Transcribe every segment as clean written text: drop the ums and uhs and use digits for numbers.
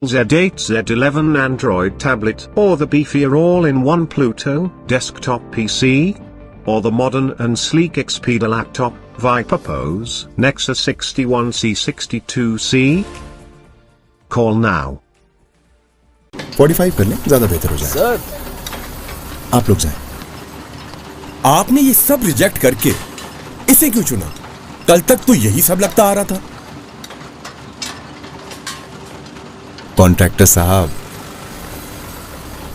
Z8, Z11 Android tablet, or the beefier all-in-one Pluto desktop PC, or the modern and sleek Expedia laptop, Viper Pose, Nexus 61C 62C? Call now. 45 कर लें, ज्यादा बेहतर हो जाए। Sir, आप लोग जाएं। आपने ये सब रिजेक्ट करके इसे क्यों चुना? कल तक तो यही सब लगता आ रहा था। कॉन्ट्रैक्टर साहब,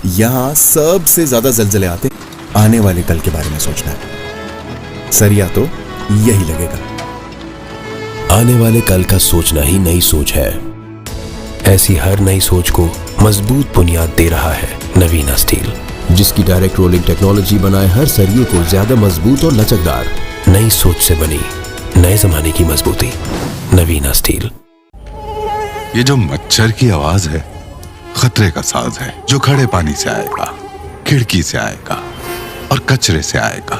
यहां सबसे ज्यादा जलजले आते आने वाले कल के बारे में सोचना है। सरिया तो यही लगेगा। आने वाले कल का सोचना ही नई सोच है। ऐसी हर नई सोच को मजबूत बुनियाद दे रहा है नवीना स्टील, जिसकी डायरेक्ट रोलिंग टेक्नोलॉजी बनाए हर सरिये को ज्यादा मजबूत और लचकदार। नई सोच से बनी नए जमाने की मजबूती, नवीना स्टील। ये जो मच्छर की आवाज है, खतरे का साज है, जो खड़े पानी से आएगा, खिड़की से आएगा और कचरे से आएगा,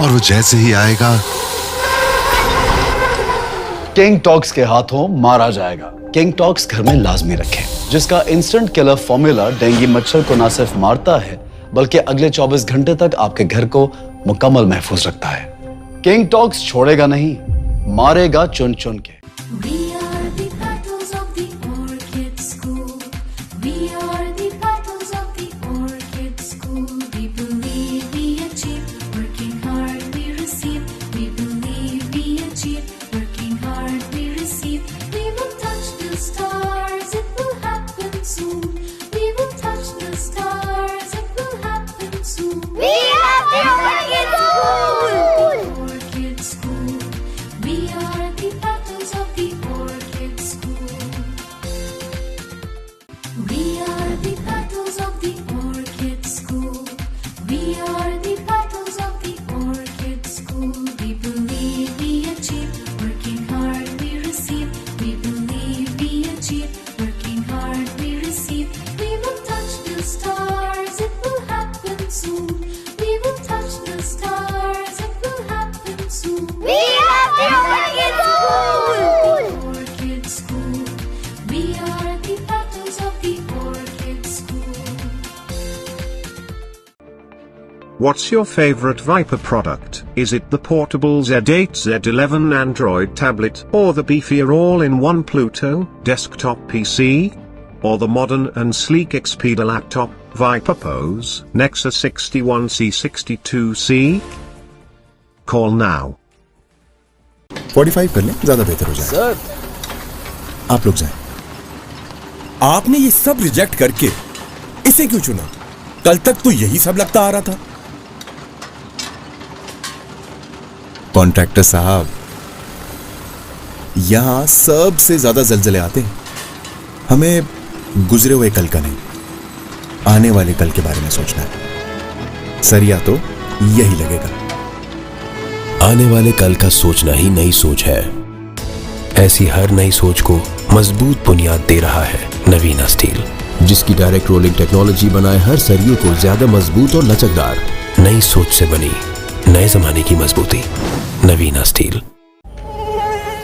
और वो जैसे ही आएगा किंग टॉक्स के हाथों मारा जाएगा। किंग टॉक्स घर में लाजमी रखें, जिसका इंस्टेंट किलर फॉर्मूला डेंगू मच्छर को न सिर्फ मारता है बल्कि अगले 24 घंटे तक आपके घर को मुकम्मल महफूज रखता है। किंग टॉक्स छोड़ेगा नहीं, मारेगा चुन चुन के। What's your favorite Viper product? Is it the portable Z8, Z11 Android tablet, or the beefier all-in-one Pluto desktop PC, or the modern and sleek Expedia laptop, Viper Pose, Nexus 61C 62C? Call now. 45 कर लें, ज्यादा बेहतर हो जाए। Sir, आप लोग जाएं। आपने ये सब रिजेक्ट करके इसे क्यों चुना? कल तक तो यही सब लगता आ रहा था। कॉन्ट्रैक्टर साहब, यहां सबसे ज्यादा जलजले आते हैं। हमें गुजरे हुए कल का नहीं, आने वाले कल के बारे में सोचना है। सरिया तो यही लगेगा। आने वाले कल का सोचना ही नई सोच है। ऐसी हर नई सोच को मजबूत बुनियाद दे रहा है नवीना स्टील, जिसकी डायरेक्ट रोलिंग टेक्नोलॉजी बनाए हर सरिये को ज्यादा मजबूत और लचकदार। नई सोच से बनी नए जमाने की मजबूती, नवीना स्टील।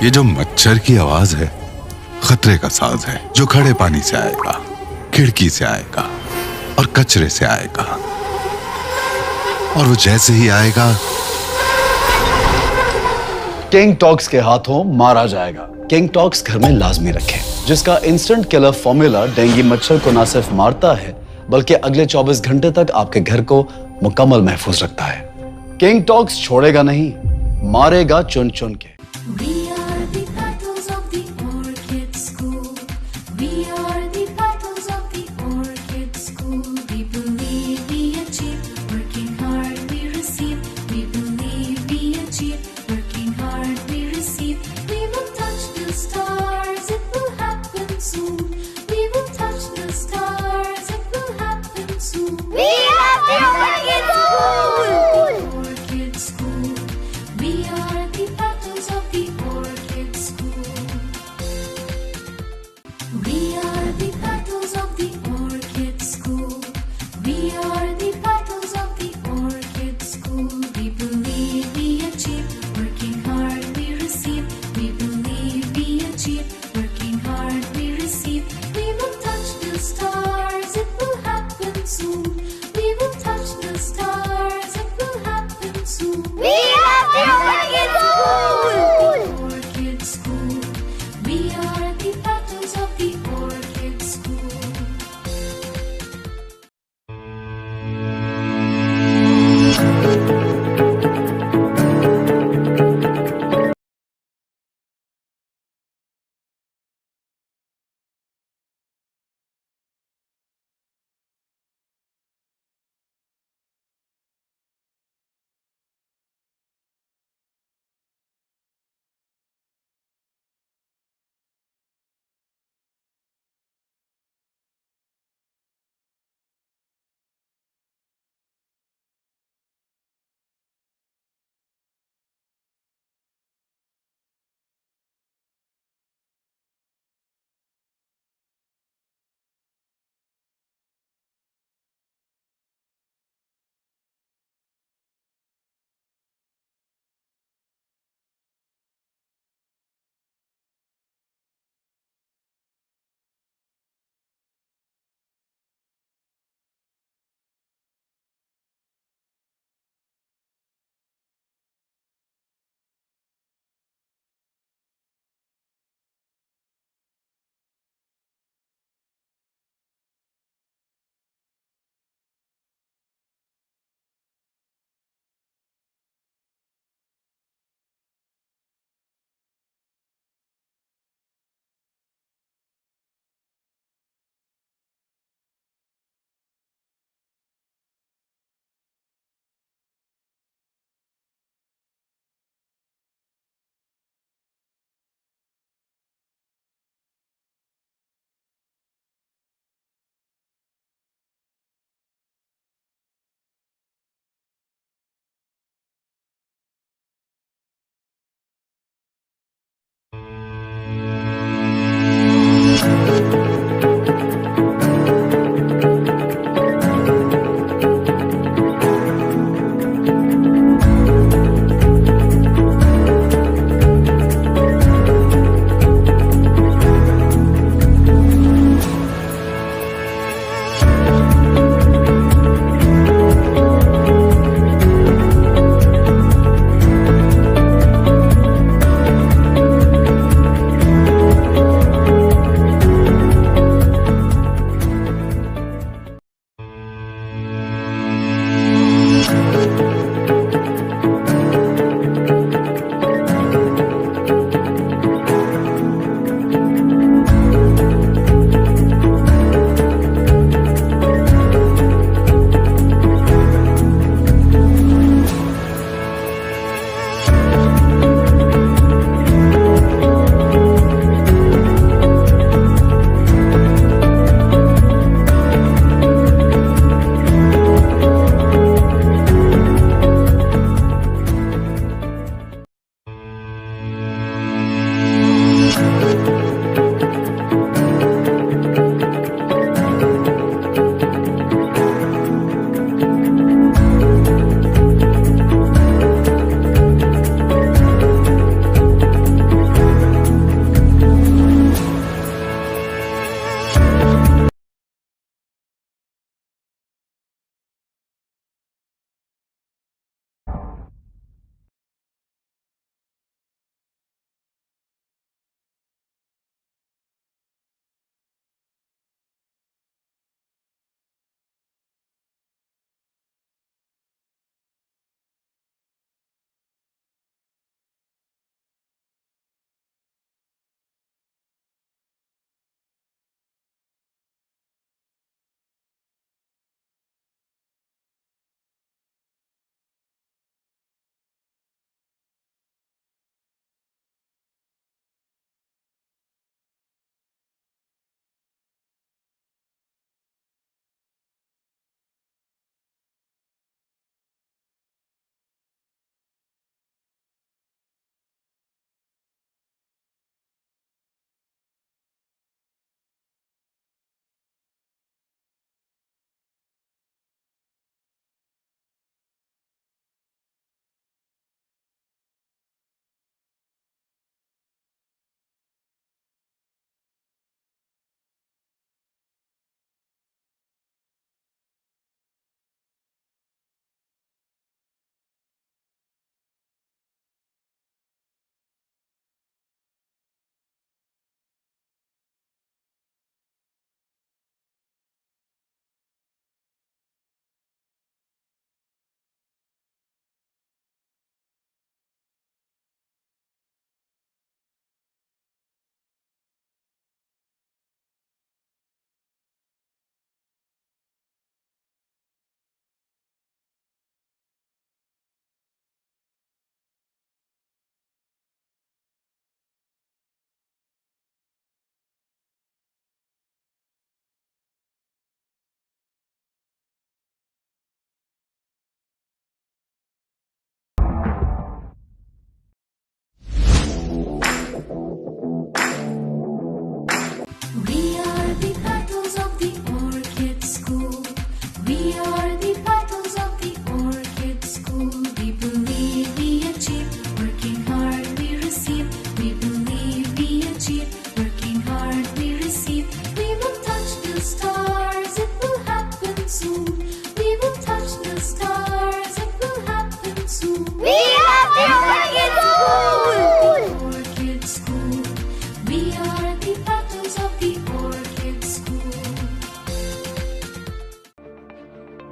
ये जो मच्छर की आवाज है, खतरे का साज है, जो खड़े पानी से आएगा, खिड़की से आएगा और कचरे से आएगा, और वो जैसे ही आएगा किंग टॉक्स के हाथों मारा जाएगा। किंग टॉक्स घर में लाजमी रखें, जिसका इंस्टेंट किलर फॉर्मूला डेंगू मच्छर को न सिर्फ मारता है बल्कि अगले 24 घंटे तक आपके घर को मुकम्मल महफूज रखता है। किंग टॉक्स छोड़ेगा नहीं, मारेगा चुन चुन के। We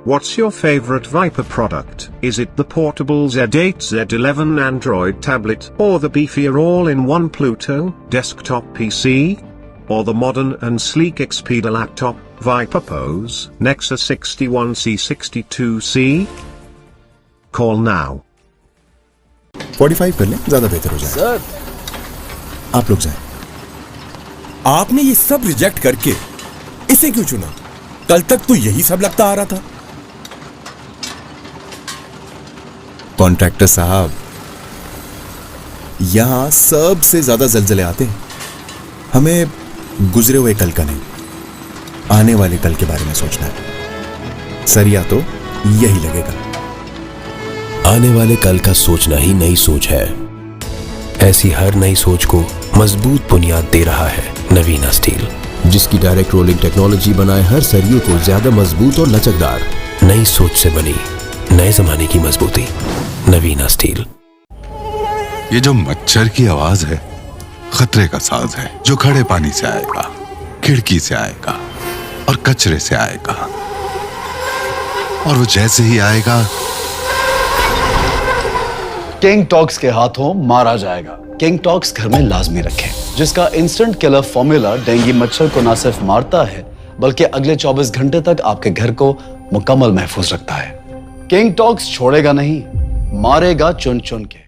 What's your favorite Viper product? Is it the portable Z8 Z11 Android tablet, or the beefier all-in-one Pluto desktop PC? Or the modern and sleek Expedia laptop, Viper Pose, Nexus 61C62C? Call now. 45 कर लें, ज्यादा बेहतर हो जाए। Sir, आप लोग जाएं। आपने ये सब रिजेक्ट करके इसे क्यों चुना? कल तक तो यही सब लगता आ रहा था। कॉन्ट्रैक्टर साहब, यहां सबसे ज्यादा जलजले आते हैं। हमें गुजरे हुए कल का नहीं, आने वाले कल के बारे में सोचना है। सरिया तो यही लगेगा। आने वाले कल का सोचना ही नई सोच है। ऐसी हर नई सोच को मजबूत बुनियाद दे रहा है नवीना स्टील, जिसकी डायरेक्ट रोलिंग टेक्नोलॉजी बनाए हर सरिये को ज्यादा मजबूत और लचकदार। नई सोच से बनी नए जमाने की मजबूती। नवीना स्टील। ये जो मच्छर की आवाज है, खतरे का साज है, जो खड़े पानी से आएगा, खिड़की से आएगा और कचरे से आएगा, और वो जैसे ही आएगा किंग टॉक्स के हाथों मारा जाएगा। किंग टॉक्स घर में लाजमी रखें, जिसका इंस्टेंट किलर फॉर्मूला डेंगू मच्छर को न सिर्फ मारता है बल्कि अगले 24 घंटे तक आपके घर को मुकम्मल महफूज रखता है। किंग टॉक्स छोड़ेगा नहीं, मारेगा चुन चुन के।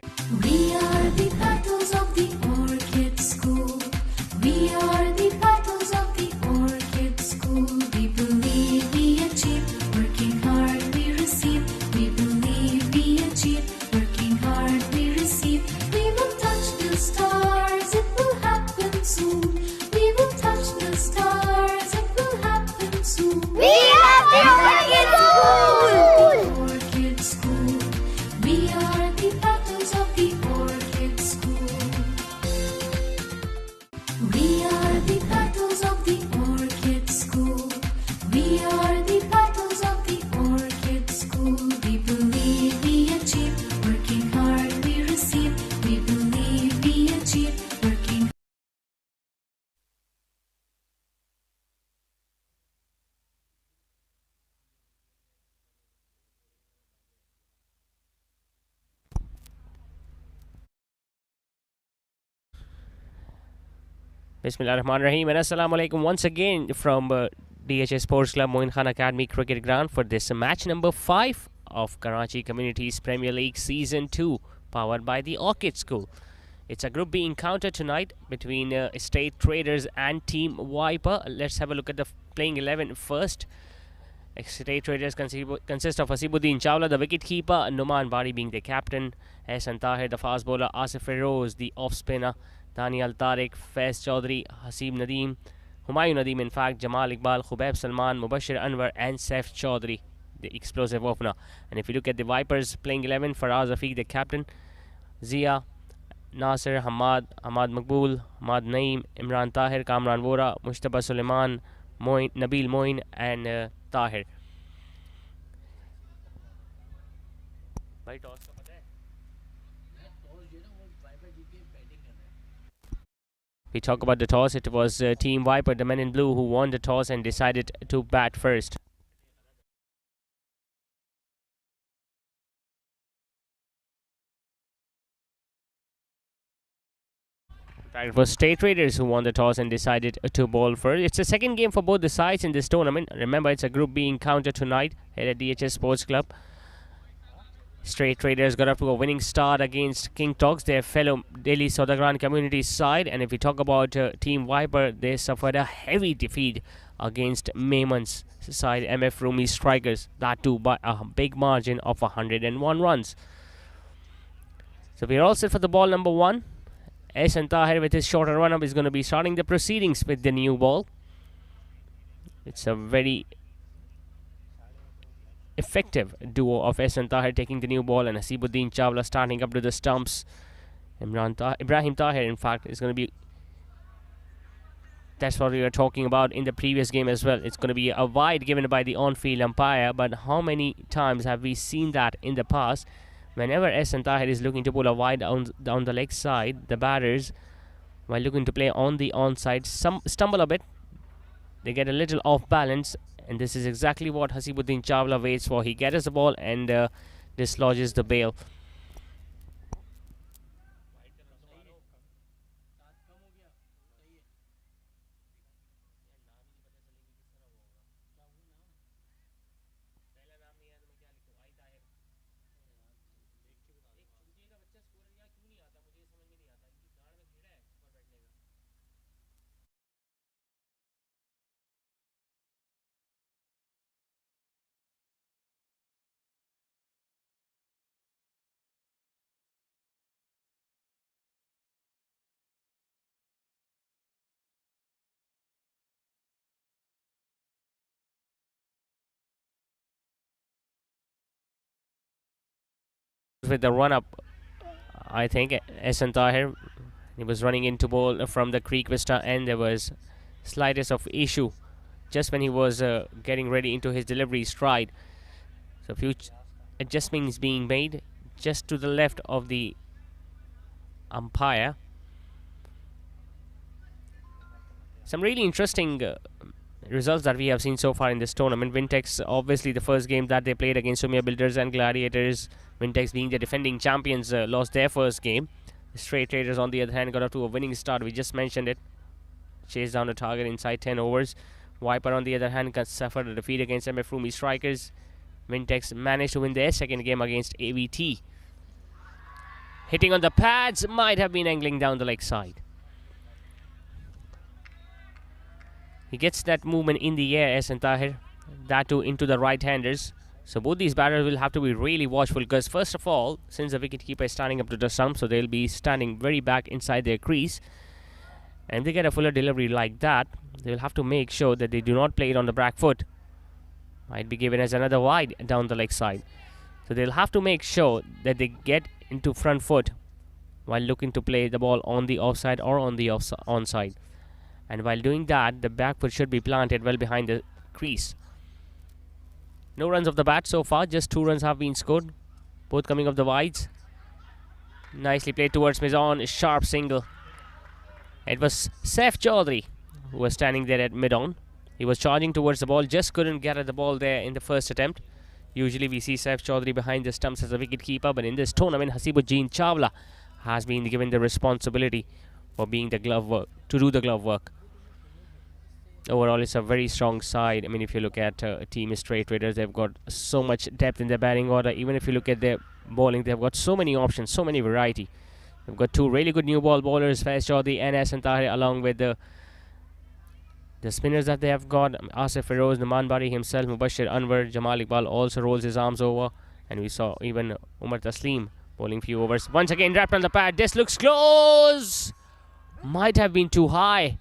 We are the battles of the Orchid School. We are the battles of the Orchid School. We believe we achieve, working hard we receive. We believe we achieve, working hard we receive. We will touch the stars, it will happen soon. We will touch the stars, it will happen soon. We are the Orchid School! Orchid School. We are the battles of the Orchid School. We are the battles of the Orchid School. We are the battles of the Orchid School. We believe we achieve, working hard we receive. We believe we achieve, working Bismillahirrahmanirrahim and Assalamu alaikum once again from DHS Sports Club Moin Khan Academy Cricket Ground for this match number 5 of Karachi Communities Premier League Season 2, powered by the Orchid School. It's a Group B encounter tonight between Estate Traders and Team Viper. Let's have a look at the playing 11 first. Estate Traders consist of Hasibuddin Chawla, the wicket-keeper, Numan Bari being the captain, Ehsan Tahir, the fast bowler, Asif Feroz, the off-spinner, Daniel Tariq, Faiz Chaudhry, Haseeb Nadeem, Humayun Nadeem, in fact, Jamal Iqbal, Khubaib Salman, Mubashir Anwar and Saif Chaudhry, the explosive opener. And if you look at the Vipers playing 11, Faraz Afiq, the captain, Zia, Nasir, Hamad Maqbool, Hamad Naeem, Imran Tahir, Kamran Vora, Mushtaba Suleiman, Nabil Moin and Tahir. We talk about the toss. It was Team Viper, the men in blue, who won the toss and decided to bat first. In fact, it was State Raiders who won the toss and decided to bowl first. It's the second game for both the sides in this tournament. Remember, it's a Group B encounter tonight here at DHS Sports Club. Straight Traders got up to a winning start against King Talks, their fellow Delhi Saudagram community side. And if we talk about Team Viper, they suffered a heavy defeat against Mehman's side, MF Rumi Strikers. That too by a big margin of 101 runs. So we're all set for the ball number 1. Ehsan Tahir with his shorter run-up is going to be starting the proceedings with the new ball. It's a very effective duo of Ehsan Tahir taking the new ball and Hasibuddin Chawla starting up to the stumps. Ibrahim Tahir, in fact, is going to be... That's what we were talking about in the previous game as well. It's going to be a wide given by the on-field umpire, but how many times have we seen that in the past? Whenever Ehsan Tahir is looking to pull a wide down the leg side, the batters, while looking to play on the onside, stumble a bit. They get a little off balance And this is exactly what Hasibuddin Chawla waits for. He gathers the ball and dislodges the bail. With the run up, I think Ehsan Tahir, he was running into ball from the Creek Vista, and there was slightest of issue just when he was getting ready into his delivery stride. So few adjustments being made just to the left of the umpire. Some really interesting results that we have seen so far in this tournament. Wintex, obviously the first game that they played against Sumia Builders and Gladiators, Wintex being the defending champions, lost their first game. The Straight Traders on the other hand got off to a winning start. We just mentioned it. Chased down a target inside 10 overs. Viper on the other hand suffered a defeat against MF Rumi Strikers. Wintex managed to win their second game against AVT. Hitting on the pads, might have been angling down the leg side. He gets that movement in the air, Ehsan Tahir, that too into the right-handers. So both these batters will have to be really watchful, because first of all, since the wicketkeeper is standing up to the stump, so they'll be standing very back inside their crease. And if they get a fuller delivery like that, they'll have to make sure that they do not play it on the back foot. Might be given as another wide down the leg side. So they'll have to make sure that they get into front foot while looking to play the ball on the offside or on the onside. And while doing that, the back foot should be planted well behind the crease. No runs off the bat so far, just 2 runs have been scored, both coming off the wides. Nicely played towards mid-on, sharp single. It was Saif Chaudhary who was standing there at mid-on. He was charging towards the ball, just couldn't get at the ball there in the first attempt. Usually we see Saif Chaudhary behind the stumps as a wicket keeper, but in this tournament, Hasibuddin Chawla has been given the responsibility for being the glove work, to do the glove work. Overall, it's a very strong side. I mean, if you look at Team Straight Traders, they've got so much depth in their batting order. Even if you look at their bowling, they've got so many options, so many variety. They've got 2 really good new ball bowlers, Faiz Chaudhary and Ehsan Tahir, along with the spinners that they have got. Asif Feroz, Naman Bari himself, Mubashir Anwar, Jamal Iqbal also rolls his arms over. And we saw even Umar Taslim bowling few overs. Once again, wrapped on the pad. This looks close. Might have been too high.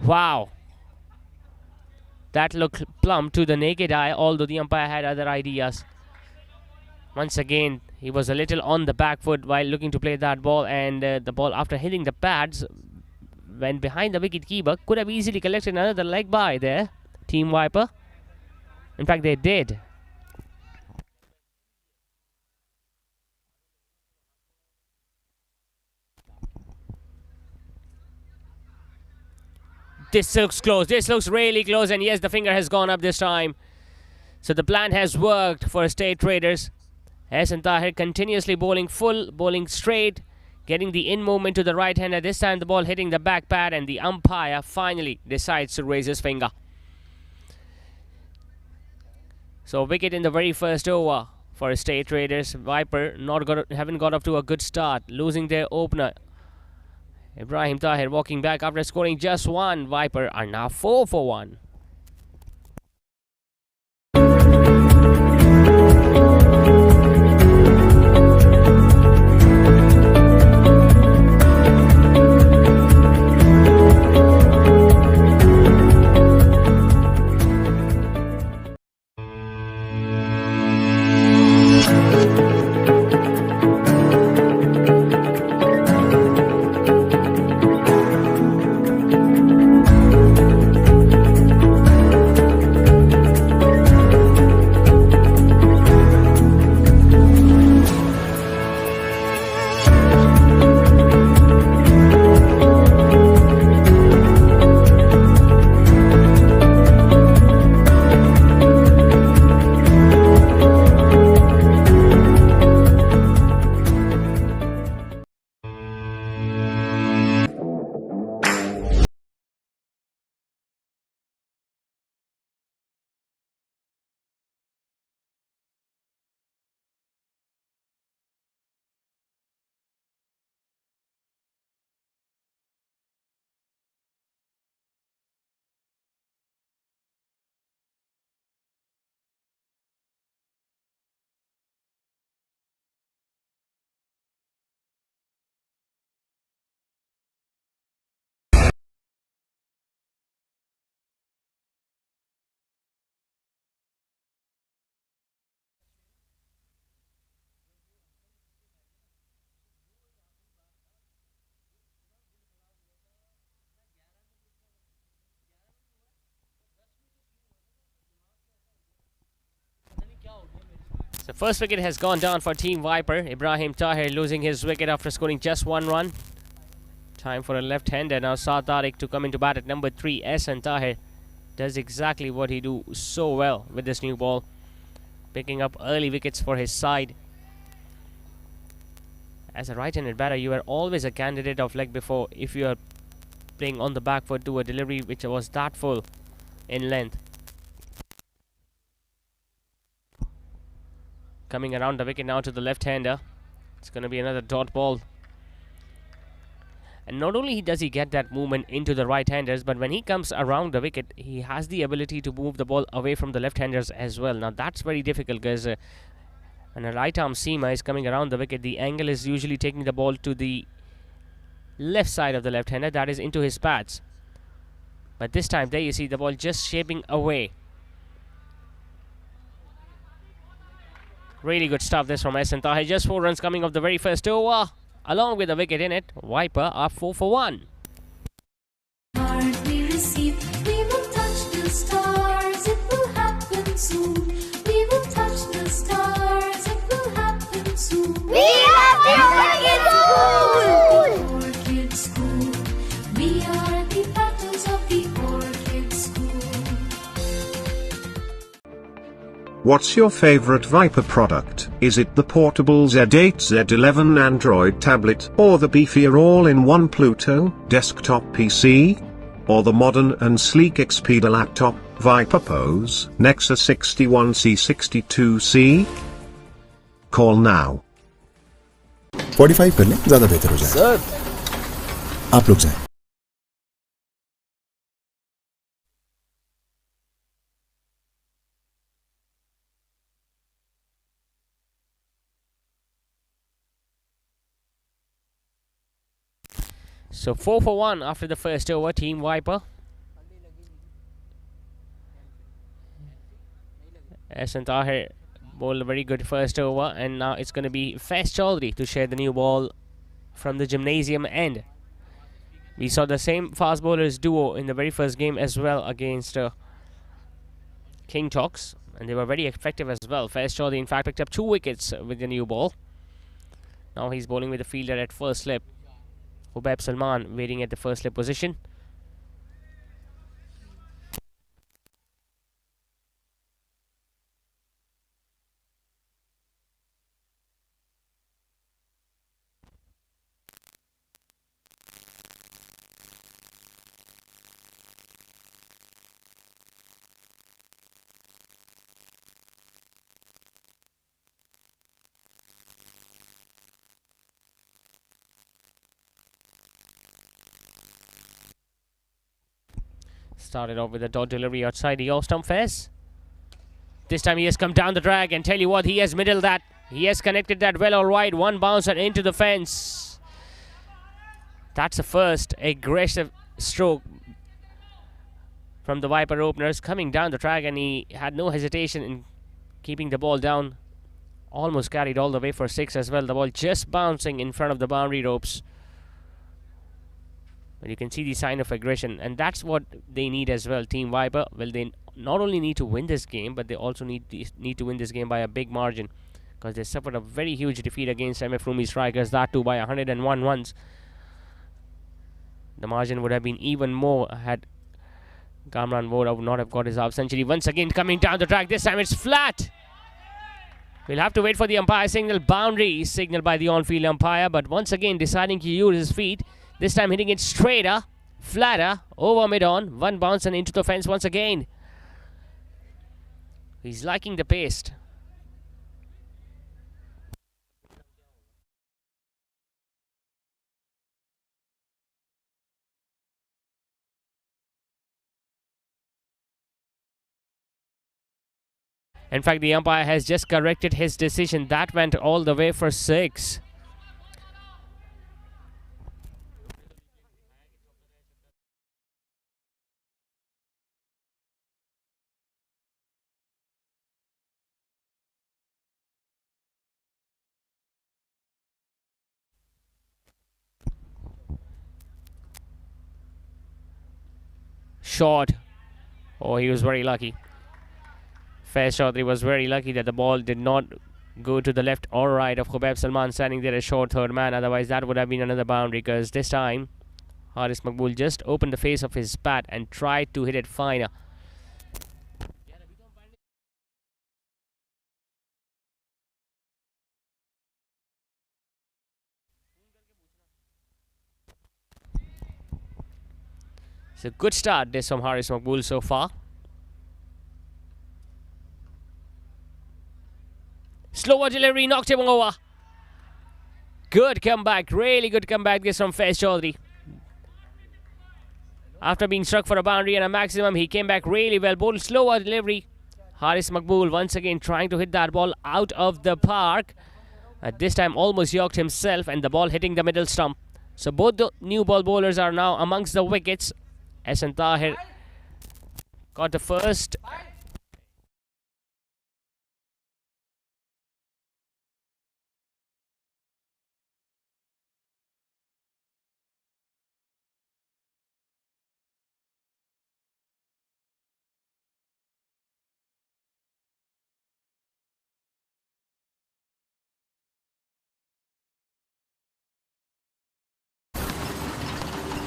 Wow. That looked plumb to the naked eye, although the umpire had other ideas. Once again, he was a little on the back foot while looking to play that ball, and the ball, after hitting the pads, went behind the wicket keeper. Could have easily collected another leg by there, Team Viper. In fact, they did. This looks close. This looks really close. And yes, the finger has gone up this time. So the plan has worked for State Traders. Ehsan Tahir continuously bowling full, bowling straight, getting the in movement to the right hander. This time the ball hitting the back pad, and the umpire finally decides to raise his finger. So wicket in the very first over for State Traders. Viper haven't got off to a good start, losing their opener. Ibrahim Tahir walking back after scoring just 1. Viper are now 4 for 1. The first wicket has gone down for Team Viper. Ibrahim Tahir losing his wicket after scoring just one run. Time for a left-hander now. Saad Tariq to come into bat at number 3. Ehsan Tahir does exactly what he do so well with this new ball, picking up early wickets for his side. As a right-handed batter, you are always a candidate of leg before if you are playing on the back foot to a delivery which was that full in length. Coming around the wicket now to the left-hander. It's going to be another dot ball. And not only does he get that movement into the right-handers, but when he comes around the wicket, he has the ability to move the ball away from the left-handers as well. Now that's very difficult because when a right-arm seamer is coming around the wicket, the angle is usually taking the ball to the left side of the left-hander, that is into his pads. But this time there you see the ball just shaping away. Really good stuff this from Ehsan Tahir. Just 4 runs coming off the very first over, along with a wicket in it. Viper are 4 for 1. Card we receive, we will touch the stars, it will happen soon. We will touch the stars, it will happen soon. We are the Orchid School. We are the battles of the Orchid School. What's your favorite Viper product? Is it the portable Z8 Z11 Android tablet, or the beefier all-in-one Pluto desktop PC? Or the modern and sleek Expedia laptop, Viper Pose, Nexus 61C62C? Call now. 45 कर लें, ज्यादा बेहतर हो जाए। Sir आप लोग जाएं। So 4 for 1 after the first over, Team Viper. Ehsan Tahir bowled a very good first over, and now it's going to be Faiz Chaudhary to share the new ball from the gymnasium end. We saw the same fast bowlers duo in the very first game as well against King Talks, and they were very effective as well. Faiz Chaudhary in fact picked up 2 wickets with the new ball. Now he's bowling with the fielder at first slip. Hubaib Salman waiting at the first slip position. Started off with a dot delivery outside the off-stump Faiz. This time he has come down the drag, and tell you what, he has middled that. He has connected that well all right. One bounce and into the fence. That's the first aggressive stroke from the Viper openers, coming down the track, and he had no hesitation in keeping the ball down. Almost carried all the way for 6 as well. The ball just bouncing in front of the boundary ropes. But you can see the sign of aggression, and that's what they need as well, Team Viper. Well, they not only need to win this game, but they also need to win this game by a big margin, because they suffered a very huge defeat against MF Rumi Strikers, that too by 101 runs. The margin would have been even more had Kamran Vohra would not have got his half century. Once again coming down the track, this time it's flat. We'll have to wait for the umpire signal. Boundary signaled by the on-field umpire, but once again deciding to use his feet. This time hitting it straighter, flatter, over mid-on. One bounce and into the fence once again. He's liking the pace. In fact, the umpire has just corrected his decision. That went all the way for 6. Short. Oh, he was very lucky. Faiz Chaudhary was very lucky that the ball did not go to the left or right of Khubaib Salman standing there as short third man. Otherwise, that would have been another boundary, because this time Haris Maqbool just opened the face of his bat and tried to hit it finer. It's a good start this from Haris Maqbool so far. Slower delivery, knocked him over. Good comeback, really good comeback this from Faiz Chaudhary. After being struck for a boundary and a maximum, he came back really well. Ball slower delivery. Haris Maqbool once again trying to hit that ball out of the park. This time almost yorked himself and the ball hitting the middle stump. So both the new ball bowlers are now amongst the wickets. Ahsan Tahir got the first.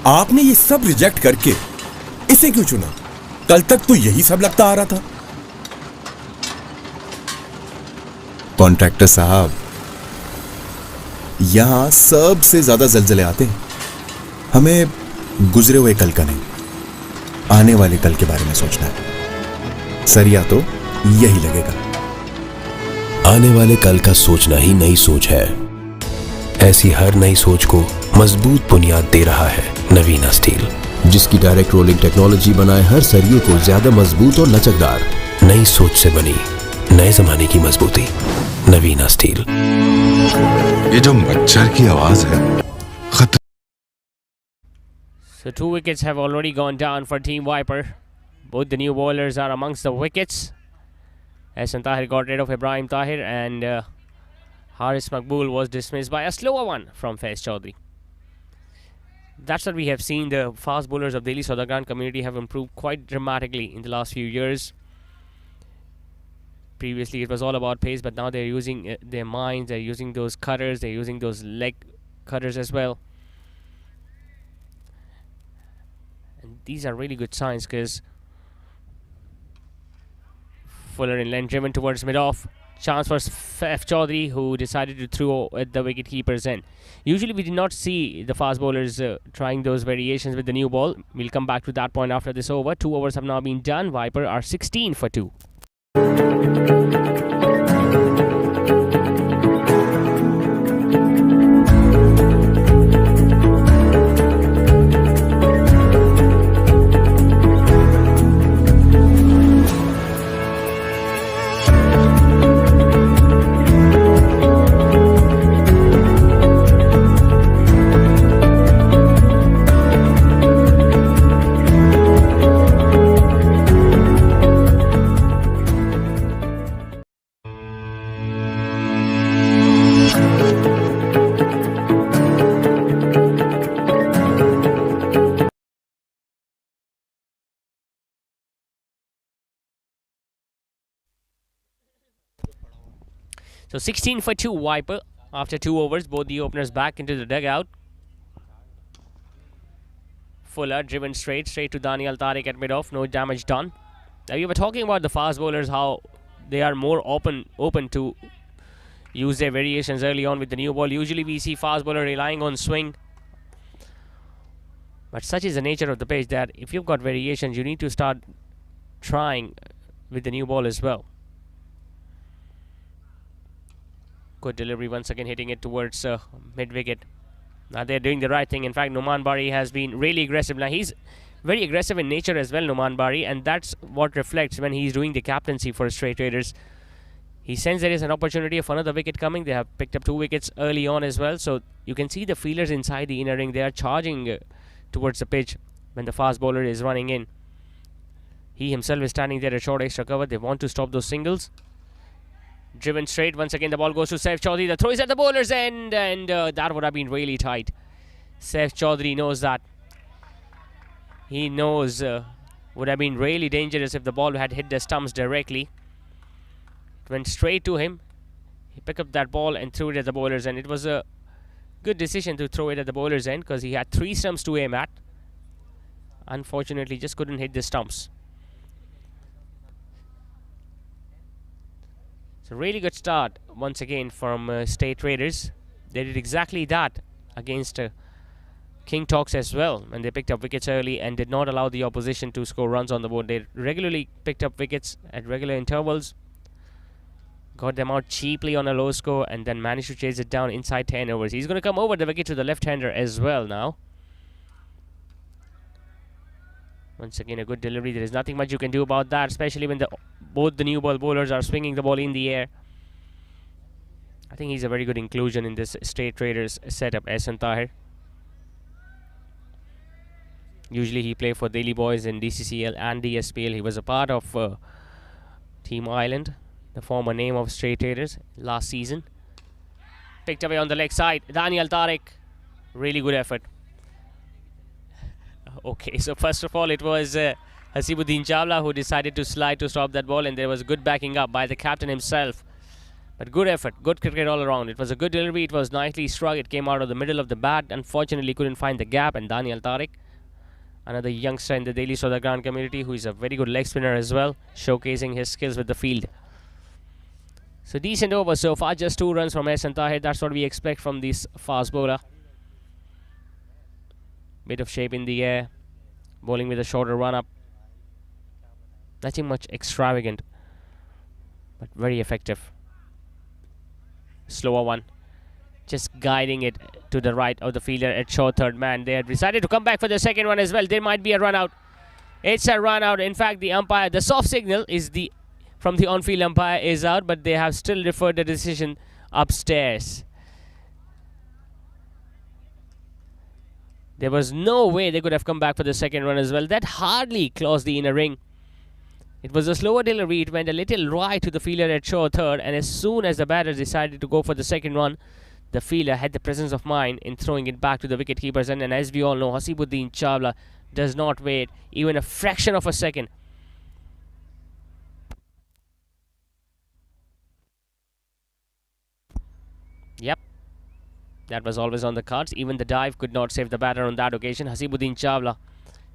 आपने ये सब reject करके इसे क्यों चुना? कल तक तो यही सब लगता आ रहा था। कॉन्ट्रैक्टर साहब, यहां सबसे ज्यादा जलजले आते हैं। हमें गुजरे हुए कल का नहीं, आने वाले कल के बारे में सोचना है। सरिया तो यही लगेगा। आने वाले कल का सोचना ही नई सोच है। ऐसी हर नई सोच को मजबूत बुनियाद दे रहा है नवीना स्टील, जिसकी डायरेक्ट रोलिंग टेक्नोलॉजी बनाए हर सरिये को ज्यादा मजबूत और लचकदार। नई सोच से बनी नए जमाने की मजबूती। नवीना स्टील। ये जो मच्छर की आवाज है, खतरे। So 2 wickets have already gone down for Team Viper. Both the new bowlers are amongst the wickets. Ahsan Tahir got rid of Ibrahim Tahir, and Haris Maqbool was dismissed by a slower one from Faiz Chaudhary. That's what we have seen. The fast bowlers of Delhi Saudagan community have improved quite dramatically in the last few years. Previously it was all about pace, but now they're using their minds, they're using those cutters, they're using those leg cutters as well. And these are really good signs, because Fuller in length driven towards mid-off. Chance for F. Chaudhary, who decided to throw at the wicket-keeper's end. Usually we did not see the fast bowlers trying those variations with the new ball. We'll come back to that point after this over. 2 overs have now been done. Viper are 16 for 2. So 16 for 2 Viper after 2 overs. Both the openers back into the dugout. Fuller driven straight to Daniel Tariq at mid-off. No damage done. Now we were talking about the fast bowlers, how they are more open to use their variations early on with the new ball. Usually we see fast bowler relying on swing. But such is the nature of the pitch that if you've got variations, you need to start trying with the new ball as well. Good delivery once again, hitting it towards mid-wicket. Now they're doing the right thing. In fact, Numan Bari has been really aggressive. Now he's very aggressive in nature as well, Numan Bari, and that's what reflects when he's doing the captaincy for Straight Raiders. He senses there is an opportunity of another wicket coming. They have picked up 2 wickets early on as well. So you can see the fielders inside the inner ring. They are charging towards the pitch when the fast bowler is running in. He himself is standing there at short extra cover. They want to stop those singles. Driven straight. Once again, the ball goes to Saif Chaudhary. The throw is at the bowler's end, and that would have been really tight. Saif Chaudhary knows that. He knows would have been really dangerous if the ball had hit the stumps directly. It went straight to him. He picked up that ball and threw it at the bowler's end. It was a good decision to throw it at the bowler's end because he had 3 stumps to aim at. Unfortunately, just couldn't hit the stumps. It's a really good start once again from State Raiders. They did exactly that against King Talks as well, and they picked up wickets early and did not allow the opposition to score runs on the board. They regularly picked up wickets at regular intervals, got them out cheaply on a low score, and then managed to chase it down inside 10 overs. He's going to come over the wicket to the left-hander as well now. Once again, a good delivery. There is nothing much you can do about that, especially when both the new ball bowlers are swinging the ball in the air. I think he's a very good inclusion in this State Raiders setup, Ehsan Tahir. Usually he played for Delhi Boys in DCCL and DSPL. He was a part of Team Island, the former name of State Raiders, last season. Picked away on the leg side. Daniel Tariq. Really good effort. Okay, so first of all, it was Hasibuddin Chawla who decided to slide to stop that ball, and there was good backing up by the captain himself. But good effort, good cricket all around. It was a good delivery, it was nicely struck, it came out of the middle of the bat. Unfortunately, couldn't find the gap, and Daniel Tariq, another youngster in the Delhi Soda Ground community who is a very good leg spinner as well, showcasing his skills with the field. So decent over so far, just 2 runs from Ehsan Tahir. That's what we expect from this fast bowler. Bit of shape in the air, bowling with a shorter run-up. Nothing much extravagant, but very effective. Slower one, just guiding it to the right of the fielder at short third man. They had decided to come back for the second one as well. There might be a run out. It's a run out. In fact, the umpire, the soft signal is from the on-field umpire is out, but they have still referred the decision upstairs. There was no way they could have come back for the second run as well. That hardly crossed the inner ring. It was a slower delivery. It went a little right to the fielder at short third, and as soon as the batter decided to go for the second run, the fielder had the presence of mind in throwing it back to the wicketkeeper's end. And as we all know, Hasibuddin Chawla does not wait even a fraction of a second. Yep. That was always on the cards. Even the dive could not save the batter on that occasion. Hasibuddin Chawla,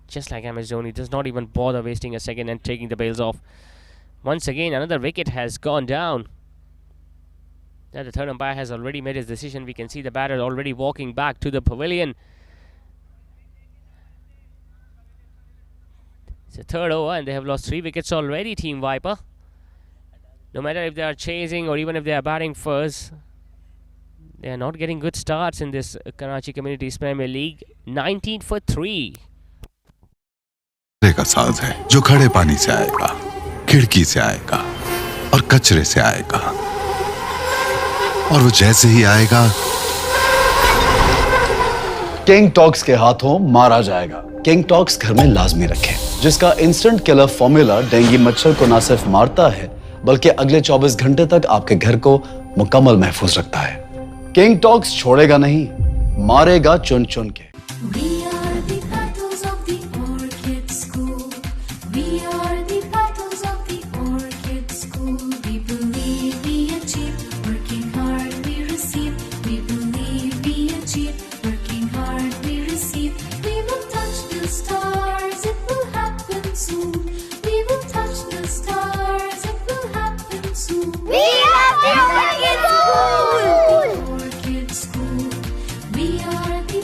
just like MS Dhoni, does not even bother wasting a second and taking the bails off. Once again, another wicket has gone down. Now the third umpire has already made his decision. We can see the batter already walking back to the pavilion. It's a third over and they have lost 3 wickets already, Team Viper. No matter if they are chasing or even if they are batting first, they are not getting good starts in this Karachi Communities Premier League. 19 for 3. का साज है जो खड़े पानी से आएगा, खिड़की से आएगा और कचरे से आएगा, और वो जैसे ही आएगा किंग टॉक्स के हाथों मारा जाएगा। किंग टॉक्स घर में लाजमी रखें, जिसका इंस्टेंट किलर फॉर्मूला डेंगू मच्छर को न सिर्फ मारता है बल्कि अगले 24 घंटे तक आपके घर को मुकम्मल महफूज रखता है। किंग टॉक्स छोड़ेगा नहीं, मारेगा चुन चुन के। We are the petals of the orchid school. We are the petals of the orchid school. We believe we achieve, working hard we receive. We believe we achieve, working hard we receive. We will touch the stars, it will happen soon. We will touch the stars, it will happen soon. We are the orchid school. Orchid school. We are the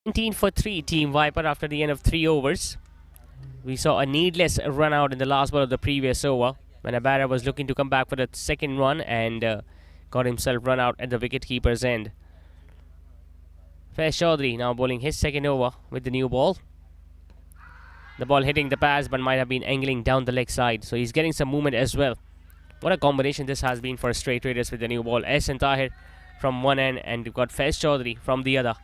19 for 3, Team Viper, after the end of 3 overs. We saw a needless run out in the last ball of the previous over when a batter was looking to come back for the second run and got himself run out at the wicketkeeper's end. Faiz Chaudhary now bowling his second over with the new ball. The ball hitting the pads but might have been angling down the leg side, so he's getting some movement as well. What a combination this has been for State Raiders with the new ball. Ehsan Tahir from one end and you've got Faiz Chaudhary from the other.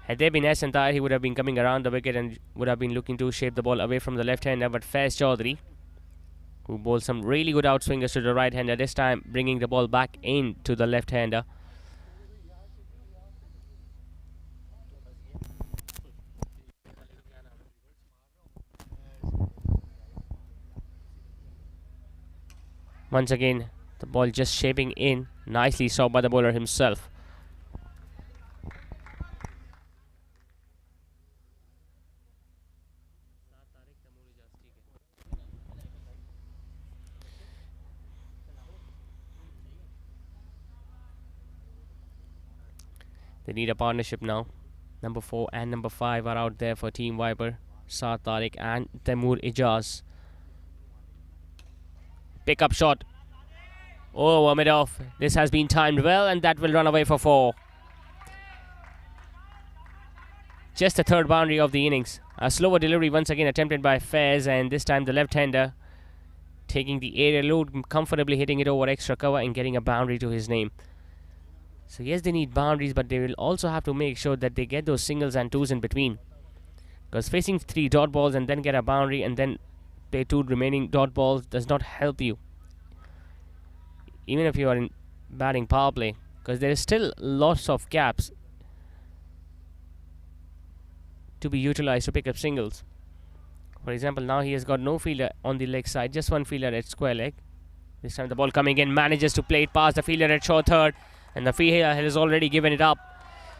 Had there been Ehsan Tahir, he would have been coming around the wicket and would have been looking to shape the ball away from the left-hander. But Faiz Chaudhary, who bowled some really good outswingers to the right-hander, this time bringing the ball back in to the left-hander. Once again, the ball just shaping in. Nicely stopped by the bowler himself. They need a partnership now. Number 4 and number 5 are out there for Team Viper. Saad Tariq and Taimur Ijaz. Pick up shot. Oh, mid off. This has been timed well, and that will run away for 4. Just the third boundary of the innings. A slower delivery once again attempted by Faiz, and this time the left-hander taking the aerial load, comfortably hitting it over extra cover and getting a boundary to his name. So yes, they need boundaries, but they will also have to make sure that they get those singles and twos in between. Because facing 3 dot balls and then get a boundary and then play 2 remaining dot balls does not help you. Even if you are in batting power play. Because there is still lots of gaps to be utilized to pick up singles. For example, now he has got no fielder on the leg side, just one fielder at square leg. This time the ball coming in, manages to play it past the fielder at short third. And the fielder has already given it up.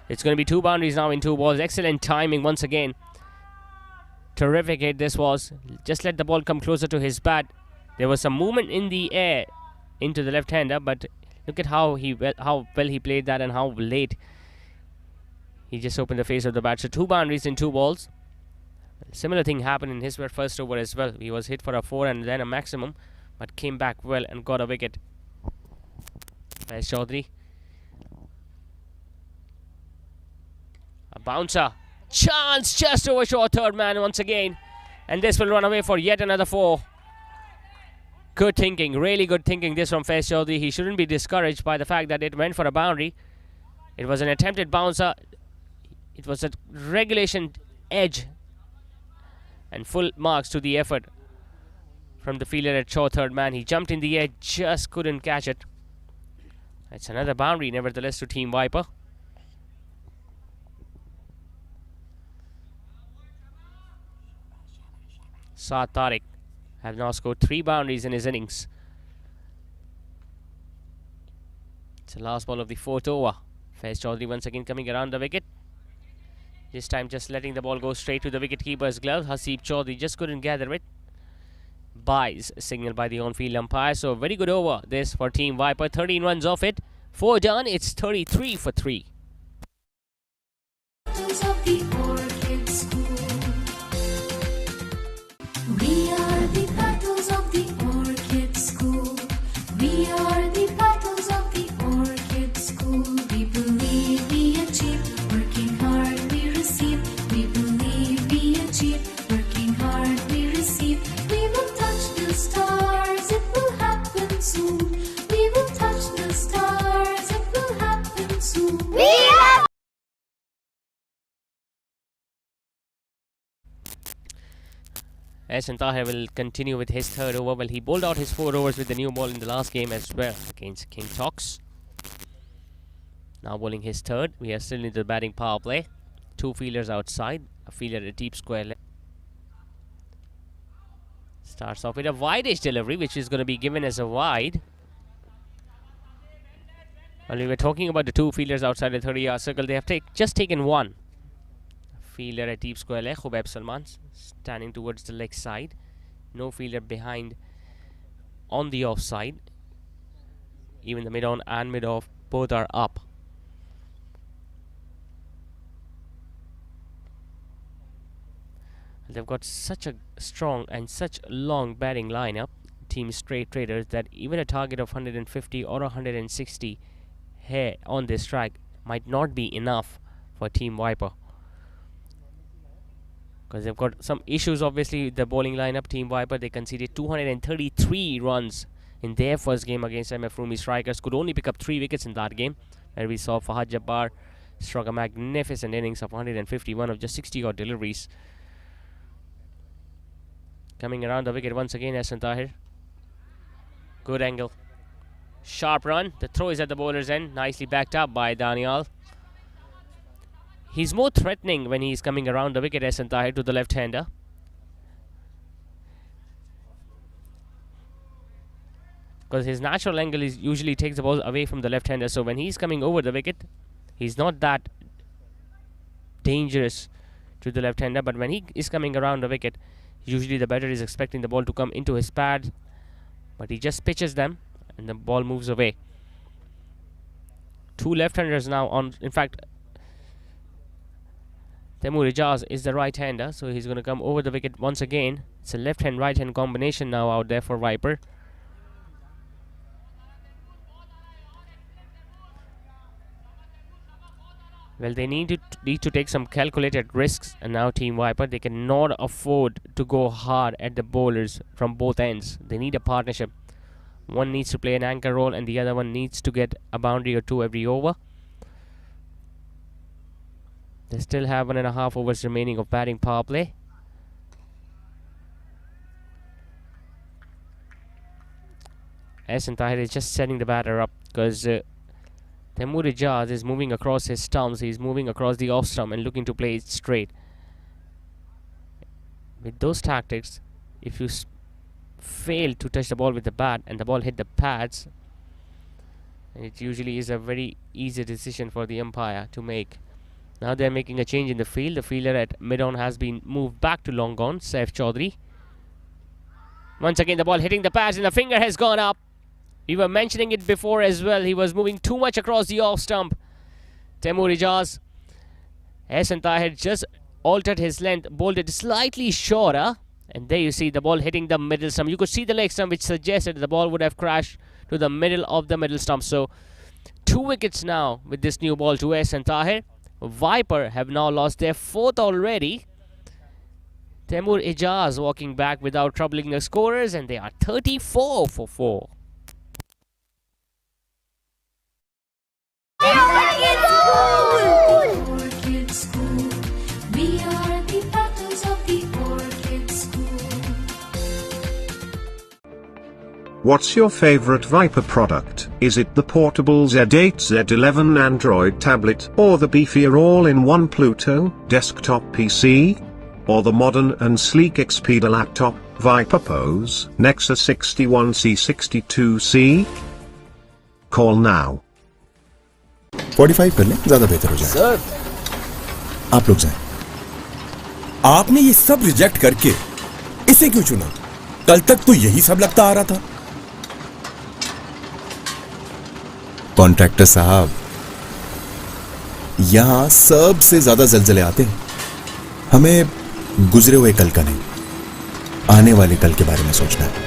It's going to be 2 boundaries now in 2 balls. Excellent timing once again. Terrific hit this was. Just let the ball come closer to his bat. There was some movement in the air into the left-hander, but look at how well he played that and how late he just opened the face of the bat. So 2 boundaries in 2 balls. Similar thing happened in his first over as well. He was hit for a 4 and then a maximum, but came back well and got a wicket. There's Chaudhary. A bouncer. Chance just over short third man once again. And this will run away for yet another 4. Good thinking, really good thinking this from Faiz Chaudhary. He shouldn't be discouraged by the fact that it went for a boundary. It was an attempted bouncer. It was a regulation edge. And full marks to the effort from the fielder at short third man. He jumped in the air, just couldn't catch it. It's another boundary nevertheless to Team Viper. Saad Tariq have now scored 3 boundaries in his innings. It's the last ball of the 4th over. Faiz Chaudhary once again coming around the wicket. This time just letting the ball go straight to the wicket-keeper's glove. Haseeb Chaudhary just couldn't gather it. Buys signal by the on-field umpire. So very good over this for Team Viper. 13 runs off it. 4 done. It's 33 for 3. Of the Orchid School. We are the battles of the Orchid School. We are the battles of the Orchid School. We believe we achieve, working hard we receive. We believe we achieve, working hard we receive. We will touch the stars, it will happen soon. We will touch the stars, it will happen soon. Ehsan Tahir will continue with his 3rd over. Well, he bowled out his 4 overs with the new ball in the last game as well against King Tox. Now bowling his 3rd. We are still in the batting power play. 2 fielders outside. A fielder at deep square leg. Starts off with a wide-ish delivery, which is going to be given as a wide. Well, we were talking about the 2 fielders outside the 30-yard circle. They have just taken 1. Fielder at deep square leg, Khubaib Salman, standing towards the leg side. No fielder behind on the offside. Even the mid-on and mid-off both are up. They've got such a strong and such long batting lineup, Team Straight Traders, that even a target of 150 or 160 here on this track might not be enough for Team Viper. Because they've got some issues obviously with the bowling lineup. Team Viper, they conceded 233 runs in their first game against MF Rumi Strikers. Could only pick up 3 wickets in that game, where we saw Fahad Jabbar struck a magnificent innings of 151 of just 60 odd deliveries. Coming around the wicket once again, Ehsan Tahir. Good angle. Sharp run. The throw is at the bowler's end. Nicely backed up by Daniel. He's more threatening when he's coming around the wicket, Ehsan Tahir, to the left-hander. because his natural angle is usually takes the ball away from the left-hander. So when he's coming over the wicket, he's not that dangerous to the left-hander. But when he is coming around the wicket, usually the batter is expecting the ball to come into his pad, but he just pitches them and the ball moves away. Two left-handers now on. In fact, Taimur Ijaz is the right-hander, so he's going to come over the wicket once again. It's a left-hand, right-hand combination now out there for Viper. Well, they need to take some calculated risks, and now Team Viper, they cannot afford to go hard at the bowlers from both ends. They need a partnership. One needs to play an anchor role, and the other one needs to get a boundary or two every over. They still have 1.5 overs remaining of batting power play. Ahsan Tahir is just setting the batter up because Taimur Ijaz is moving across his stumps. He's moving across the off stump and looking to play it straight. With those tactics, if you fail to touch the ball with the bat and the ball hit the pads, it usually is a very easy decision for the umpire to make. Now they're making a change in the field. The fielder at mid-on has been moved back to long on, Saif Chaudhary. Once again, the ball hitting the pads and the finger has gone up. We were mentioning it before as well. He was moving too much across the off stump. Taimur Ijaz. Ahsan Tahir just altered his length, bowled it slightly shorter. And there you see the ball hitting the middle stump. You could see the leg stump, which suggested the ball would have crashed to the middle of the middle stump. So 2 wickets now with this new ball to Ahsan Tahir. Viper have now lost their 4th already. Taimur Ijaz walking back without troubling the scorers, and they are 34 for 4. Orchid School. We are the patters of the Orchid School. What's your favorite Viper product? Is it the portable Z8 Z11 Android tablet, or the beefier all-in-one Pluto desktop PC? Or the modern and sleek Expedia laptop, Viper Pose, Nexus 61C 62C? Call now. 45 कर लें, ज्यादा बेहतर हो जाए। Sir, आप लोग जाएं। आपने ये सब रिजेक्ट करके इसे क्यों चुना? कल तक तो यही सब लगता आ रहा था। कॉन्ट्रैक्टर साहब, यहां सबसे ज्यादा जलजले आते हैं। हमें गुजरे हुए कल का नहीं, आने वाले कल के बारे में सोचना है।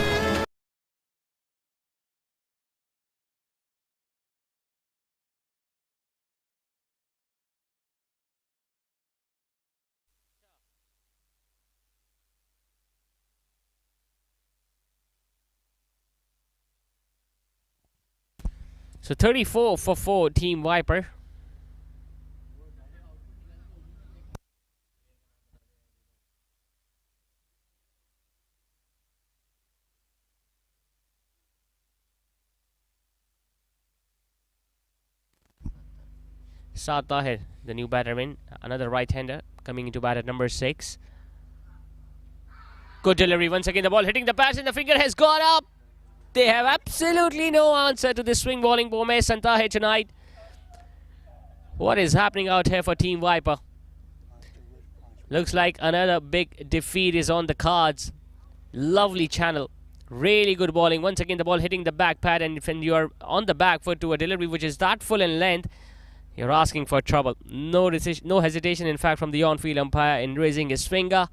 So 34 for 4, Team Viper. Saad Tahir, the new batsman, another right-hander coming into bat at number 6. Good delivery once again. The ball hitting the pads and the finger has gone up. They have absolutely no answer to this swing bowling for Ahsan Tahir tonight. What is happening out here for Team Viper? Looks like another big defeat is on the cards. Lovely channel. Really good bowling. Once again, the ball hitting the back pad, and when you are on the back foot to a delivery which is that full in length, you're asking for trouble. No hesitation, in fact, from the on-field umpire in raising his finger.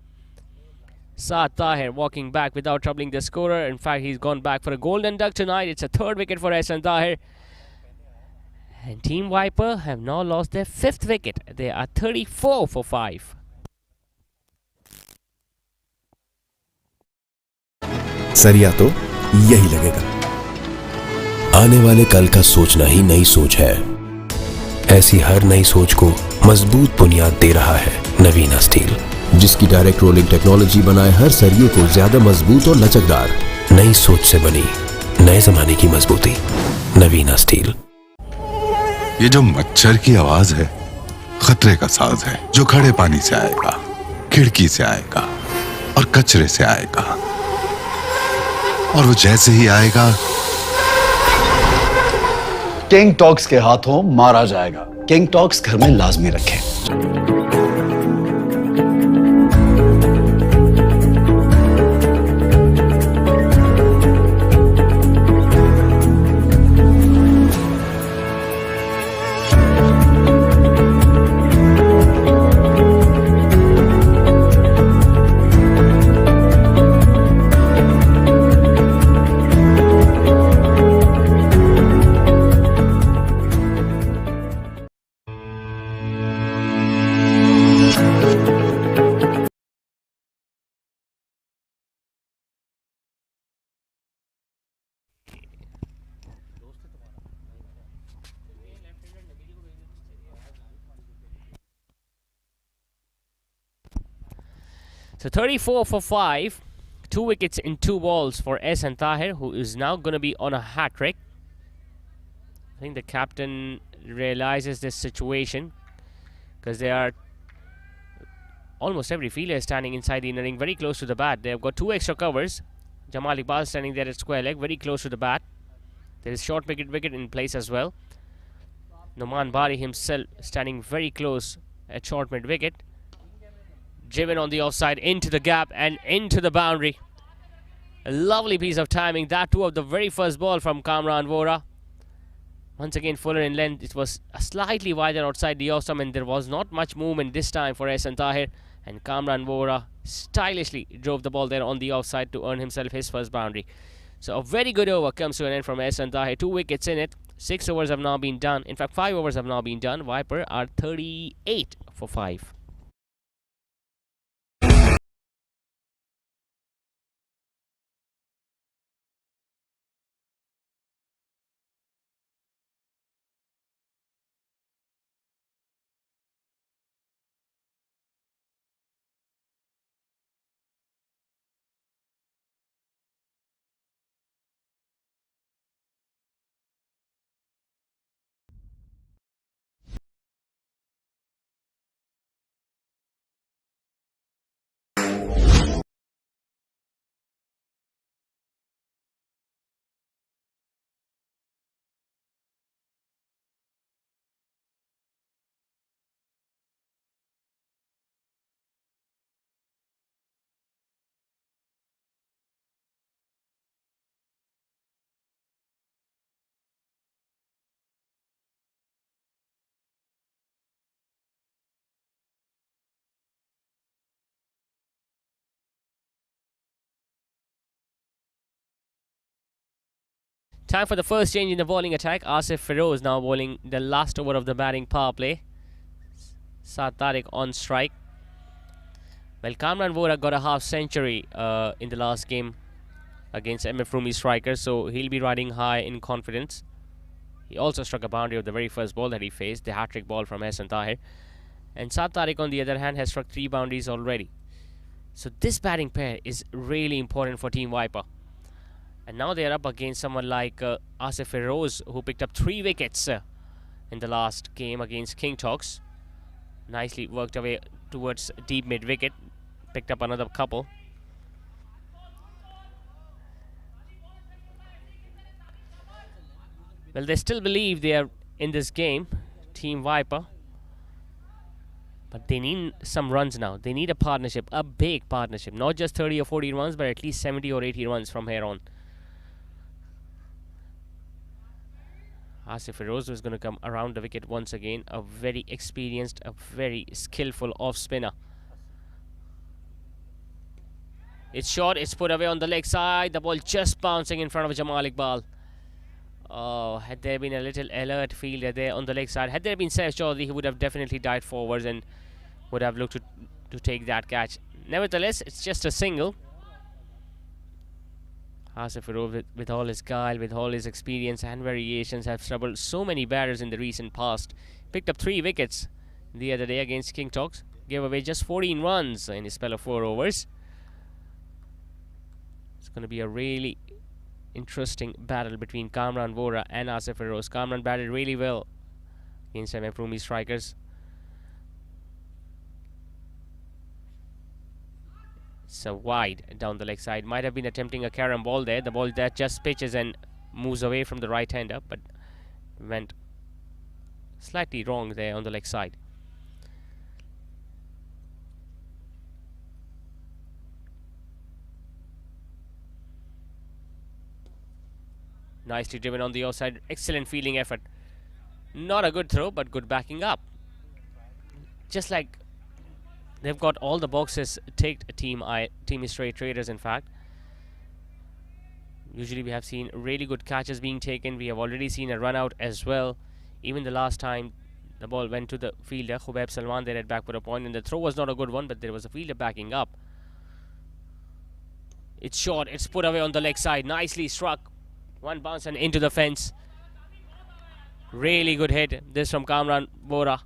Saad Tahir walking back without troubling the scorer. In fact, he's gone back for a golden duck tonight. It's a 3rd wicket for Ahsan Tahir. And Team Viper have now lost their 5th wicket. They are 34 for 5. सरिया तो यही लगेगा। आने वाले कल का सोचना ही नई सोच है। ऐसी हर नई सोच को मजबूत बुनियाद दे रहा है नवीना स्टील, जिसकी डायरेक्ट रोलिंग टेक्नोलॉजी बनाए हर सरिये को ज्यादा मजबूत और लचकदार। नई सोच से बनी नए जमाने की मजबूती। नवीना स्टील। ये जो मच्छर की आवाज है, खतरे का साज है, जो खड़े पानी से आएगा, खिड़की से आएगा और कचरे से आएगा। और वो जैसे ही आएगा किंग टॉक्स के हाथों मारा जाएगा। किंग टॉक्स घर में लाजमी रखें। So 34 for 5, 2 wickets in 2 balls for S and Tahir, who is now going to be on a hat trick. I think the captain realizes this situation because they are almost every fielder is standing inside the inner ring, very close to the bat. They have got 2 extra covers. Jamal Iqbal standing there at square leg, very close to the bat. There is short wicket in place as well. Noman Bari himself standing very close at short mid wicket. Driven on the offside into the gap and into the boundary. A lovely piece of timing, that too of the very first ball from Kamran Vora. Once again fuller in length. It was slightly wider outside the off stump and there was not much movement this time for S and Tahir, and Kamran Vora stylishly drove the ball there on the offside to earn himself his first boundary. So a very good over comes to an end from S and Tahir. 2 wickets in it. 6 overs have now been done. In fact 5 overs have now been done. Viper are 38 for 5. Time for the first change in the bowling attack. Asif Feroz now bowling the last over of the batting power play. Saad Tariq on strike. Well, Kamran Vora got a half century in the last game against MF Rumi strikers, so he'll be riding high in confidence. He also struck a boundary of the very first ball that he faced, the hat-trick ball from Hasan Tahir. And Saad Tariq, on the other hand, has struck 3 boundaries already. So this batting pair is really important for Team Viper. And now they are up against someone like Asif Feroz, who picked up 3 wickets in the last game against King Talks. Nicely worked away towards deep mid wicket. Picked up another couple. Well, they still believe they are in this game, Team Viper. But they need some runs now. They need a partnership, a big partnership. Not just 30 or 40 runs, but at least 70 or 80 runs from here on. Asif Feroz is going to come around the wicket once again. A very experienced, a very skillful off-spinner. It's short, it's put away on the leg side. The ball just bouncing in front of Jamal Iqbal. Oh, had there been a little alert fielder there on the leg side. Had there been Saif Chaudhary, he would have definitely dived forwards and would have looked to take that catch. Nevertheless, it's just a single. Asif Feroz, with all his guile, with all his experience and variations, have troubled so many batters in the recent past. Picked up 3 wickets the other day against King Talks. Gave away just 14 runs in his spell of 4 overs. It's going to be a really interesting battle between Kamran Vora and Asif Feroz. Kamran batted really well against MF Rumi strikers. So wide down the leg side. Might have been attempting a carom ball there. The ball that just pitches and moves away from the right-hander, but went slightly wrong there on the leg side. Nicely driven on the outside. Excellent fielding effort. Not a good throw, but good backing up. Just like they've got all the boxes ticked, Team Straight Traders, in fact. Usually we have seen really good catches being taken. We have already seen a run out as well. Even the last time the ball went to the fielder, Khubaib Salman, there at back for a point, and the throw was not a good one, but there was a fielder backing up. It's short, it's put away on the leg side. Nicely struck. One bounce and into the fence. Really good hit. This from Kamran Bora,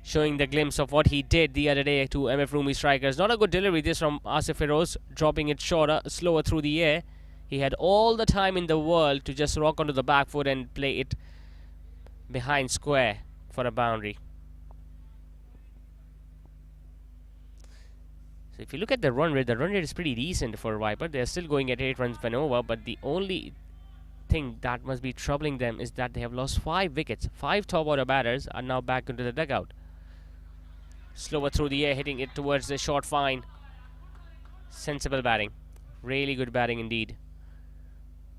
showing the glimpse of what he did the other day to MF Rumi strikers. Not a good delivery. This from Asif Feroz, dropping it shorter, slower through the air. He had all the time in the world to just rock onto the back foot and play it behind square for a boundary. So if you look at the run rate is pretty decent for Viper. They're still going at 8 runs per over, but the only thing that must be troubling them is that they have lost 5 wickets. 5 top order batters are now back into the dugout. Slower through the air, hitting it towards the short fine. Sensible batting. Really good batting indeed.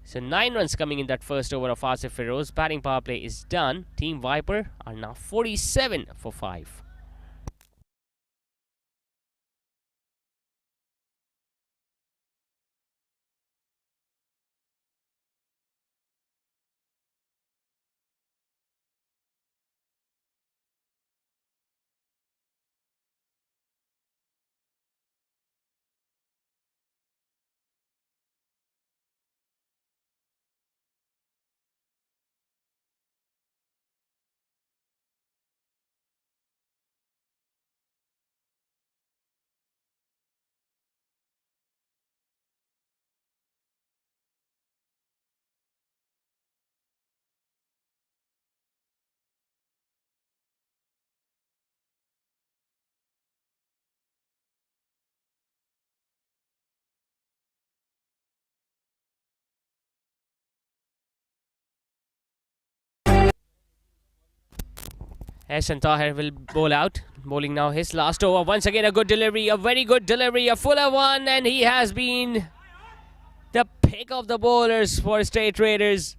So 9 runs coming in that first over of Asif Feroz. Batting power play is done. Team Viper are now 47 for 5. Ehsan Tahir will bowl out. Bowling now his last over. Once again a good delivery, a very good delivery, a fuller one, and he has been the pick of the bowlers for Straight Raiders.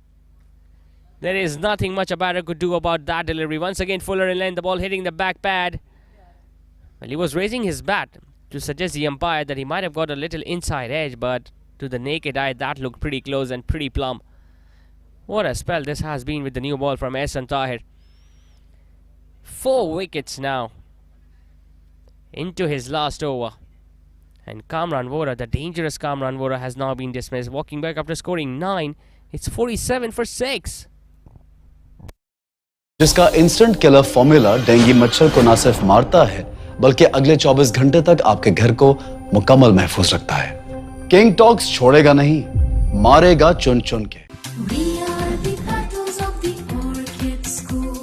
There is nothing much a batter could do about that delivery. Once again fuller in length, the ball hitting the back pad. Well, he was raising his bat to suggest the umpire that he might have got a little inside edge, but to the naked eye that looked pretty close and pretty plumb. What a spell this has been with the new ball from Ehsan Tahir. 4 wickets now into his last over. And Kamran Vora, the dangerous Kamran Vora, has now been dismissed. Walking back after scoring 9. It's 47 for 6. जिसका instant killer formula dengue मच्छर को ना सिर्फ मारता है बल्कि अगले 24 घंटे तक आपके घर को मुकम्मल महफूज रखता है। किंग टॉक्स छोड़ेगा नहीं, मारेगा चुन चुन के। We are the petals of the orchid school.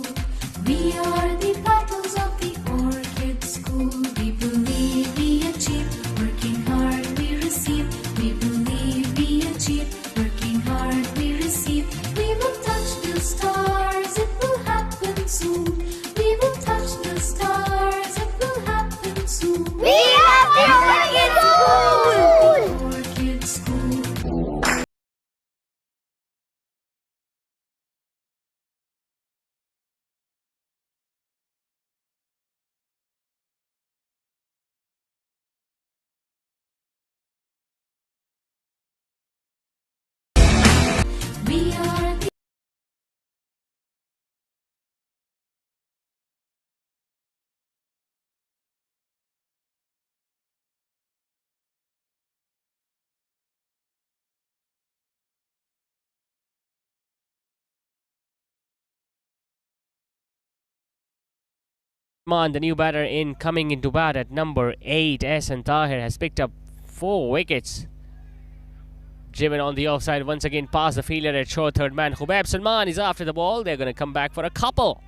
We are the petals of the orchid school. We believe we achieve, working hard we receive. We believe we achieve, working hard we receive. We will touch the stars, it will happen soon. We will touch the stars, it will happen soon. We are the orchid school. Orchid school. We are the The new batter in coming into bat at number 8, Ehsan Tahir, has picked up 4 wickets. Driven on the offside once again past the fielder at short third man. Khubaib Salman is after the ball. They're going to come back for a couple.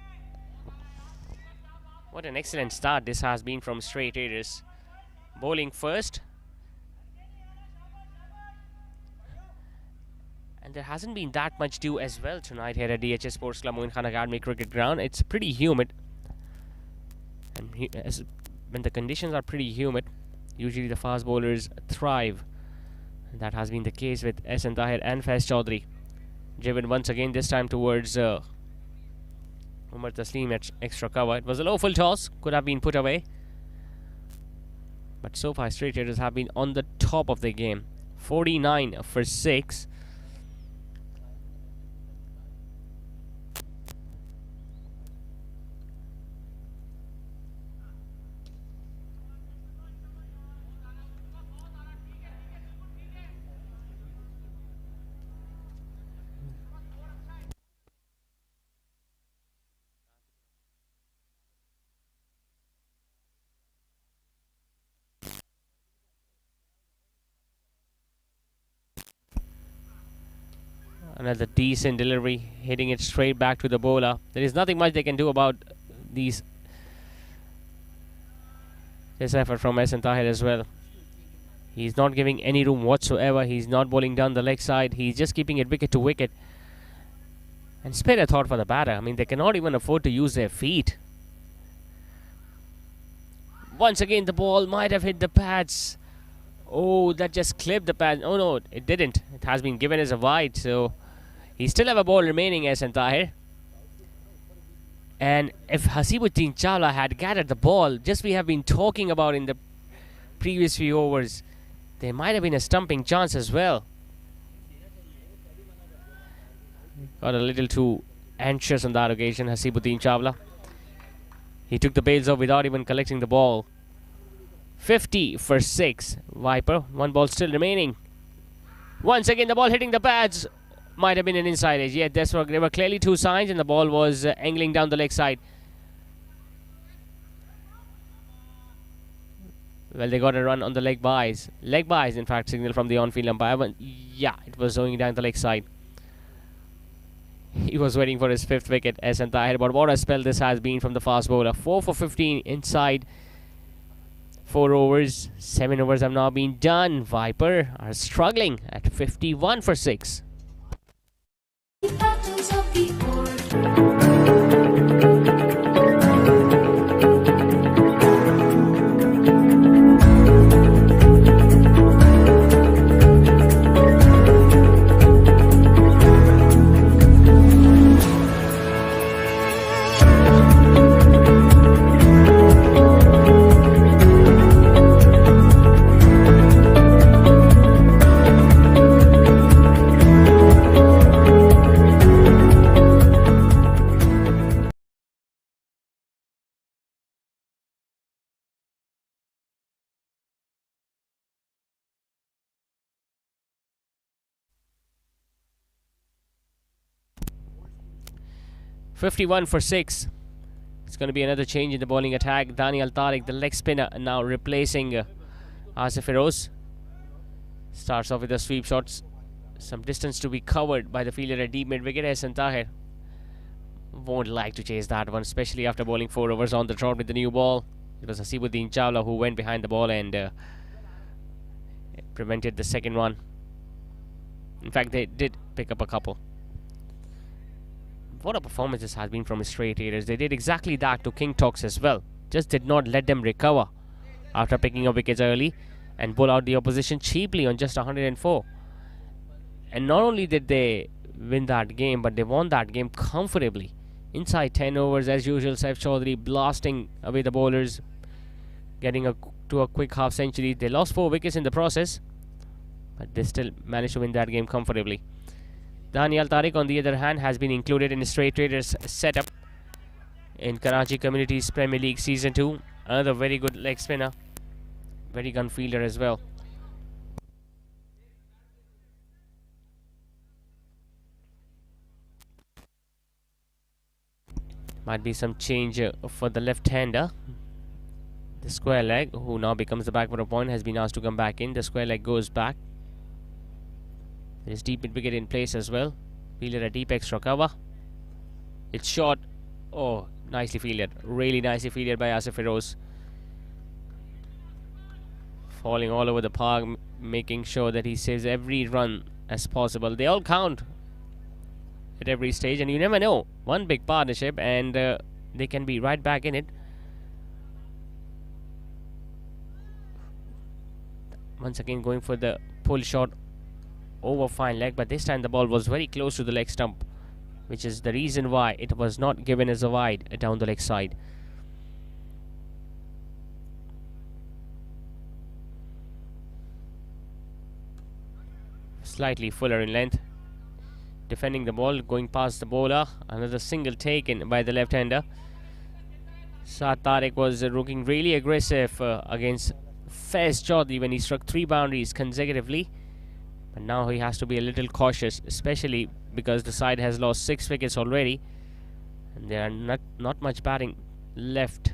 What an excellent start this has been from Straight Raiders. Bowling first. And there hasn't been that much dew as well tonight here at DHS Sports Club Moin Khan Academy Cricket Ground. It's pretty humid. And when the conditions are pretty humid, usually the fast bowlers thrive. And that has been the case with Ehsan Tahir and Faiz Chaudhary. Driven once again, this time towards Umar Taslim at extra cover. It was a low full toss, could have been put away. But so far, straight hitters have been on the top of the game. 49 for 6. Another decent delivery, hitting it straight back to the bowler. There is nothing much they can do about this effort from Ehsan Tahir as well. He's not giving any room whatsoever. He's not bowling down the leg side. He's just keeping it wicket to wicket. And spare a thought for the batter. I mean, they cannot even afford to use their feet. Once again, the ball might have hit the pads. Oh, that just clipped the pad. Oh no, it didn't. It has been given as a wide, so he still have a ball remaining, Ehsan Tahir. And if Hasibuddin Chawla had gathered the ball, just we have been talking about in the previous few overs, there might have been a stumping chance as well. Got a little too anxious on that occasion, Hasibuddin Chawla. He took the bails off without even collecting the ball. 50 for 6. Viper, one ball still remaining. Once again, the ball hitting the pads. Might have been an inside edge. Yeah, there were clearly two signs, and the ball was angling down the leg side. Well, they got a run on the leg byes. Leg byes, in fact, signal from the on-field umpire. But yeah, it was going down the leg side. He was waiting for his 5th wicket, Ehsan Tahir. But what a spell this has been from the fast bowler. 4 for 15 inside 4 overs. 7 overs have now been done. Viper are struggling at 51 for 6. The battles of the orchid. 51 for 6. It's going to be another change in the bowling attack. Daniel Tariq, the leg spinner, now replacing Asif Feroz. Starts off with the sweep shots. Some distance to be covered by the fielder at deep mid wicket. Ehsan Tahir won't like to chase that one, especially after bowling 4 overs on the trot with the new ball. It was Hasibuddin Chawla who went behind the ball and prevented the second one. In fact, they did pick up a couple. What a performance this has been from his straight hitters. They did exactly that to King Tox as well. Just did not let them recover after picking up wickets early and bowl out the opposition cheaply on just 104. And not only did they win that game, but they won that game comfortably. Inside 10 overs, as usual, Saif Chaudhary blasting away the bowlers, getting to a quick half century. They lost 4 wickets in the process, but they still managed to win that game comfortably. Daniel Tariq, on the other hand, has been included in the straight traders setup in Karachi Communities Premier League Season 2. Another very good leg spinner, very gun fielder as well. Might be some change for the left-hander. The square leg, who now becomes the back for a point, has been asked to come back in. The square leg goes back. There is deep mid wicket in place as well. Fielder a deep extra cover. It's short. Oh, nicely fielded. Really nicely fielded by Asif Feroz. Falling all over the park, making sure that he saves every run as possible. They all count at every stage, and you never know. One big partnership, and they can be right back in it. Once again going for the pull shot over fine leg, but this time the ball was very close to the leg stump, which is the reason why it was not given as a wide down the leg side. Slightly fuller in length, defending the ball, going past the bowler. Another single taken by the left-hander. Saad Tariq was looking really aggressive against Faiz Chaudhary when he struck 3 boundaries consecutively, but now he has to be a little cautious, especially because the side has lost 6 wickets already, and there are not much batting left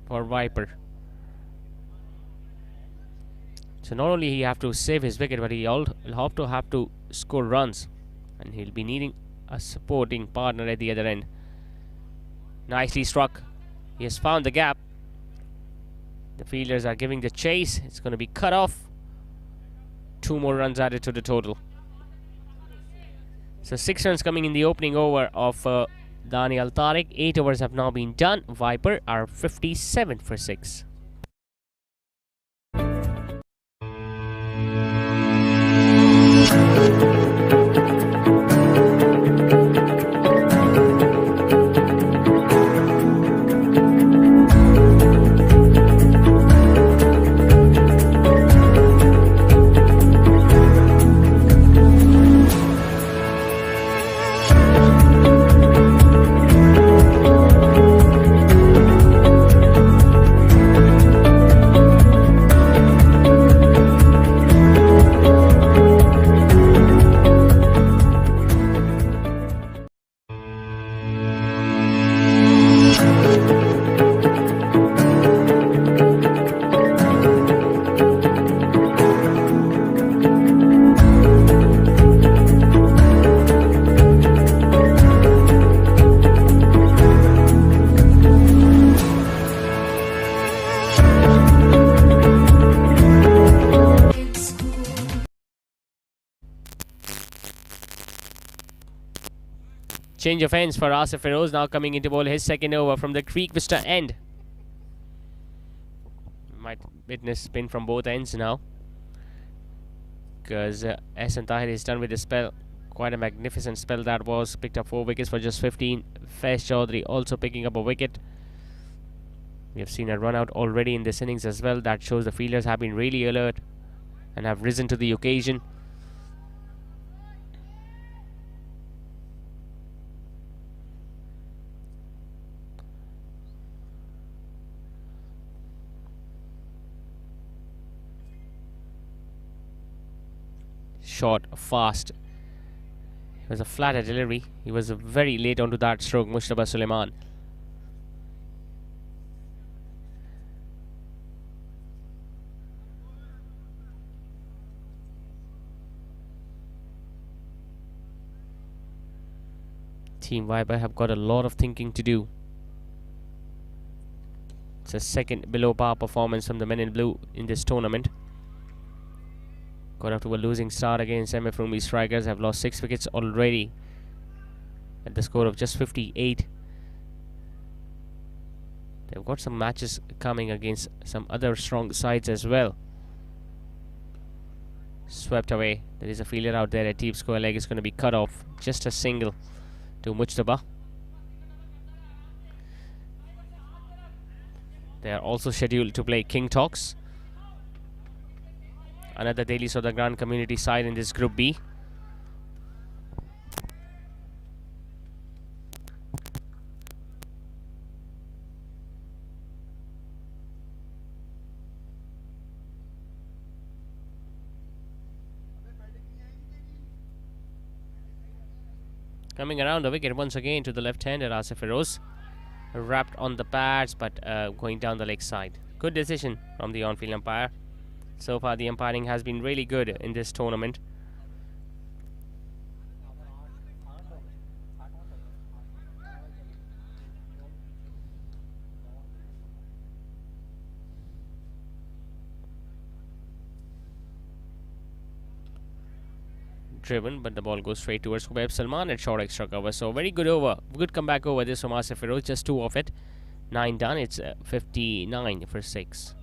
for Viper. So not only he have to save his wicket, but he also have to score runs, and he'll be needing a supporting partner at the other end. Nicely struck. He has found the gap. The fielders are giving the chase. It's going to be cut off. 2 more runs added to the total. So 6 runs coming in the opening over of Daniel Tariq. 8 overs have now been done. Viper are 57 for 6. Change of ends for Asif Feroz, now coming into bowl his second over from the Creek Vista end. Might witness spin from both ends now, because Ehsan Tahir is done with the spell. Quite a magnificent spell that was. Picked up 4 wickets for just 15. Faiz Chaudhary also picking up a wicket. We have seen a run out already in this innings as well. That shows the fielders have been really alert and have risen to the occasion. Short, fast. It was a flatter delivery. He was very late onto that stroke, Mushtaba Suleiman. Team Viper have got a lot of thinking to do. It's a second below par performance from the men in blue in this tournament. Got off to a losing start against MF Rumi Strikers. Have lost 6 wickets already at the score of just 58. They've got some matches coming against some other strong sides as well. Swept away. There is a fielder out there at deep square leg. Is going to be cut off. Just a single to Mujtaba. They are also scheduled to play King Talks, another Delhi Soda Grand community side in this Group B. Coming around the wicket once again to the left-hander Asif Feroz. Wrapped on the pads, but going down the leg side. Good decision from the on-field umpire. So far the umpiring has been really good in this tournament. driven, but the ball goes straight towards Khubaib Salman at short extra cover. So very good over, good comeback over this from Asif Feroz. Just 2 of it, 9 done. It's 59 for 6.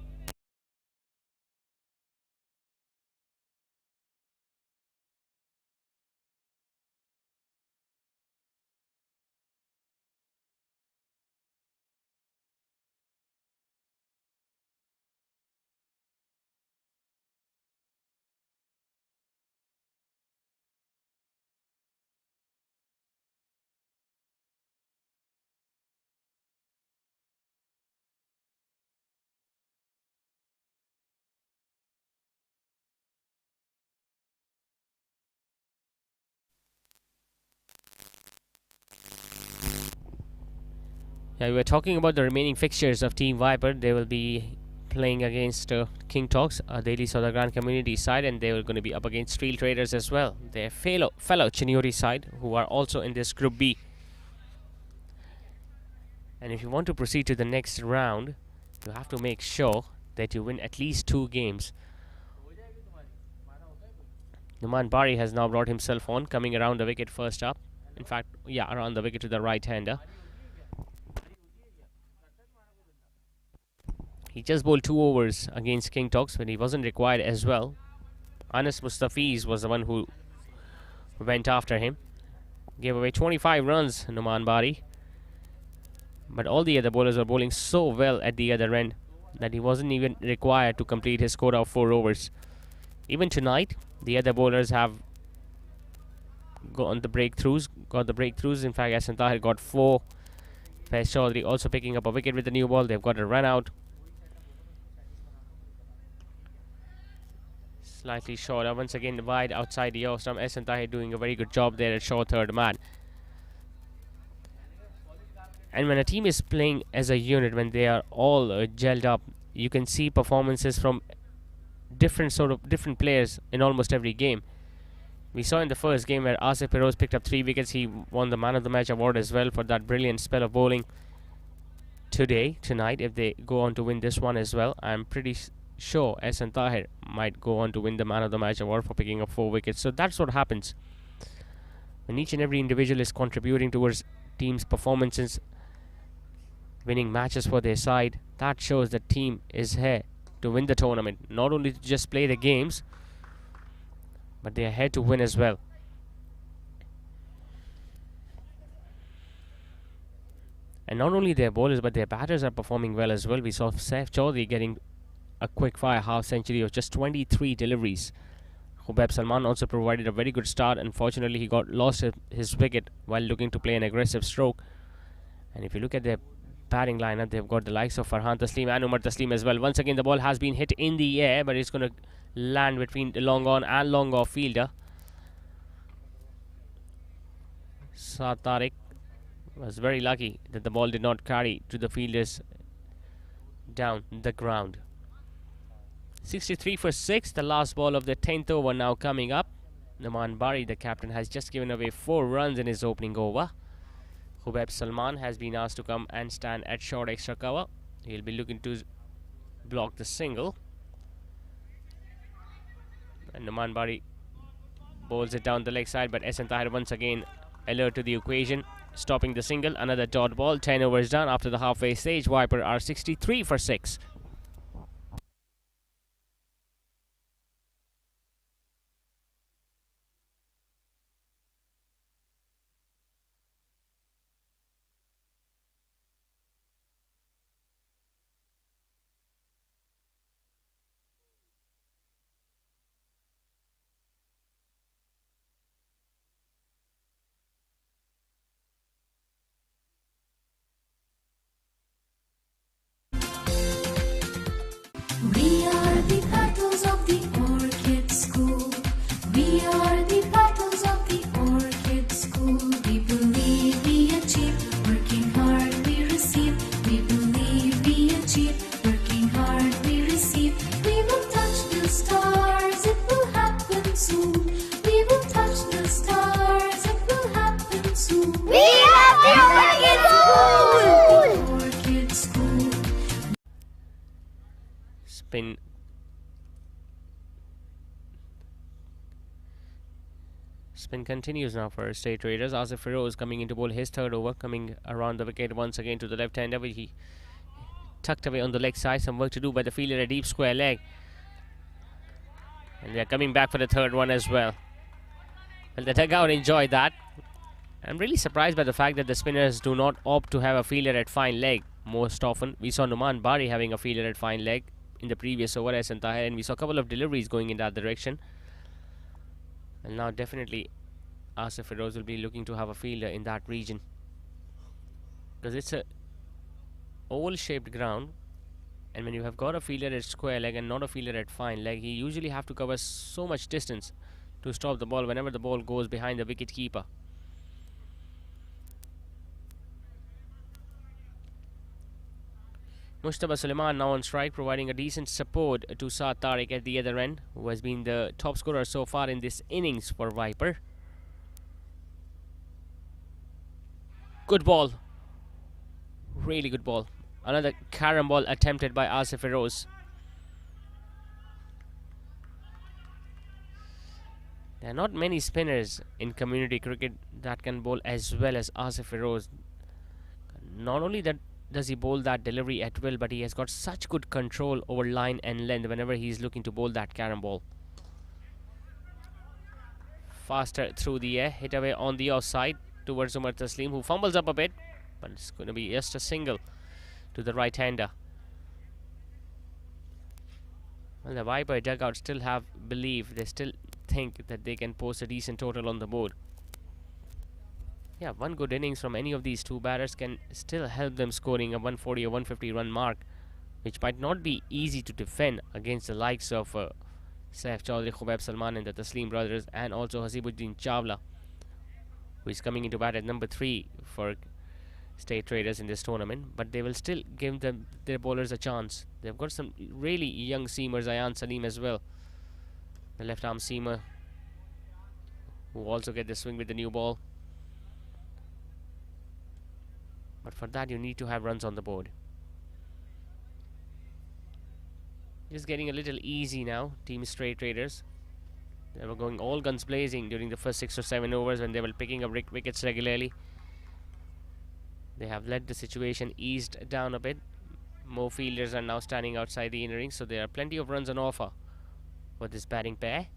Yeah, we were talking about the remaining fixtures of Team Viper. They will be playing against King Talks, a Delhi Southern Grand Community side, and they were going to be up against Field Traders as well, their fellow Chiniuri side, who are also in this Group B. And if you want to proceed to the next round, you have to make sure that you win at least 2 games. Numan Bari has now brought himself on, coming around the wicket first up. In fact, yeah, around the wicket to the right-hander. He just bowled 2 overs against King Talks, but he wasn't required as well. Anas Mustafiz was the one who went after him. Gave away 25 runs, Numan Bari. But all the other bowlers were bowling so well at the other end that he wasn't even required to complete his quota of 4 overs. Even tonight, the other bowlers have got the breakthroughs. In fact, Ahsan Tahir got 4. Faiz Chaudhary also picking up a wicket with the new ball. They've got a run out. Slightly shorter. Once again, wide outside the off stump. Ahsan Tahir doing a very good job there at short third man. And when a team is playing as a unit, when they are all gelled up, you can see performances from different players in almost every game. We saw in the first game where Asif Feroz picked up 3 wickets. He won the Man of the Match award as well for that brilliant spell of bowling. Tonight, if they go on to win this one as well, I'm pretty sure Ahsan Tahir might go on to win the Man of the Match award for picking up 4 wickets. So that's what happens when each and every individual is contributing towards team's performances, winning matches for their side. That shows the team is here to win the tournament, not only to just play the games, but they are here to win as well. And not only their bowlers, but their batters are performing well as well. We saw Saif Chaudhary getting a quick fire half century of just 23 deliveries. Khubaib Salman also provided a very good start. Unfortunately, he got lost his wicket while looking to play an aggressive stroke. And if you look at their batting lineup, they've got the likes of Farhan Taslim and Umar Taslim as well. Once again, the ball has been hit in the air, but it's going to land between the long on and long off fielder. Saad Tariq was very lucky that the ball did not carry to the fielders down the ground. 63 for 6, the last ball of the 10th over now coming up. Numan Bari, the captain, has just given away 4 runs in his opening over. Khubaib Salman has been asked to come and stand at short extra cover. He'll be looking to block the single. And Numan Bari bowls it down the leg side, but Ahsan Tahir once again alert to the occasion, stopping the single. Another dot ball. 10 overs done after the halfway stage. Viper are 63 for 6. Spin continues now for State Raiders. Asif Feroz coming in to bowl his third over, coming around the wicket once again to the left-hander, which he tucked away on the leg side. Some work to do by the fielder, a deep square leg. And they're coming back for the third one as well. Well, the dugout enjoyed that. I'm really surprised by the fact that the spinners do not opt to have a fielder at fine leg most often. We saw Numan Bari having a fielder at fine leg in the previous over as Tahir, and we saw a couple of deliveries going in that direction. And now definitely Asif Feroz will be looking to have a fielder in that region, because it's a oval shaped ground, and when you have got a fielder at square leg and not a fielder at fine leg, he usually have to cover so much distance to stop the ball whenever the ball goes behind the wicket keeper. Mushtaba Suleiman now on strike, providing a decent support to Saad Tariq at the other end, who has been the top scorer so far in this innings for Viper. Good ball. Really good ball. Another carom ball attempted by Asif Feroz. There are not many spinners in community cricket that can bowl as well as Asif Feroz. Not only that does he bowl that delivery at will, but he has got such good control over line and length whenever he is looking to bowl that carom ball. Faster through the air, hit away on the offside towards Umar Taslim, who fumbles up a bit, but it's going to be just a single to the right-hander. Well, the Viper dugout still have belief. They still think that they can post a decent total on the board. Yeah, one good innings from any of these two batters can still help them scoring a 140 or 150 run mark, which might not be easy to defend against the likes of Saif Chaudhary, Khubaib Salman and the Taslim brothers, and also Hasibuddin Chawla, who is coming into bat at number 3 for State Raiders in this tournament. But they will still give their bowlers a chance. They've got some really young seamers, Ayan Salim as well, the left arm seamer, who also get the swing with the new ball. But for that you need to have runs on the board. Just getting a little easy now, Team State Raiders. They were going all guns blazing during the first 6 or 7 overs when they were picking up wickets regularly. They have let the situation eased down a bit. More fielders are now standing outside the inner ring, so there are plenty of runs on offer for this batting pair.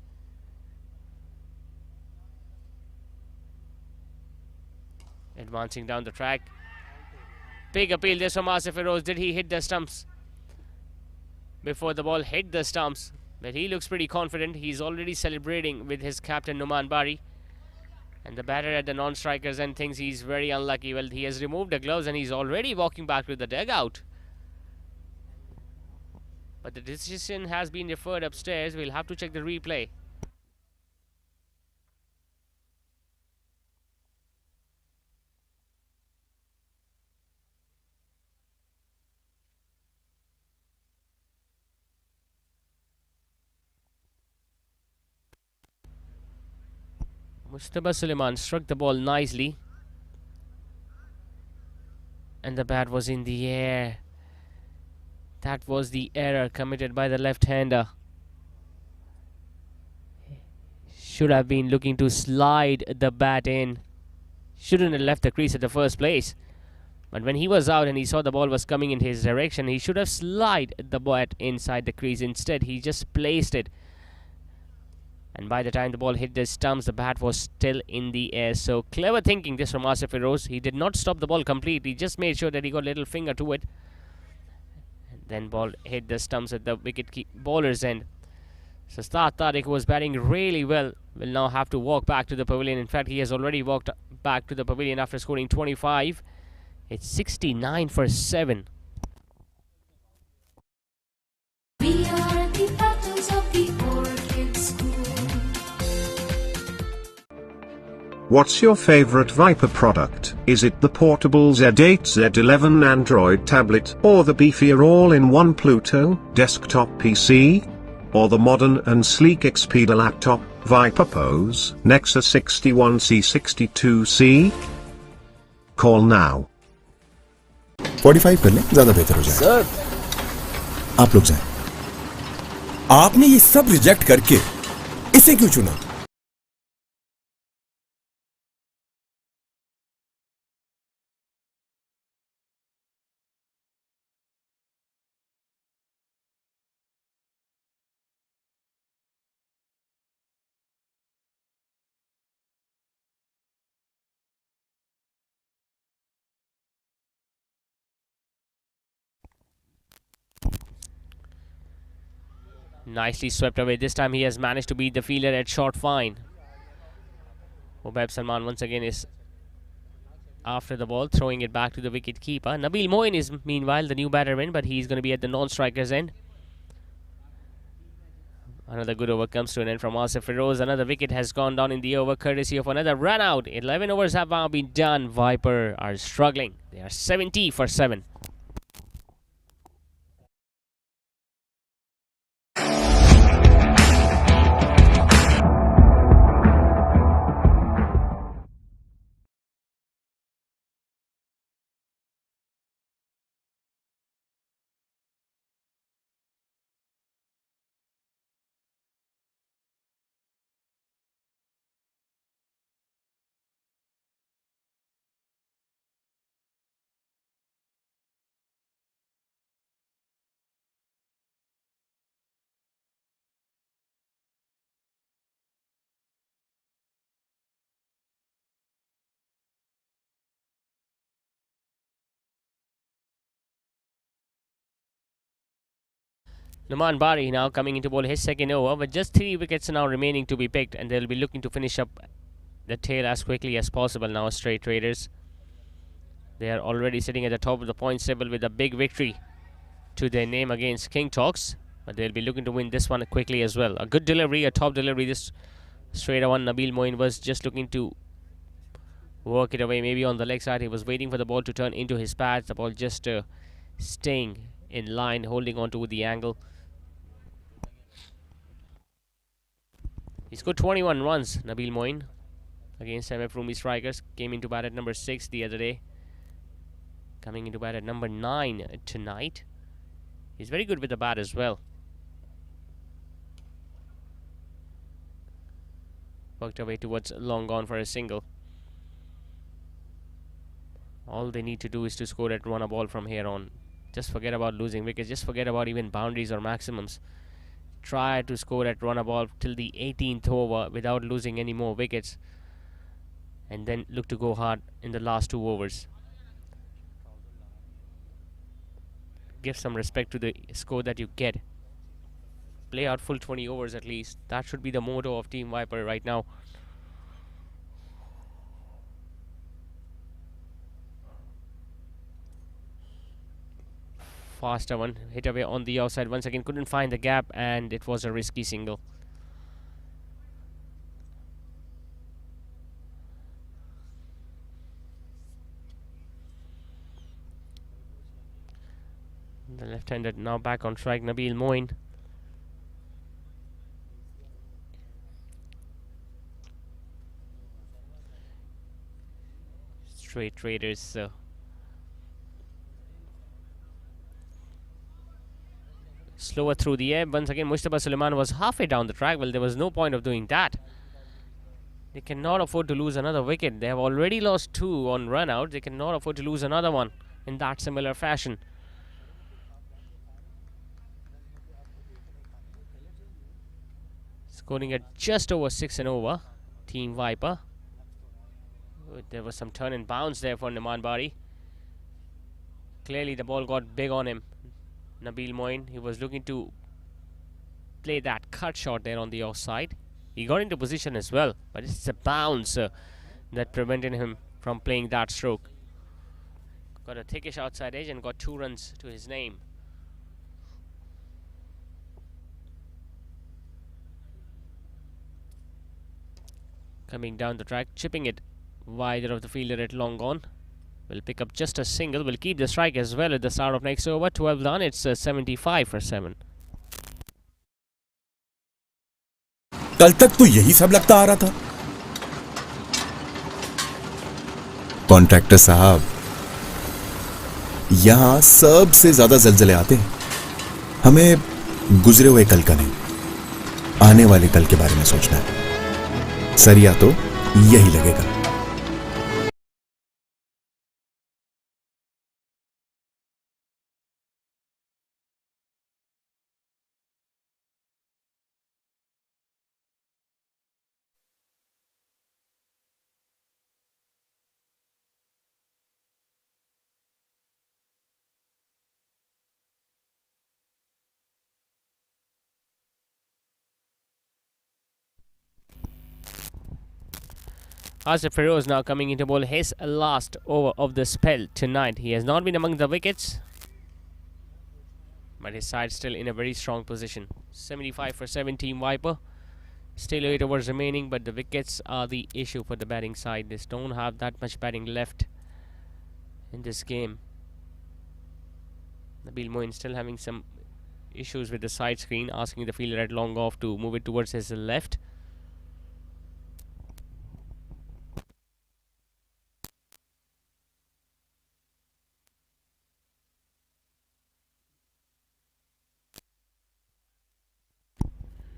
Advancing down the track. Big appeal this from Asif Feroz. Did he hit the stumps before the ball hit the stumps? But he looks pretty confident. He's already celebrating with his captain Numan Bari. And the batter at the non-strikers end thinks he's very unlucky. Well, he has removed the gloves and he's already walking back to the dugout. But the decision has been deferred upstairs. We'll have to check the replay. Mushtaba Suleiman struck the ball nicely, and the bat was in the air. That was the error committed by the left-hander. Should have been looking to slide the bat in. Shouldn't have left the crease at the first place. But when he was out and he saw the ball was coming in his direction, he should have slid the bat inside the crease. Instead, he just placed it. And by the time the ball hit the stumps, the bat was still in the air. So clever thinking this from Asif Feroz. He did not stop the ball completely. He just made sure that he got a little finger to it. And then ball hit the stumps at the wicket bowler's end. So Saad Tariq, who was batting really well, will now have to walk back to the pavilion. In fact, he has already walked back to the pavilion after scoring 25. It's 69 for 7. We are the battles of the Orchid School. What's your favorite Viper product? Is it the portable Z8 Z11 Android tablet, or the beefier all-in-one Pluto desktop PC? Or the modern and sleek Xperia laptop, Viper Pose, Nexus 61C62C? Call now. 45 कर लें, ज्यादा बेहतर हो जाए। Sir, आप लोग जाएं। आपने ये सब रिजेक्ट करके इसे क्यों चुना? Nicely swept away. This time he has managed to beat the fielder at short fine. Wahab Salman once again is after the ball, throwing it back to the wicket keeper. Nabil Moin is meanwhile the new batter in, but he's going to be at the non-striker's end. Another good over comes to an end from Asif Feroz. Another wicket has gone down in the over courtesy of another run out. 11 overs have now been done. Viper are struggling. They are 70 for 7. Numan Bari now coming into bowl his second over, with just 3 wickets now remaining to be picked, and they'll be looking to finish up the tail as quickly as possible now. Straight Traders, they are already sitting at the top of the points table with a big victory to their name against King Talks, but they'll be looking to win this one quickly as well. A good delivery, a top delivery. This straight one, Nabil Moin was just looking to work it away, maybe on the leg side. He was waiting for the ball to turn into his pads. The ball just staying in line, holding on to the angle. He scored 21 runs, Nabil Moin, against MF Rumi strikers. Came into bat at number 6 the other day. Coming into bat at number 9 tonight. He's very good with the bat as well. Worked away towards long gone for a single. All they need to do is to score that run a ball from here on. Just forget about losing wickets. Just forget about even boundaries or maximums. Try to score that run a ball till the 18th over without losing any more wickets, and then look to go hard in the last 2 overs. Give some respect to the score that you get. Play out full 20 overs at least. That should be the motto of Team Viper right now. Faster one, hit away on the outside once again, couldn't find the gap, and it was a risky single. The left-handed now back on strike, Nabil Moin. Straight Traders slower through the air. Once again, Mustafa Suleiman was halfway down the track. Well, there was no point of doing that. They cannot afford to lose another wicket. They have already lost 2 on run out. They cannot afford to lose another one in that similar fashion. Scoring at just over 6 and over, Team Viper. There was some turn and bounce there for Numan Bari. Clearly the ball got big on him. Nabil Moin, he was looking to play that cut shot there on the offside. He got into position as well, but it's a bounce that prevented him from playing that stroke. Got a thickish outside edge and got 2 runs to his name. Coming down the track, chipping it wider of the fielder at long on. Will pick up just a single. Will keep the strike as well at the start of next over. 12 done. It's 75 for 7. कल तक तो यही सब लगता आ रहा था। Contractor साहब, यहां सबसे ज्यादा जलजले आते हैं। हमें गुजरे हुए कल का नहीं, आने वाले कल के बारे में सोचना है। सरिया तो यही लगेगा। Asif Feroz now coming into bowl his last over of the spell tonight. He has not been among the wickets, but his side still in a very strong position. 75 for 7 team Viper. Still 8 overs remaining, but the wickets are the issue for the batting side. They don't have that much batting left in this game. Nabil Moin still having some issues with the side screen, asking the fielder at long off to move it towards his left.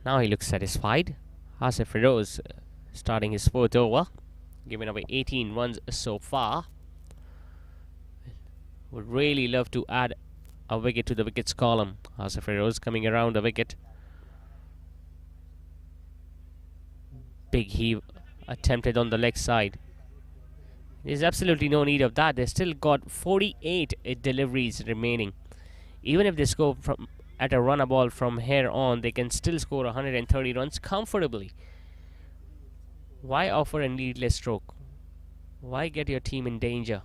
Now he looks satisfied. Asif Feroz starting his 4th over, giving away 18 runs so far. Would really love to add a wicket to the wickets column. Asif Feroz coming around the wicket. Big heave attempted on the leg side. There's absolutely no need of that. They still got 48 deliveries remaining. Even if they score from at a runner ball from here on, they can still score 130 runs comfortably. Why offer a needless stroke? Why get your team in danger?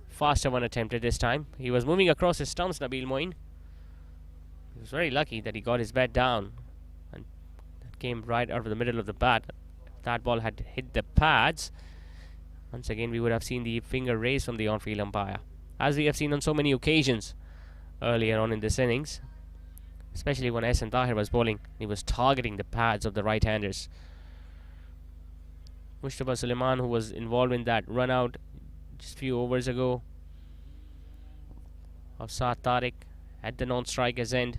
Faster one attempted this time. He was moving across his stumps, Nabil Moin. He was very lucky that he got his bat down, and that came right out of the middle of the bat. If that ball had hit the pads, once again we would have seen the finger raised from the on-field umpire, as we have seen on so many occasions earlier on in this innings, especially when Ehsan Tahir was bowling. He was targeting the pads of the right-handers. Mustafa Suleiman, who was involved in that run out just a few overs ago of Saad Tariq at the non-striker's end,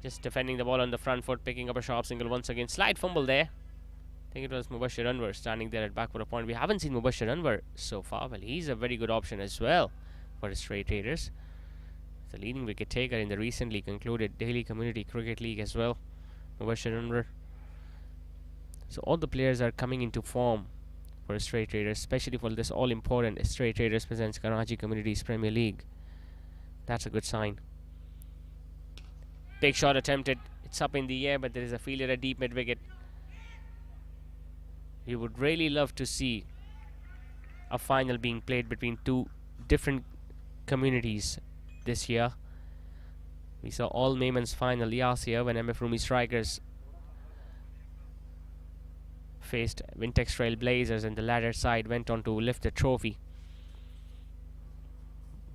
just defending the ball on the front foot, picking up a sharp single once again. Slight fumble there. I think it was Mubashir Anwar standing there at back for a point. We haven't seen Mubashir Anwar so far. Well, he's a very good option as well for the Straight Raiders. The leading wicket taker in the recently concluded Delhi Community Cricket League as well, Mubashir Anwar. So all the players are coming into form for Straight Raiders, especially for this all-important Straight Raiders presents Karachi Communities Premier League. That's a good sign. Big shot attempted. It's up in the air, but there is a fielder at deep mid-wicket. You would really love to see a final being played between two different communities this year. We saw all Mayman's final last year when MF Rumi Strikers faced Wintex Trail Blazers, and the latter side went on to lift the trophy.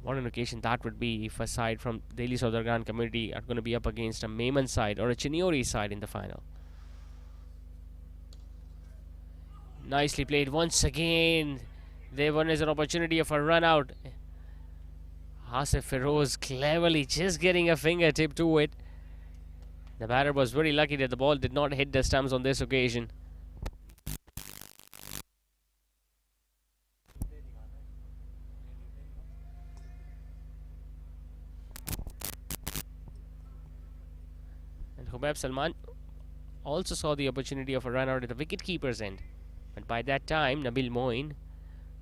What an occasion that would be if a side from Delhi Saudargan community are going to be up against a Mayman side or a Chiniori side in the final. Nicely played once again. There was an opportunity of a run out. Asif Feroz cleverly just getting a fingertip to it. The batter was very lucky that the ball did not hit the stumps on this occasion. And Hubab Salman also saw the opportunity of a run out at the wicket-keeper's end. But by that time, Nabil Moin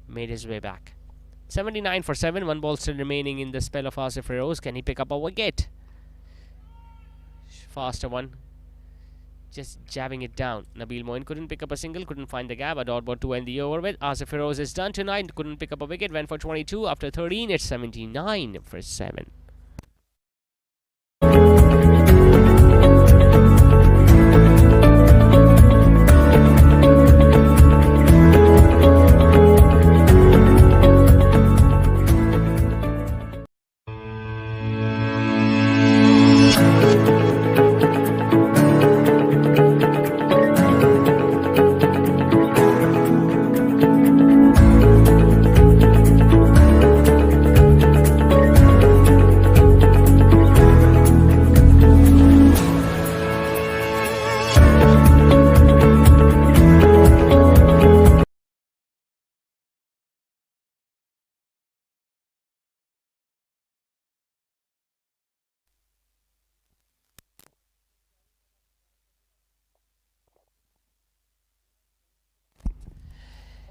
made his way back. 79 for 7, one ball still remaining in the spell of Asif Feroz. Can he pick up a wicket? Faster one. Just jabbing it down. Nabil Moin couldn't pick up a single, couldn't find the gap. A dot ball to end the over with. Asif Feroz is done tonight. Couldn't pick up a wicket. Went for 22 after 13. It's 79 for 7.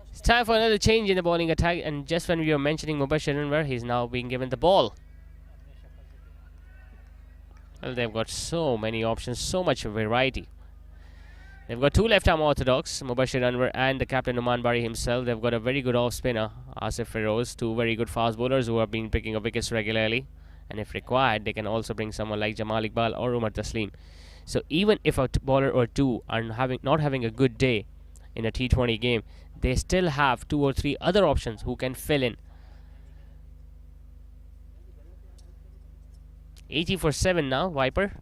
It's time for another change in the bowling attack, and just when we were mentioning Mubashir Anwar, he's now being given the ball. Well, they've got so many options, so much variety. They've got two left-arm orthodox, Mubashir Anwar and the captain Numan Bari himself. They've got a very good off-spinner, Asif Feroz, two very good fast bowlers who have been picking up wickets regularly. And if required, they can also bring someone like Jamal Iqbal or Umar Taslim. So even if a bowler or two are not having a good day in a T20 game, they still have two or three other options who can fill in. 80 for 7 now, Viper.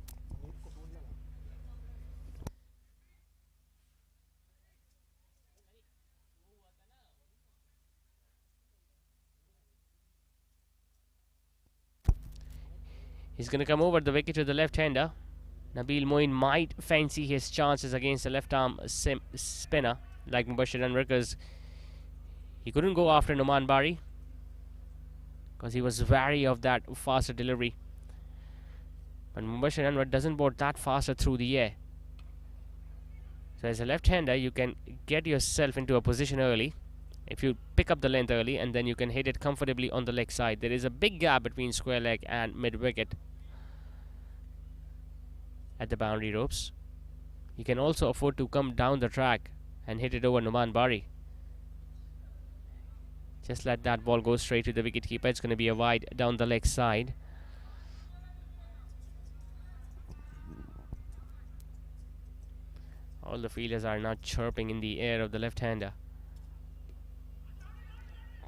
He's going to come over the wicket to the left-hander. Nabil Moin might fancy his chances against a left-arm spinner like Mubashir Anwar, because he couldn't go after Numan Bari because he was wary of that faster delivery. But Mubashir Anwar doesn't bowl that faster through the air. So as a left-hander, you can get yourself into a position early if you pick up the length early, and then you can hit it comfortably on the leg side. There is a big gap between square leg and mid-wicket at the boundary ropes. You can also afford to come down the track and hit it over Numan Bari. Just let that ball go straight to the wicketkeeper. It's going to be a wide down the leg side. All the fielders are now chirping in the air of the left-hander.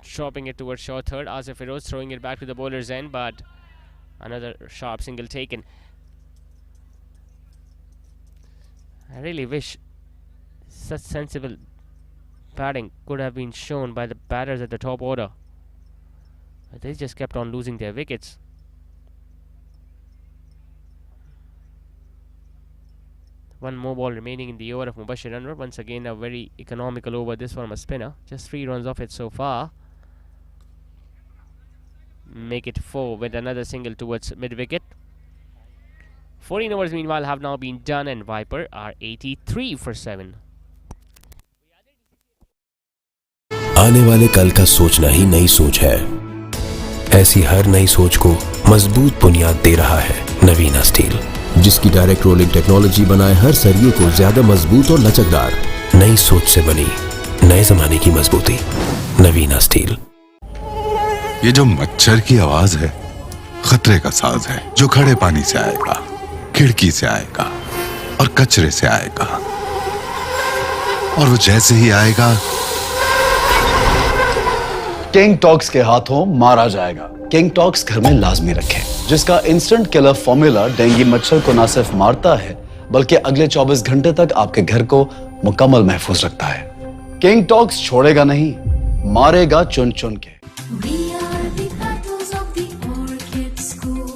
Chopping it towards short third. Asif Feroz throwing it back to the bowler's end, but another sharp single taken. I really wish such sensible batting could have been shown by the batters at the top order. But they just kept on losing their wickets. One more ball remaining in the over of Mubashir Anwar. Once again, a very economical over, this from a spinner. Just 3 runs off it so far. Make it 4 with another single towards mid-wicket. 14 overs meanwhile have now been done, and Viper are 83 for 7. आने वाले कल का सोचना ही नई सोच है। ऐसी हर नई सोच को मजबूत बुनियाद दे रहा है नवीना स्टील, जिसकी डायरेक्ट रोलिंग टेक्नोलॉजी बनाए हर सरियों को ज्यादा मजबूत और लचकदार। नई सोच से बनी नए जमाने की मजबूती, नवीना स्टील। ये जो मच्छर की आवाज है खतरे का साज है, जो खड़े पानी से आएगा, खिड़की से आएगा और कचरे से आएगा, और वो जैसे ही आएगा किंग टॉक्स के हाथों मारा जाएगा। किंग टॉक्स घर में लाजमी रखें, जिसका इंस्टेंट किलर फॉर्मूला डेंगू मच्छर को न सिर्फ मारता है बल्कि अगले 24 घंटे तक आपके घर को मुकम्मल महफूज रखता है। किंग टॉक्स छोड़ेगा नहीं, मारेगा चुन चुन के। We are the battles of the Orchid School.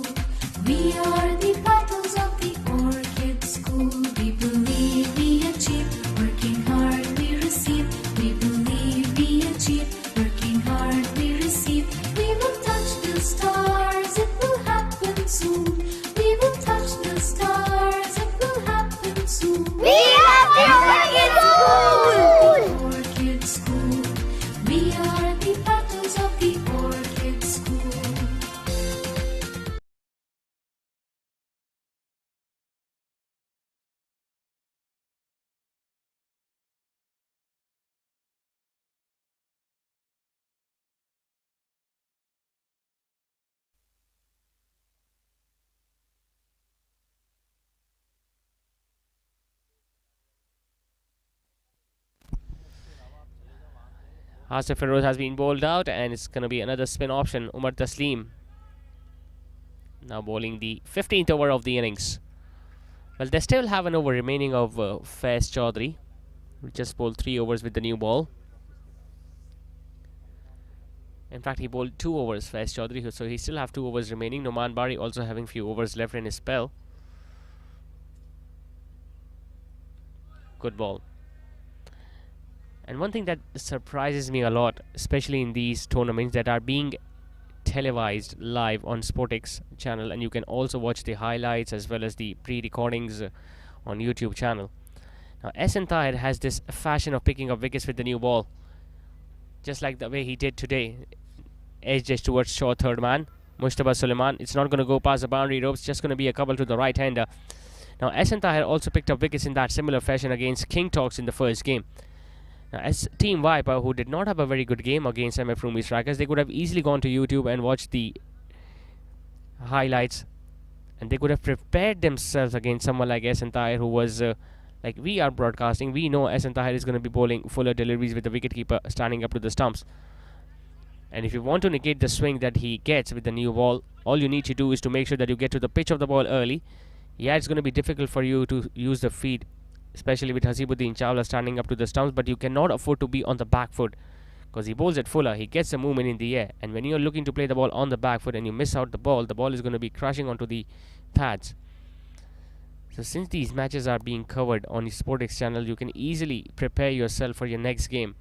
We are the battles of the Orchid School. We believe we achieve, working hard we receive. We believe we achieve, working hard we receive. We will touch the stars, it will happen soon. We will touch the stars, it will happen soon. We are the Orchid School! Orchid School. We are the battles of the Orchid School. Asif Feroz has been bowled out, and it's going to be another spin option. Umar Taslim now bowling the 15th over of the innings. Well, they still have an over remaining of Faiz Chaudhary, who just bowled 3 overs with the new ball. In fact, he bowled 2 overs, Faiz Chaudhary, so he still have 2 overs remaining. Numan Bari also having few overs left in his spell. Good ball. And one thing that surprises me a lot, especially in these tournaments that are being televised live on Sportix channel, and you can also watch the highlights as well as the pre-recordings on YouTube channel. Now, SN Tahir has this fashion of picking up wickets with the new ball, just like the way he did today. Edge just towards short third man. Mustafa Suleiman. It's not going to go past the boundary ropes, just going to be a couple to the right-hander. Now, Ahsan Tahir also picked up wickets in that similar fashion against King Talks in the first game. Now, as Team Viper, who did not have a very good game against MF Rumi Strikers, they could have easily gone to YouTube and watched the highlights, and they could have prepared themselves against someone like Ahsan Tahir, who was like we are broadcasting. We know Ahsan Tahir is going to be bowling fuller deliveries with the wicketkeeper standing up to the stumps. And if you want to negate the swing that he gets with the new ball, all you need to do is to make sure that you get to the pitch of the ball early. Yeah, it's going to be difficult for you to use the feet, especially with Hasibuddin Chawla standing up to the stumps, but you cannot afford to be on the back foot, because he bowls it fuller, he gets the movement in the air, and when you're looking to play the ball on the back foot and you miss out the ball is going to be crashing onto the pads. So since these matches are being covered on the SportX channel, you can easily prepare yourself for your next game.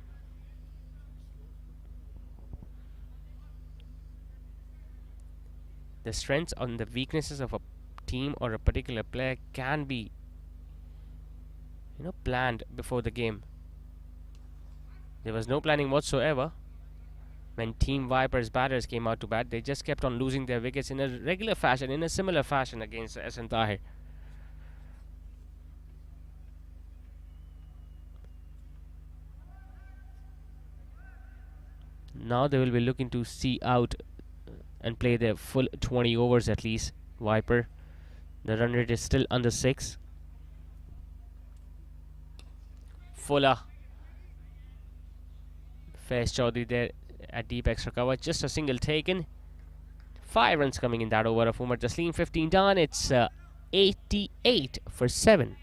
The strengths and the weaknesses of a team or a particular player can be, planned before the game. There was no planning whatsoever when Team Viper's batters came out to bat. They just kept on losing their wickets in a regular fashion, in a similar fashion against Ahsan Tahir. Now they will be looking to see out and play their full 20 overs at least. Viper, the run rate is still under 6. Fuller, Faiz Chaudhary there at deep extra cover, just a single taken. 5 runs coming in that over of Umar Taslim. 15 done. It's 88 for 7.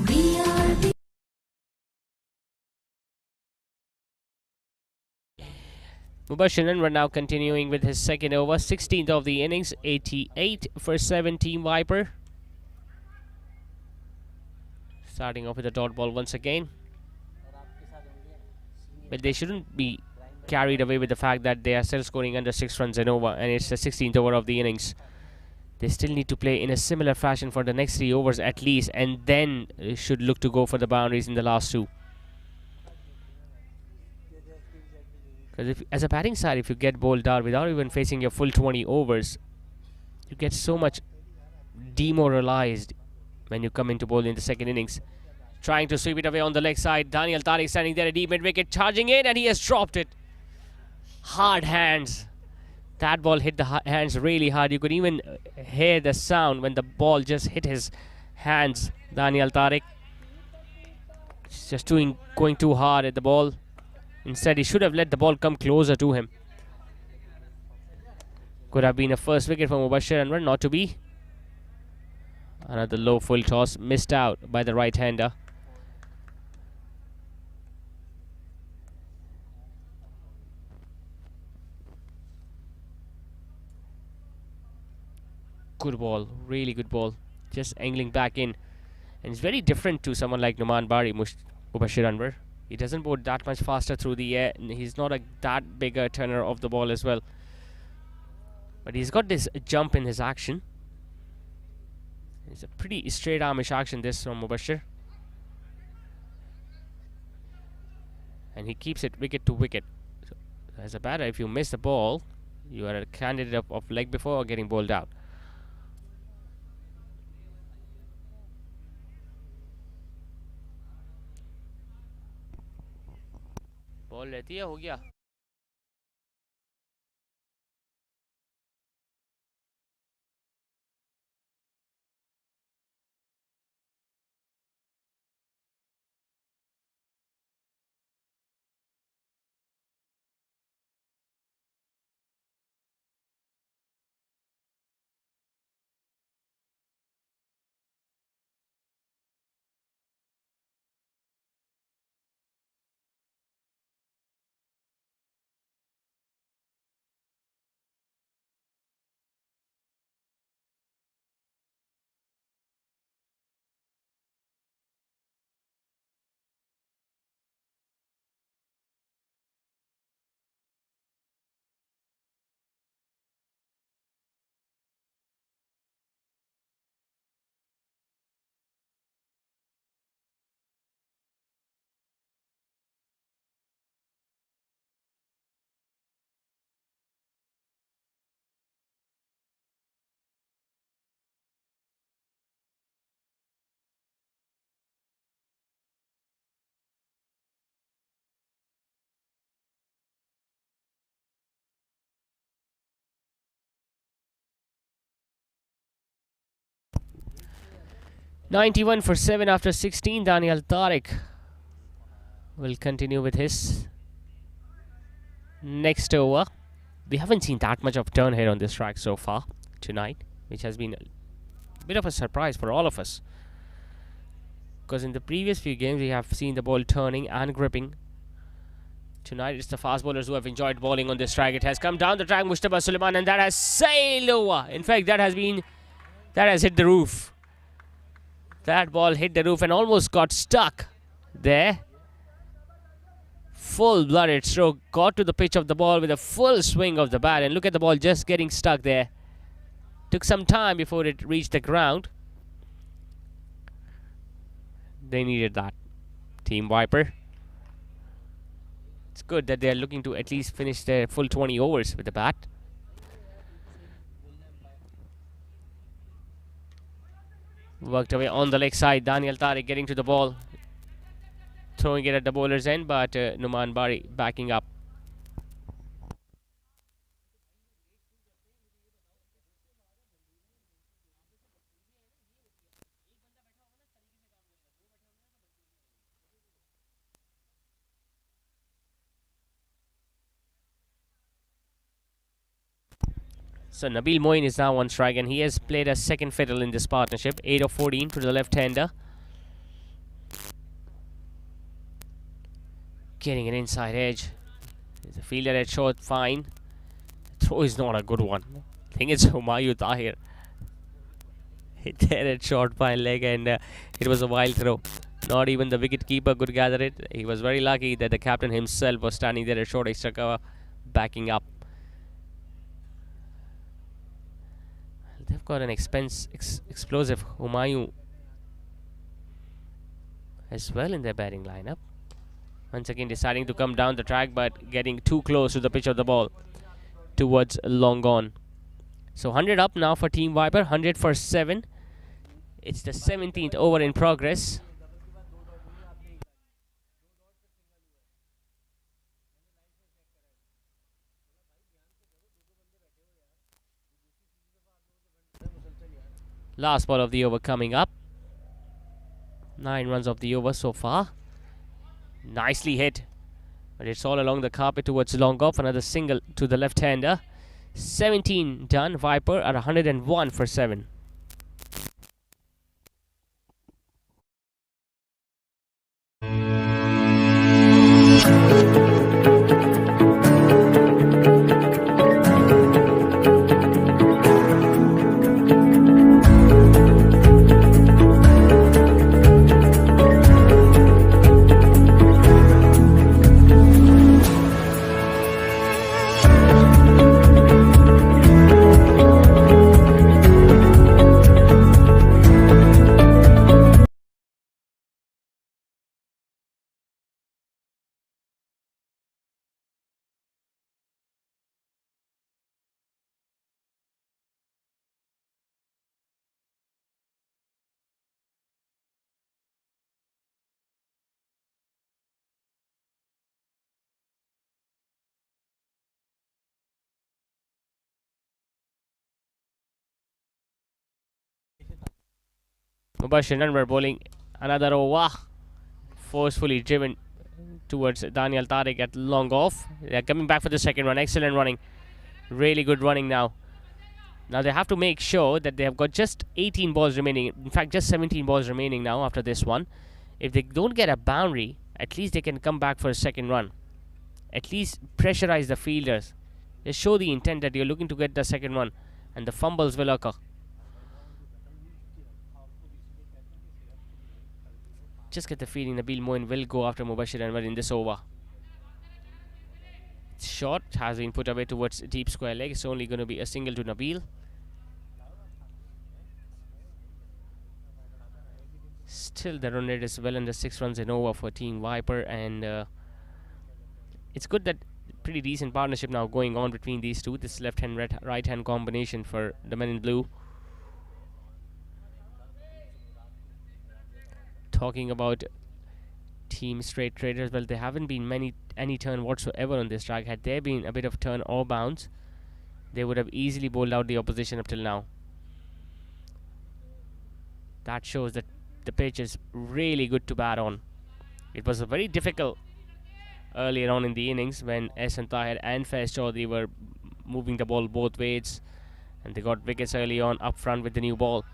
We are the Mubashir Anwar now continuing with his second over, 16th of the innings, 88 for 7 Team Viper. Starting off with a dot ball once again. But they shouldn't be carried away with the fact that they are still scoring under 6 runs and over, and it's the 16th over of the innings. They still need to play in a similar fashion for the next 3 overs at least, and then should look to go for the boundaries in the last 2. Because as a batting side, if you get bowled out without even facing your full 20 overs, you get so much demoralized when you come into bowl in the second innings. Trying to sweep it away on the leg side. Daniel Tariq standing there at deep mid-wicket, charging in, and he has dropped it. Hard hands. That ball hit the hands really hard. You could even hear the sound when the ball just hit his hands. Daniel Tariq just going too hard at the ball. Instead, he should have let the ball come closer to him. Could have been a first wicket for Mubashir Anwar, not to be. Another low full toss, missed out by the right-hander. Good ball, really good ball. Just angling back in. And it's very different to someone like Numan Bari, Mubashir Anwar. He doesn't bowl that much faster through the air, and he's not that big a turner of the ball as well. But he's got this jump in his action. It's a pretty straight armish action this from Mubashir. And he keeps it wicket to wicket. So, as a batter, if you miss the ball, you are a candidate of leg before or getting bowled out. Ball रहती है हो गया 91 for 7 after 16. Daniel Tariq will continue with his next over. We haven't seen that much of turn here on this track so far tonight, which has been a bit of a surprise for all of us. Because in the previous few games, we have seen the ball turning and gripping. Tonight, it's the fast bowlers who have enjoyed bowling on this track. It has come down the track, Mustafa Suleiman, and that has sailed over. In fact, that has hit the roof. That ball hit the roof and almost got stuck there. Full-blooded stroke, got to the pitch of the ball with a full swing of the bat, and look at the ball just getting stuck there. Took some time before it reached the ground. They needed that. Team Viper. It's good that they're looking to at least finish their full 20 overs with the bat. Worked away on the leg side. Daniel Tariq getting to the ball. Throwing it at the bowler's end, but Numan Bari backing up. So Nabil Moin is now on strike, and he has played a second fiddle in this partnership. 8 of 14 to the left-hander. Getting an inside edge. The fielder at short, fine. Throw is not a good one. I think it's Humayun Tahir. Hit there at short by leg, and it was a wild throw. Not even the wicket keeper could gather it. He was very lucky that the captain himself was standing there at short extra cover, backing up. They've got an explosive Humayun as well in their batting lineup. Once again deciding to come down the track, but getting too close to the pitch of the ball towards long on. So 100 up now for Team Viper, 100 for 7. It's the 17th over in progress. Last ball of the over coming up. 9 runs of the over so far. Nicely hit. But it's all along the carpet towards long off. Another single to the left-hander. 17 done. Viper at 101 for 7. Mubashir Anwar bowling another over. Forcefully driven towards Daniel Tariq at long off. They're coming back for the second run. Excellent running. Really good running now. Now they have to make sure that they have got just 18 balls remaining. In fact, just 17 balls remaining now after this one. If they don't get a boundary, at least they can come back for a second run. At least pressurize the fielders. Just show the intent that you're looking to get the second run, and the fumbles will occur. Just get the feeling Nabil Moin will go after Mubashir Anwar in this over. Shot has been put away towards deep square leg. It's only going to be a single to Nabil. Still the run rate is well under 6 runs in over for Team Viper, and it's good that pretty decent partnership now going on between these two. This left hand right hand combination for the men in blue. Talking about Team Straight Traders, well, there haven't been any turn whatsoever on this track. Had there been a bit of turn or bounce, they would have easily bowled out the opposition up till now. That shows that the pitch is really good to bat on. It was a very difficult earlier on in the innings when Ehsan Tahir and Faiz Chaudhary were moving the ball both ways, and they got wickets early on up front with the new ball.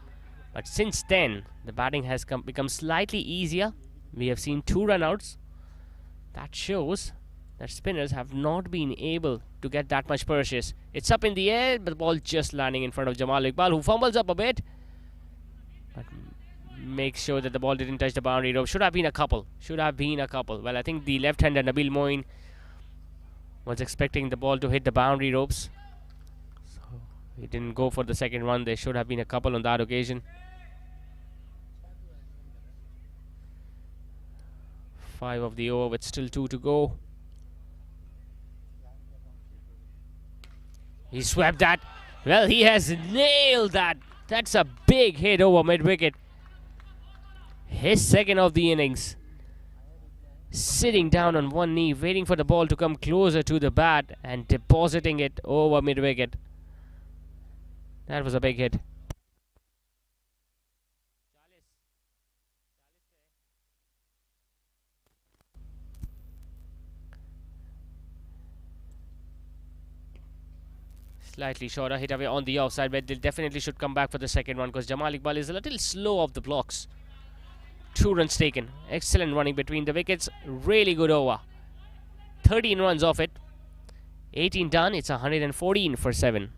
But since then, the batting has become slightly easier. We have seen 2 run-outs. That shows that spinners have not been able to get that much purchase. It's up in the air, but the ball just landing in front of Jamal Iqbal, who fumbles up a bit. But makes sure that the ball didn't touch the boundary rope. Should have been a couple. Well, I think the left-hander Nabil Moin was expecting the ball to hit the boundary ropes. So he didn't go for the second one. There should have been a couple on that occasion. 5 of the over with still 2 to go. He swept that. Well, he has nailed that. That's a big hit over mid-wicket. His second of the innings. Sitting down on one knee, waiting for the ball to come closer to the bat and depositing it over mid-wicket. That was a big hit. Slightly shorter, hit away on the offside, but they definitely should come back for the second one because Jamal Iqbal is a little slow off the blocks. 2 runs taken. Excellent running between the wickets. Really good over. 13 runs off it. 18 done. It's 114 for 7.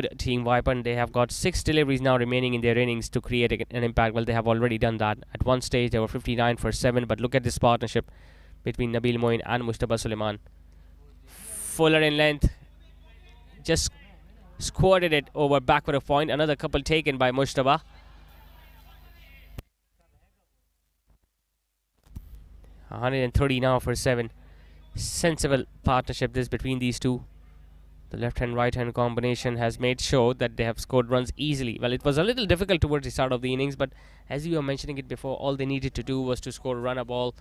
Team Viper, and they have got 6 deliveries now remaining in their innings to create an impact. Well, they have already done that. At one stage, they were 59 for 7, but look at this partnership between Nabil Moin and Mustafa Suleiman. Fuller in length, just squirted it over back for a point. Another couple taken by Mustafa. $130 now for 7. Sensible partnership this between these two. The left-hand, right-hand combination has made sure that they have scored runs easily. Well, it was a little difficult towards the start of the innings, but as you were mentioning it before, all they needed to do was to score a run a ball.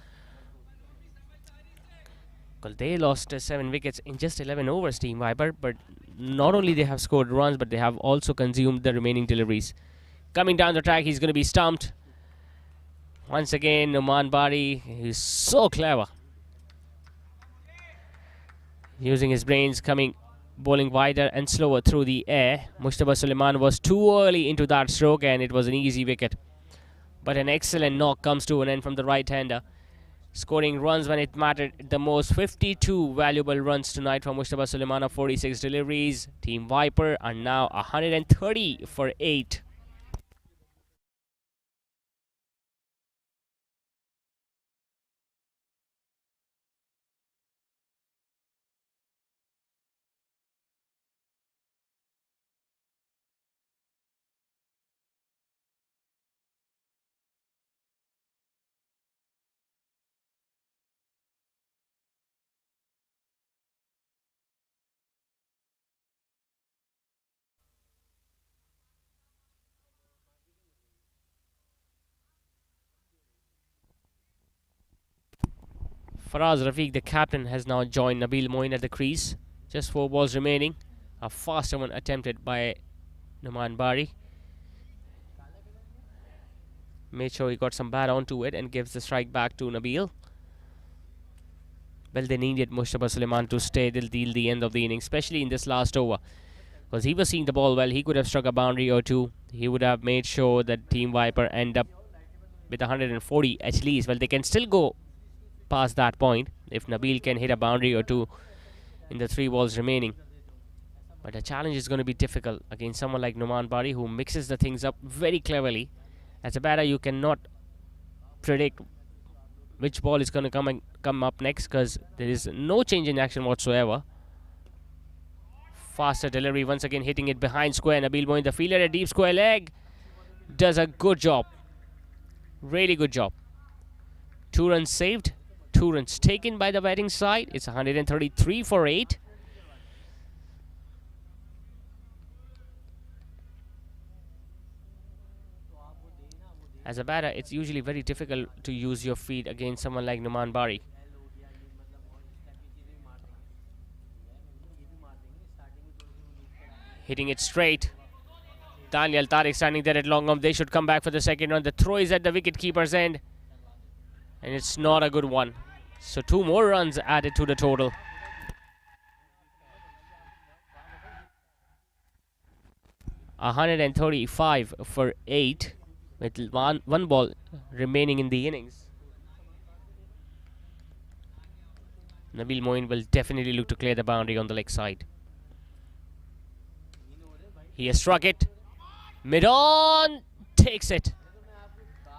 Well, they lost 7 wickets in just 11 overs, Team Viper, but not only they have scored runs, but they have also consumed the remaining deliveries. Coming down the track, he's going to be stumped. Once again, Numan Bari, he's so clever. Using his brains, bowling wider and slower through the air. Mustafa Suleiman was too early into that stroke and it was an easy wicket. But an excellent knock comes to an end from the right-hander. Scoring runs when it mattered the most. 52 valuable runs tonight from Mustafa Suleiman of 46 deliveries. Team Viper are now 130 for 8. Faraz Rafiq, the captain, has now joined Nabil Moin at the crease. Just 4 balls remaining. A faster one attempted by Numan Bari. Made sure he got some bat onto it and gives the strike back to Nabil. Well, they needed Mustafa Suleiman to stay till the end of the inning, especially in this last over. Because he was seeing the ball well, he could have struck a boundary or two. He would have made sure that Team Viper end up with 140 at least. Well, they can still go past that point if Nabil can hit a boundary or two in the 3 balls remaining. But the challenge is going to be difficult against someone like Numan Bari, who mixes the things up very cleverly. As a batter, you cannot predict which ball is going to come up next because there is no change in action whatsoever. Faster delivery, once again hitting it behind square. Nabil Moin, the fielder, a deep square leg, does a good job. Really good job. 2 runs saved. 2 runs taken by the batting side. It's 133 for 8. As a batter, it's usually very difficult to use your feet against someone like Numan Bari. Hitting it straight. Daniel Tariq standing there at long arm. They should come back for the second run. The throw is at the wicket-keeper's end. And it's not a good one. So 2 more runs added to the total. $135 for 8 with one ball remaining in the innings. Nabil Moin will definitely look to clear the boundary on the leg side. He has struck it. Mid-on, takes it.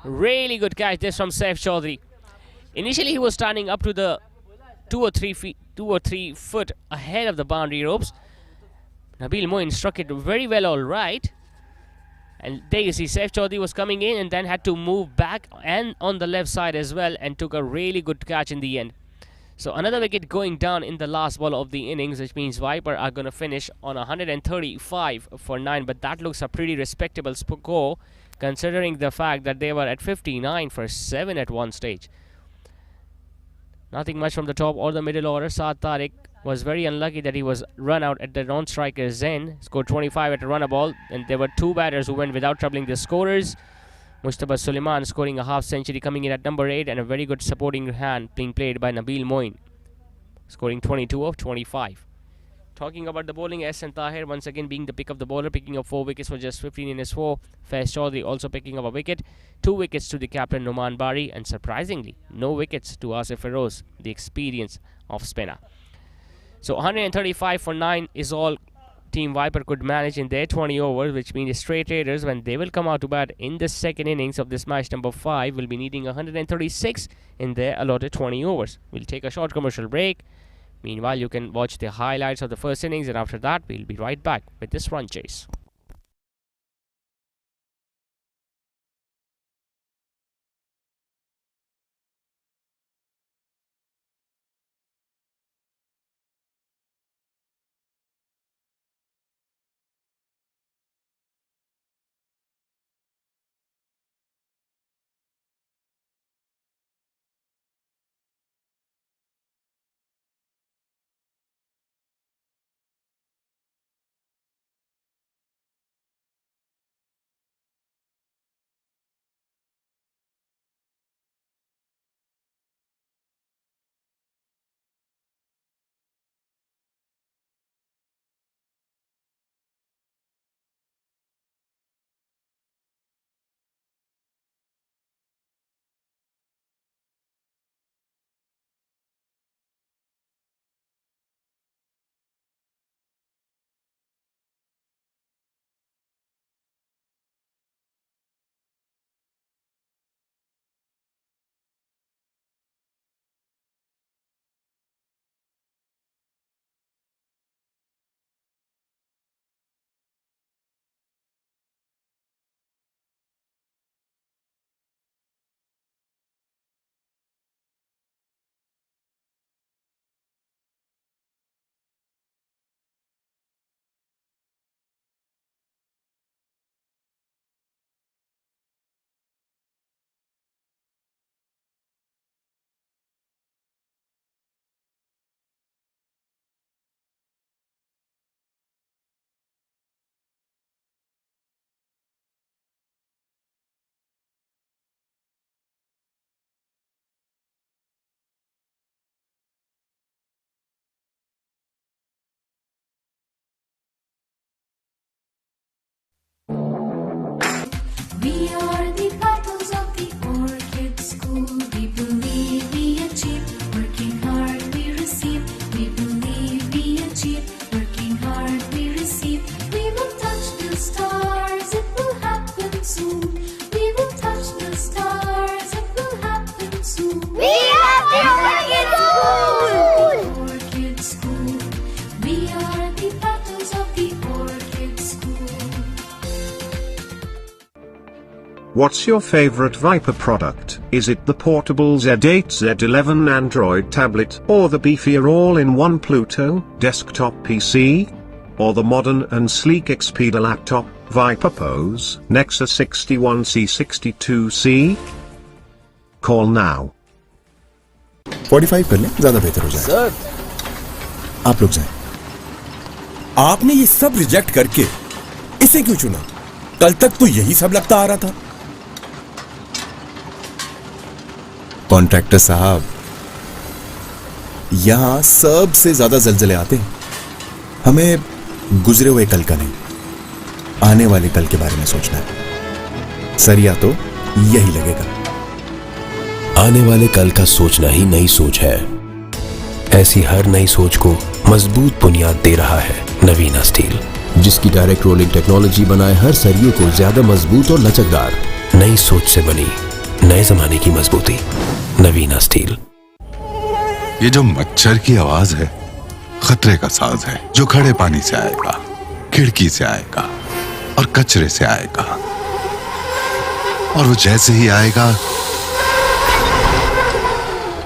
Really good catch this from Saif Chaudhary. Initially, he was standing up to the 2 or 3 foot ahead of the boundary ropes. Nabil Moin struck it very well, all right. And there you see Saif Chaudhary was coming in and then had to move back and on the left side as well and took a really good catch in the end. So another wicket going down in the last ball of the innings, which means Viper are going to finish on 135 for 9. But that looks a pretty respectable score considering the fact that they were at 59 for 7 at one stage. Nothing much from the top or the middle order. Saad Tariq was very unlucky that he was run out at the non-striker's end. Scored 25 at a run a ball, and there were 2 batters who went without troubling the scorers. Mustafa Suleiman scoring a half century, coming in at number 8, and a very good supporting hand being played by Nabil Moin, scoring 22 of 25. Talking about the bowling, S. and Tahir once again being the pick of the bowler, picking up 4 wickets for just 15 in his 4. Faiz Chaudhary also picking up a wicket. 2 wickets to the captain Numan Bari, and surprisingly, no wickets to Asif Feroz, the experience of spinner. So 135 for 9 is all Team Viper could manage in their 20 overs, which means straight raiders, when they will come out to bat in the second innings of this match number 5, will be needing 136 in their allotted 20 overs. We'll take a short commercial break. Meanwhile, you can watch the highlights of the first innings, and after that, we'll be right back with this run chase. We are the pupils of the orchid school. We believe we achieve. Working hard we receive. We believe we achieve. Working hard we receive. We will touch the stars. It will happen soon. We will touch the stars. It will happen soon. We are the Orchid School! Orchid school. We are the pupils of the orchid school. What's your favorite Viper product? Is it the portable Z8 Z11 Android tablet, or the beefier all-in-one Pluto desktop PC? Or the modern and sleek Expedia laptop, Viper Pose, Nexus 61C62C? Call now. 45 कर लें, ज्यादा बेहतर हो जाए। Sir, आप लोग जाएं। आपने ये सब रिजेक्ट करके इसे क्यों चुना? कल तक तो यही सब लगता आ रहा था। कॉन्ट्रैक्टर साहब, यहां सबसे ज्यादा जलजले आते हैं। हमें गुजरे हुए कल का नहीं, आने वाले कल के बारे में सोचना है। सरिया तो यही लगेगा। आने वाले कल का सोचना ही नई सोच है। ऐसी हर नई सोच को मजबूत बुनियाद दे रहा है नवीना स्टील, जिसकी डायरेक्ट रोलिंग टेक्नोलॉजी बनाए हर सरिये को ज्यादा मजबूत और लचकदार। नई सोच से बनी नए जमाने की मजबूती, नवीना स्टील। ये जो मच्छर की आवाज है, खतरे का साज है, जो खड़े पानी से आएगा, खिड़की से आएगा और कचरे से आएगा। और वो जैसे ही आएगा,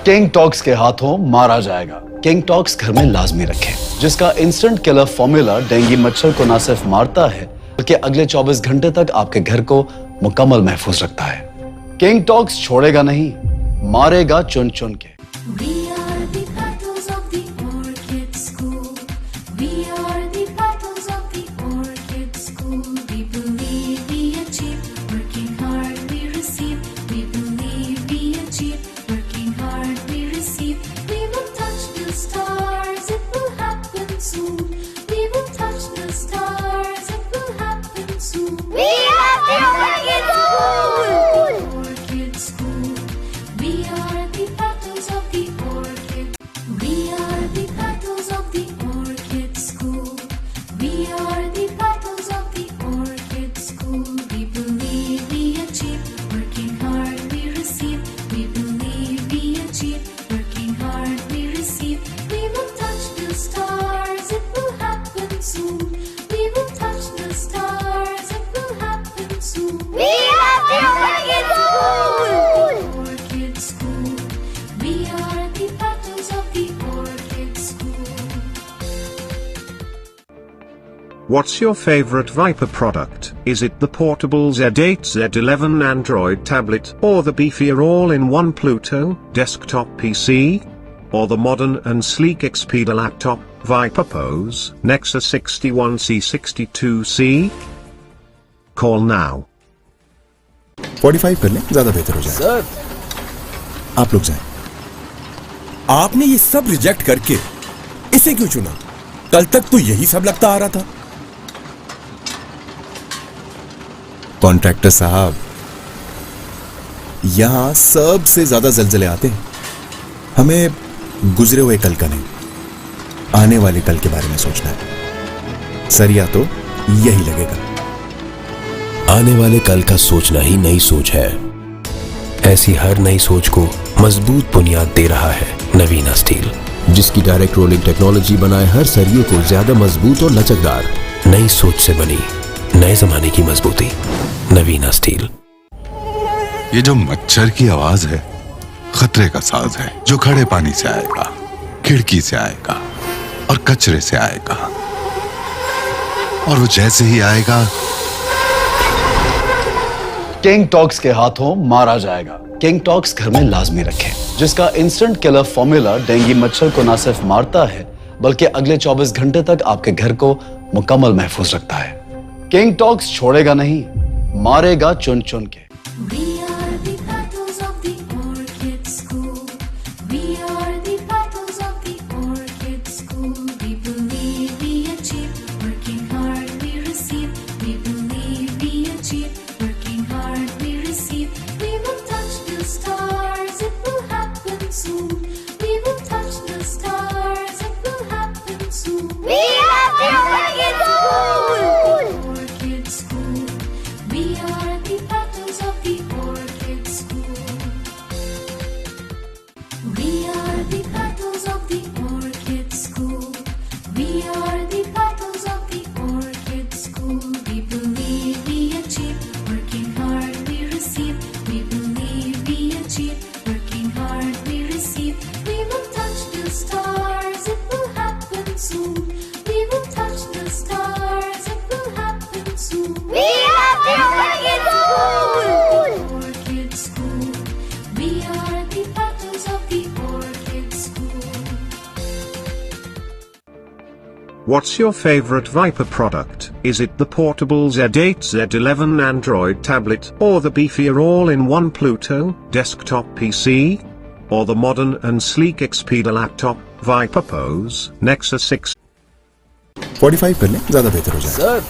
किंग टॉक्स के हाथों मारा जाएगा। किंग टॉक्स घर में लाजमी रखें, जिसका इंस्टेंट किलर फॉर्मूला डेंगू मच्छर को न सिर्फ मारता है, बल्कि अगले 24 घंटे तक आपके घर को मुकम्मल महफूज रखता है। किंग टॉक्स छोड़ेगा नहीं, मारेगा चुन चुन के। We are the petals of the orchid school. We are the petals of the orchid school. We believe we achieve. Working hard we receive. We believe we achieve. Working hard we receive. We will touch the stars. It will happen soon. We will touch the stars. It will happen soon. We are the Orchid School! Orchid school. We are the petals of the orchid. What's your favorite Viper product? Is it the portable Z8 Z11 Android tablet, or the beefier all-in-one Pluto desktop PC? Or the modern and sleek Expedia laptop, Viper Pose, Nexus 61C 62C? Call now. 45 कर लें, ज्यादा बेहतर हो जाए। Sir आप लोग जाएं। आपने ये सब रिजेक्ट करके इसे क्यों चुना? कल तक तो यही सब लगता आ रहा था। कॉन्ट्रैक्टर साहब, यहां सबसे ज्यादा जलजले आते हैं। हमें गुजरे हुए कल का नहीं, आने वाले कल के बारे में सोचना है। सरिया तो यही लगेगा। आने वाले कल का सोचना ही नई सोच है। ऐसी हर नई सोच को मजबूत बुनियाद दे रहा है नवीना स्टील, जिसकी डायरेक्ट रोलिंग टेक्नोलॉजी बनाए हर सरिये को ज्यादा मजबूत और लचकदार। नई सोच से बनी नए जमाने की मजबूती। नवीना स्टील। ये जो मच्छर की आवाज है, खतरे का साज है, जो खड़े पानी से आएगा, खिड़की से आएगा और कचरे से आएगा। और वो जैसे ही आएगा, किंग टॉक्स के हाथों मारा जाएगा। किंग टॉक्स घर में लाजमी रखें, जिसका इंस्टेंट किलर फॉर्मूला डेंगू मच्छर को न सिर्फ मारता है, बल्कि अगले 24 घंटे तक आपके घर को मुकम्मल महफूज रखता है। किंग टॉक्स छोड़ेगा नहीं, मारेगा चुन चुन के। We are the battles of the Orchid School. We are the battles of the Orchid School. We believe we achieve, working hard we receive. We believe we achieve, working hard we receive. We will touch the stars, it will happen soon. We will touch the stars, it will happen soon. We are the Orchid School. Orchid School. We are the battles of the Orchid School. We are the battles of the Orchid School. We are the battles of the Orchid School. We believe we achieve, working hard we receive. We believe we achieve, working hard we receive. We will touch the stars, it will happen soon. We will touch the stars, it will happen soon. We are the Orchid School. Orchid School. We are the battles of the Orchid School. What's your favorite Viper product? Is it the portable Z8 Z11 Android tablet, or the beefier all-in-one Pluto desktop PC? Or the modern and sleek Expedia laptop, Viper Pose, Nexus 6? 45 कर लें, ज्यादा बेहतर हो जाए। Sir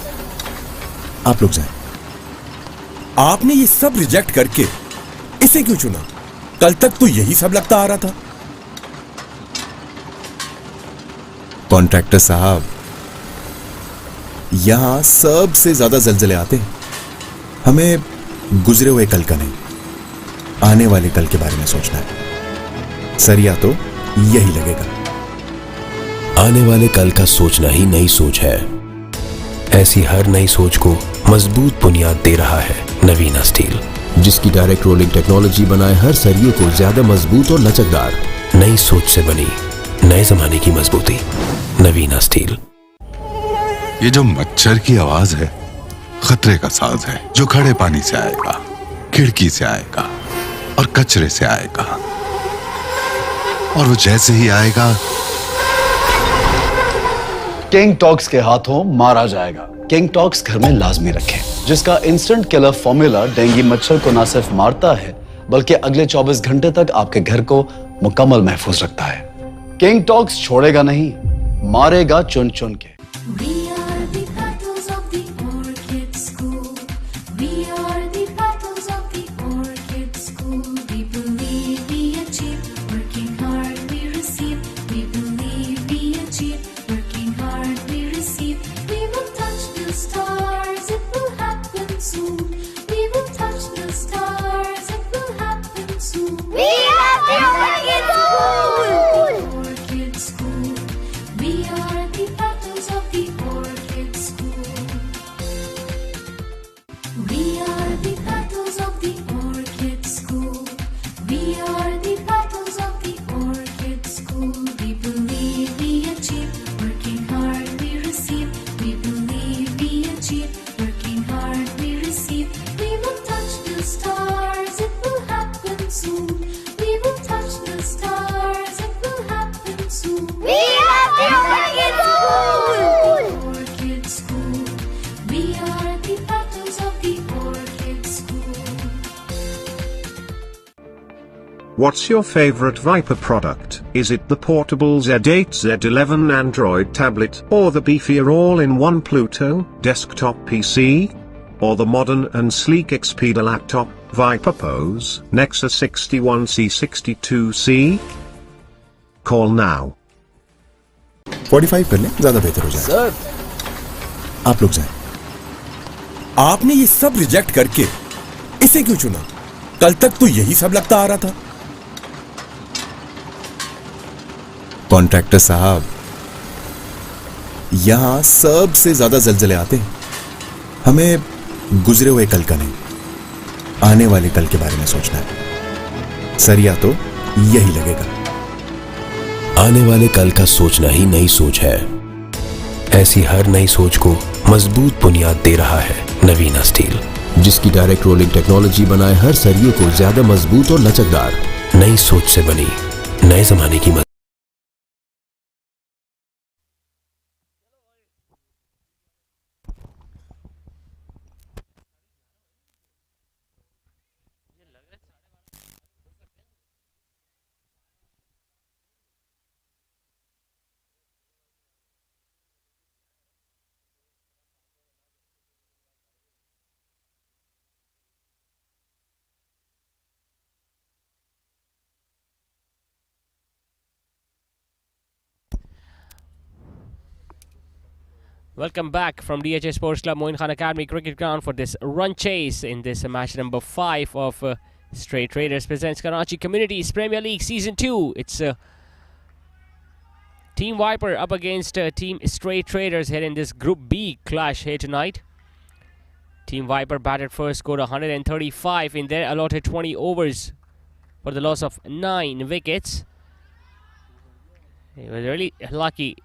आप लोग जाएं। आपने ये सब रिजेक्ट करके इसे क्यों चुना? कल तक तो यही सब लगता आ रहा था। कॉन्ट्रैक्टर साहब, यहां सबसे ज्यादा जलजले आते हैं। हमें गुजरे हुए कल का नहीं, आने वाले कल के बारे में सोचना है। सरिया तो यही लगेगा। आने वाले कल का सोचना ही नई सोच है। ऐसी हर नई सोच को मजबूत बुनियाद दे रहा है नवीना स्टील, जिसकी डायरेक्ट रोलिंग टेक्नोलॉजी बनाए हर सरिये को ज्यादा मजबूत और लचकदार। नई सोच से बनी नए जमाने की मजबूती। नवीना स्टील। ये जो मच्छर की आवाज है, खतरे का साज है, जो खड़े पानी से आएगा, खिड़की से आएगा और कचरे से आएगा। और वो जैसे ही आएगा, किंग टॉक्स के हाथों मारा जाएगा। किंग टॉक्स घर में लाजमी रखें, जिसका इंस्टेंट किलर फॉर्मूला डेंगू मच्छर को न सिर्फ मारता है, बल्कि अगले 24 घंटे तक आपके घर को मुकम्मल महफूज रखता है। किंग टॉक्स छोड़ेगा नहीं, मारेगा चुन चुन के। We are the battles of the Orchid School. We are the battles of the Orchid School. We believe we achieve, working hard we receive. We believe we achieve, working hard we receive. We will touch the stars, it will happen soon. We will touch the stars, it will happen soon. We are the Orchid School. Orchid School. We are the battles of the Orchid School. We are the battles of the Orchid School. We are the battles of the Orchid School. We believe we achieve, working hard we receive. We believe What's your favorite Viper product? Is it the portable Z8 Z11 Android tablet, or the beefier all-in-one Pluto desktop PC? Or the modern and sleek Expedia laptop, Viper Pose, Nexus 61C62C? Call now. 45 कर लें, ज्यादा बेहतर हो जाए। Sir आप लोग जाएं। आपने ये सब रिजेक्ट करके इसे क्यों चुना? कल तक तो यही सब लगता आ रहा था। कॉन्ट्रैक्टर साहब, यहां सबसे ज्यादा जलजले आते हैं। हमें गुजरे हुए कल का नहीं, आने वाले कल के बारे में सोचना है। सरिया तो यही लगेगा। आने वाले कल का सोचना ही नई सोच है। ऐसी हर नई सोच को मजबूत बुनियाद दे रहा है नवीना स्टील, जिसकी डायरेक्ट रोलिंग टेक्नोलॉजी बनाए हर सरिये को ज्यादा मजबूत और लचकदार। नई सोच से बनी नए जमाने की Welcome back from DHA Sports Club Moin Khan Academy Cricket Ground for this run chase in this match number 5 of Straight Traders presents Karachi Communities Premier League Season 2. It's Team Viper up against Team Straight Traders here in this Group B clash here tonight. Team Viper batted first, scored 135 in their allotted 20 overs for the loss of 9 wickets. They were really lucky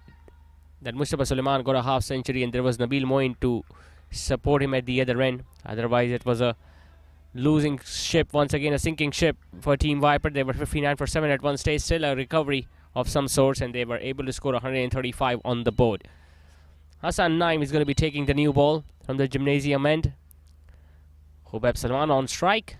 that Mustafa Suleiman got a half century and there was Nabil Moin to support him at the other end. Otherwise, it was a losing ship, once again a sinking ship for Team Viper. They were 59 for 7 at one stage, still a recovery of some sorts, and they were able to score 135 on the board. Hassan Naim is going to be taking the new ball from the gymnasium end. Hubab Salman on strike.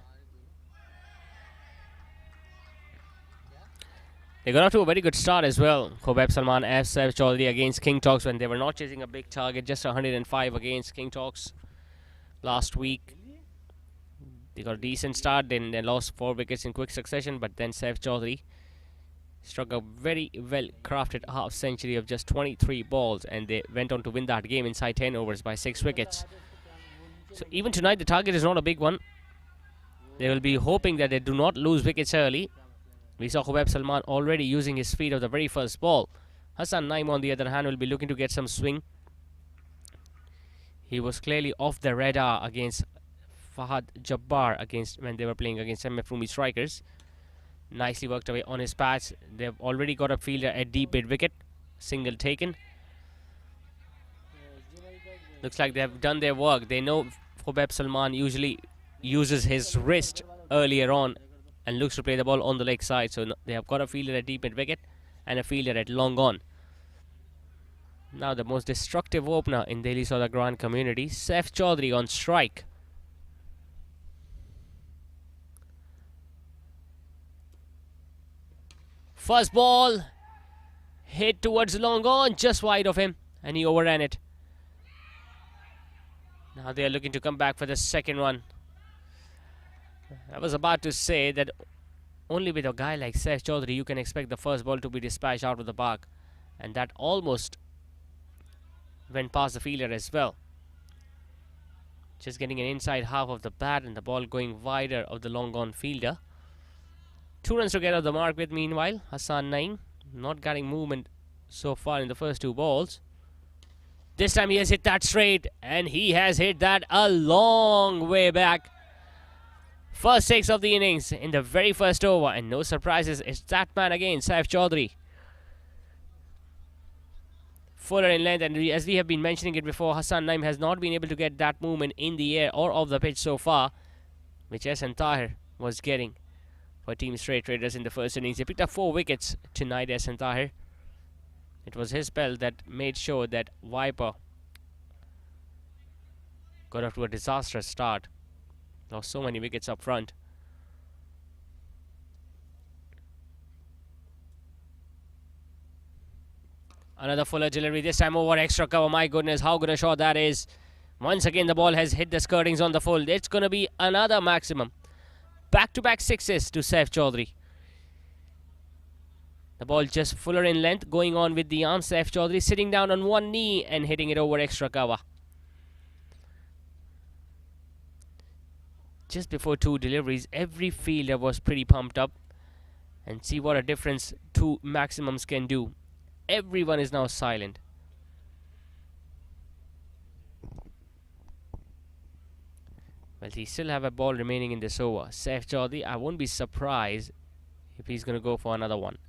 They got off to a very good start as well. Hubab Salman and Saif Chaudhary against King Talks when they were not chasing a big target, just 105 against King Talks last week. They got a decent start, then they lost 4 wickets in quick succession, but then Saif Chaudhary struck a very well crafted half century of just 23 balls, and they went on to win that game inside 10 overs by 6 wickets. So even tonight the target is not a big one. They will be hoping that they do not lose wickets early. We saw Hubab Salman already using his speed of the very first ball. Hassan Naim on the other hand will be looking to get some swing. He was clearly off the radar against Fahad Jabbar when they were playing against MF Rumi strikers. Nicely worked away on his patch. They've already got a fielder at deep mid wicket. Single taken. Looks like they have done their work. They know Hubab Salman usually uses his wrist earlier on and looks to play the ball on the leg side. So they have got a fielder at deep mid wicket and a fielder at long on. Now the most destructive opener in Delhi Soda Grand community, Saif Chaudhary on strike. First ball hit towards long on, just wide of him, and he overran it. Now they are looking to come back for the second one. I was about to say that only with a guy like Saif Chaudhary you can expect the first ball to be dispatched out of the park, and that almost went past the fielder as well. Just getting an inside half of the bat and the ball going wider of the long on fielder. 2 runs to get off the mark with, meanwhile, Hassan Naim not getting movement so far in the first 2 balls. This time he has hit that straight, and he has hit that a long way back. First 6 of the innings in the very first over, and no surprises, it's that man again, Saif Chaudhary. Fuller in length, and as we have been mentioning it before, Hassan Naim has not been able to get that movement in the air or off the pitch so far, which Ehsan Tahir was getting for Team Straight Traders in the first innings. He picked up 4 wickets tonight, Ehsan Tahir. It was his spell that made sure that Viper got off to a disastrous start. Lost so many wickets up front. Another fuller delivery, this time over extra cover. My goodness, how good a shot that is. Once again, the ball has hit the skirtings on the full. It's going to be another maximum. Back-to-back sixes to Saif Chaudhary. The ball just fuller in length, going on with the arm. Saif Chaudhary sitting down on one knee and hitting it over extra cover. Just before two deliveries, every fielder was pretty pumped up. And see what a difference two maximums can do. Everyone is now silent. Well, he still have a ball remaining in this over. Saif Chaudhary, I won't be surprised if he's going to go for another one.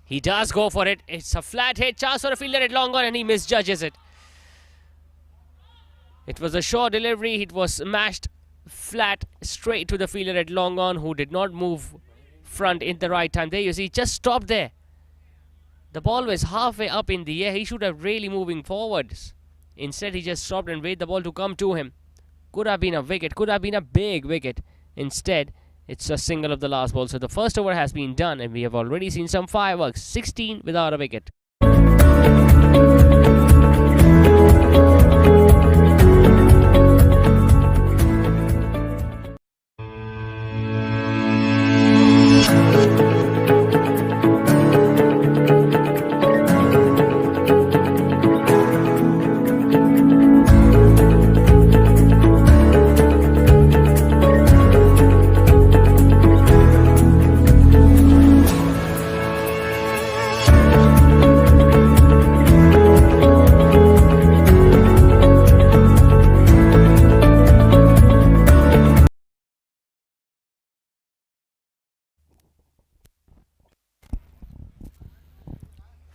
He does go for it. It's a flat hit. Chance for a fielder at long on and he misjudges it. It was a short delivery. It was smashed flat straight to the fielder at long on, who did not move front in the right time. There you see, just stopped there. The ball was halfway up in the air. He should have really moving forwards. Instead, he just stopped and waited the ball to come to him. Could have been a wicket. Could have been a big wicket. Instead, it's a single of the last ball. So the first over has been done and we have already seen some fireworks. 16 without a wicket.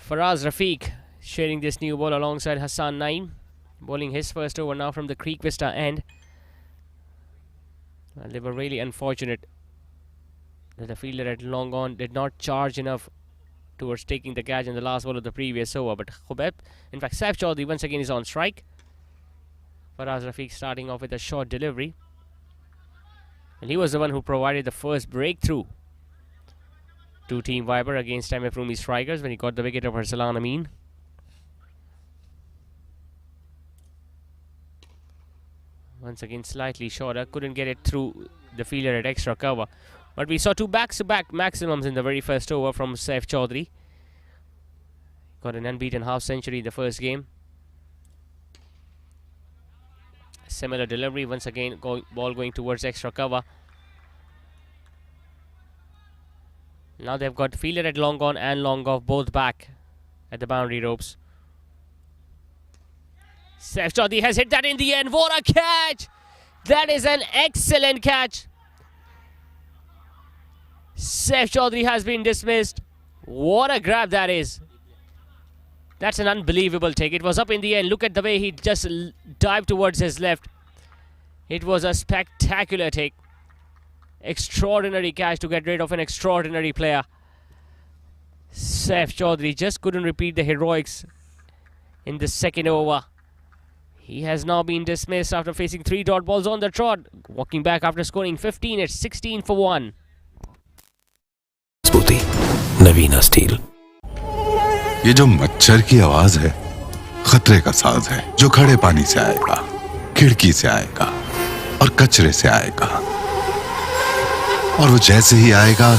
Faraz Rafiq sharing this new ball alongside Hassan Naeem, bowling his first over now from the Creek Vista end. Well, they were really unfortunate that the fielder at long on did not charge enough towards taking the catch in the last ball of the previous over. But Khubeb, in fact, Saif Chaudhary once again is on strike. Faraz Rafiq starting off with a short delivery. And he was the one who provided the first breakthrough to Team Viper against MF Rumi strikers when he got the wicket of Arsalan Amin. Once again slightly shorter, couldn't get it through the fielder at extra cover. But we saw two back-to-back maximums in the very first over from Saif Chaudhary. Got an unbeaten half century in the first game. Similar delivery, once again ball going towards extra cover. Now they've got fielder at long on and long off, both back at the boundary ropes. Saif Chaudhary has hit that in the end. What a catch! That is an excellent catch. Saif Chaudhary has been dismissed. What a grab that is. That's an unbelievable take. It was up in the end. Look at the way he just dived towards his left. It was a spectacular take. Extraordinary catch to get rid of an extraordinary player. Saif Chaudhary just couldn't repeat the heroics in the second over. He has now been dismissed after facing 3 dot balls on the trot. Walking back after scoring 15 at 16 for 1. स्फूर्ति नवीना steel. ये जो मच्छर की आवाज है खतरे का साज है, जो खड़े पानी से आएगा, खिड़की से आएगा और कचरे से आएगा, और वो जैसे ही आएगा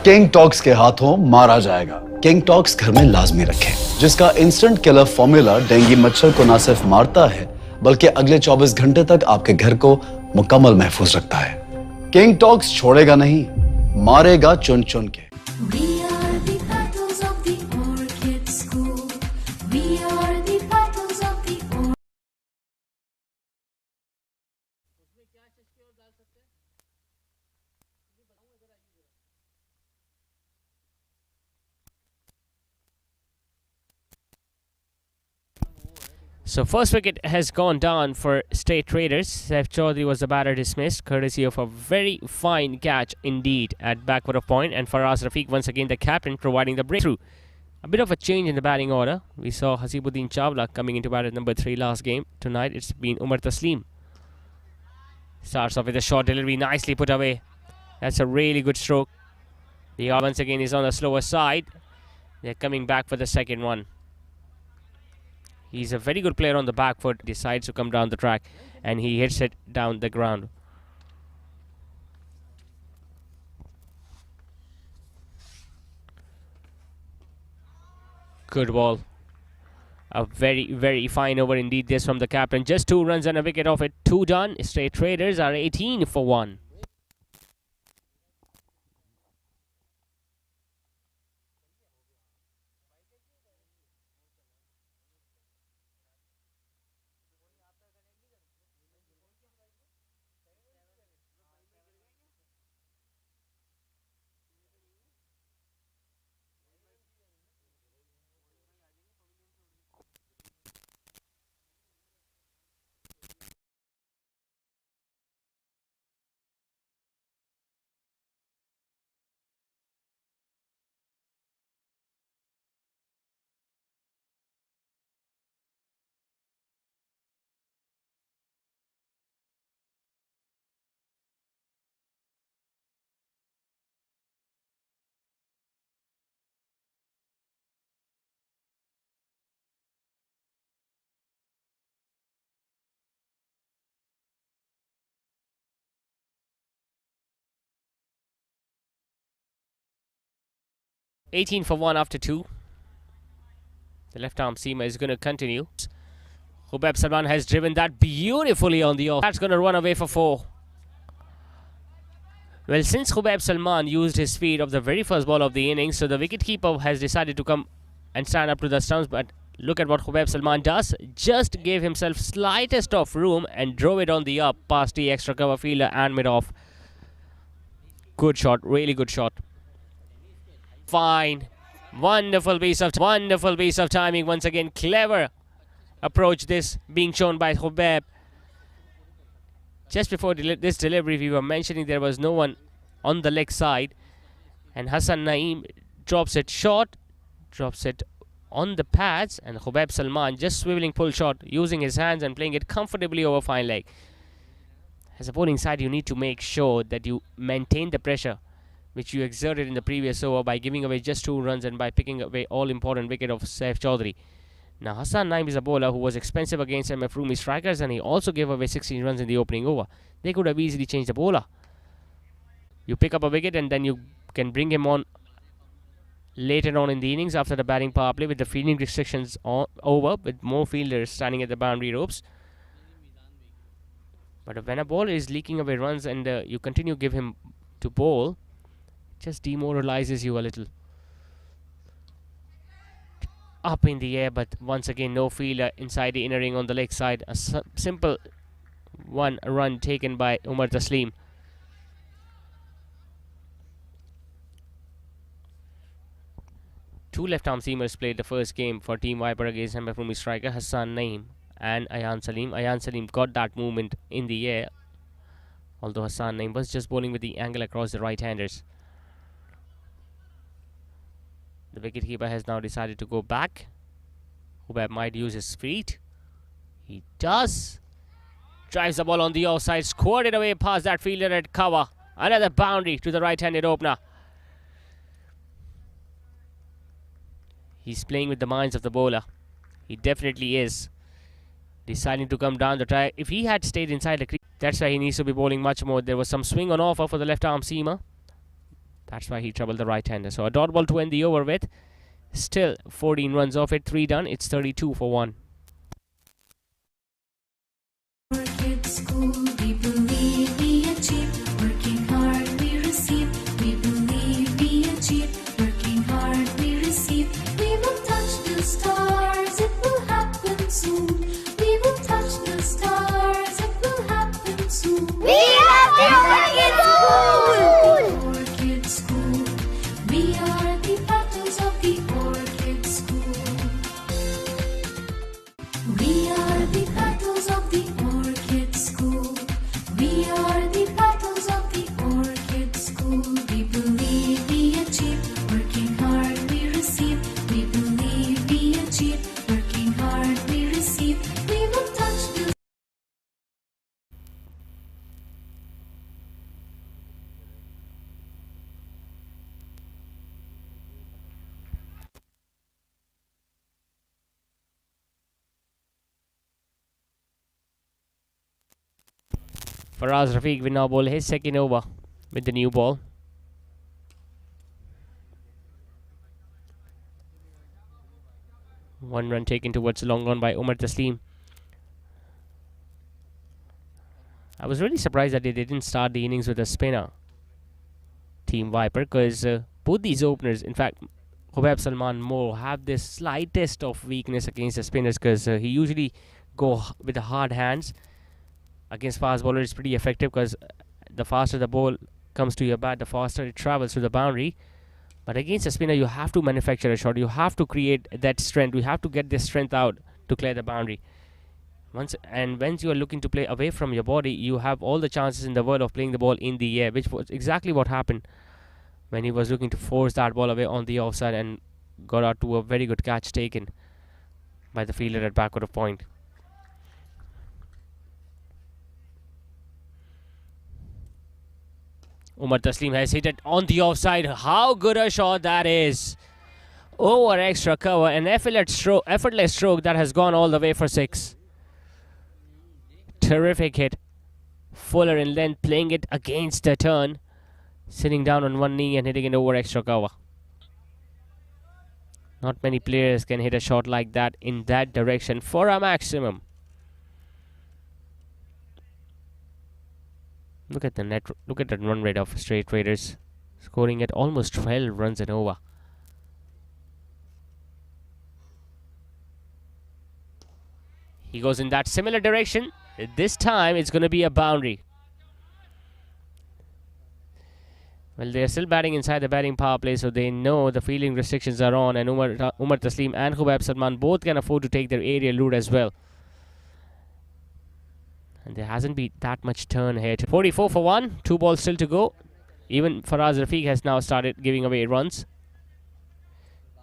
किंग टॉक्स के हाथों मारा जाएगा। किंग टॉक्स घर में लाजमी रखें, जिसका इंस्टेंट किलर फॉर्मूला डेंगू मच्छर को न सिर्फ मारता है बल्कि अगले 24 घंटे तक आपके घर को मुकम्मल महफूज रखता है। किंग टॉक्स छोड़ेगा नहीं, मारेगा चुन चुन के। We are the petals of the orchid school. We are the petals of the orchid. So first wicket has gone down for State Traders. Saif Chaudhary was the batter dismissed, courtesy of a very fine catch indeed at backward of point. And Faraz Rafiq, once again the captain, providing the breakthrough. A bit of a change in the batting order. We saw Hasibuddin Chawla coming into bat at number 3 last game. Tonight it's been Umar Taslim. Starts off with a short delivery, nicely put away. That's a really good stroke. The once again is on the slower side. They're coming back for the second one. He's a very good player on the back foot. Decides to come down the track and he hits it down the ground. Good ball. A very, very fine over indeed this from the captain. Just 2 runs and a wicket off it. 2 done. Straight Traders are 18 for 1. $18 for 1 after 2. The left arm seamer is going to continue. Hubab Salman has driven that beautifully on the off. That's going to run away for 4. Well, since Hubab Salman used his speed of the very first ball of the innings, so the wicketkeeper has decided to come and stand up to the stumps. But look at what Hubab Salman does. Just gave himself slightest of room and drove it on the up past the extra cover fielder and mid off. Good shot, really good shot. Fine. Wonderful piece of timing once again. Clever approach this being shown by Hubab. Just before this delivery, we were mentioning there was no one on the leg side, and Hassan Naeem drops it short, drops it on the pads, and Hubab Salman just swiveling pull shot, using his hands and playing it comfortably over fine leg. As a bowling side, you need to make sure that you maintain the pressure which you exerted in the previous over by giving away just 2 runs and by picking away all-important wicket of Saif Chaudhary. Now, Hassan Naeem is a bowler who was expensive against MF Rumi strikers, and he also gave away 16 runs in the opening over. They could have easily changed the bowler. You pick up a wicket and then you can bring him on later on in the innings after the batting power play with the fielding restrictions over, with more fielders standing at the boundary ropes. But when a bowler is leaking away runs and you continue to give him to bowl, just demoralizes you a little. Up in the air, but once again no fielder inside the inner ring on the leg side. A simple 1 run taken by Umar Taslim. Two left arm seamers played the first game for Team Viper against MF Rumi striker Hassan Naeem and Ayan Salim. Ayan Salim got that movement in the air, although Hassan Naeem was just bowling with the angle across the right-handers. The wicketkeeper has now decided to go back. Hubab might use his feet. He does. Drives the ball on the offside, squared it away past that fielder at cover. Another boundary to the right-handed opener. He's playing with the minds of the bowler. He definitely is. Deciding to come down the track. If he had stayed inside the crease, that's why he needs to be bowling much more. There was some swing on offer for the left arm seamer. That's why he troubled the right-hander. So a dot ball to end the over with. Still 14 runs off it, 3 done. It's 32 for 1. Orchid School, we believe we achieve. Working hard, we receive. We believe we achieve. Working hard, we receive. We will touch the stars, it will happen soon. We will touch the stars, it will happen soon. We have the Orchid School! Orchid School, we are the battles of the Orchid School. Faraz Rafiq will now bowl his second over with the new ball. One run taken towards the long on by Umar Taslim. I was really surprised that they didn't start the innings with a spinner, Team Viper, because both these openers, in fact, Hubab Salman more, have the slightest of weakness against the spinners, because he usually go with the hard hands. Against fast bowlers, it's pretty effective because the faster the ball comes to your bat, the faster it travels to the boundary. But against a spinner, you have to manufacture a shot. You have to create that strength. You have to get this strength out to clear the boundary. Once you are looking to play away from your body, you have all the chances in the world of playing the ball in the air, which was exactly what happened when he was looking to force that ball away on the offside and got out to a very good catch taken by the fielder at backward of point. Umar Taslim has hit it on the offside. How good a shot that is! Over extra cover, an effortless stroke that has gone all the way for 6. Terrific hit. Fuller in length, playing it against the turn, sitting down on one knee and hitting it over extra cover. Not many players can hit a shot like that in that direction for a maximum. Look at the run rate of straight raiders, scoring at almost 12 runs an over. He goes in that similar direction. This time it's going to be a boundary. Well, they are still batting inside the batting power play, so they know the fielding restrictions are on, and Umar Taslim and Hubab Salman both can afford to take their aerial route as well. And there hasn't been that much turn here. 44 for 1, 2 balls still to go. Even Faraz Rafiq has now started giving away runs.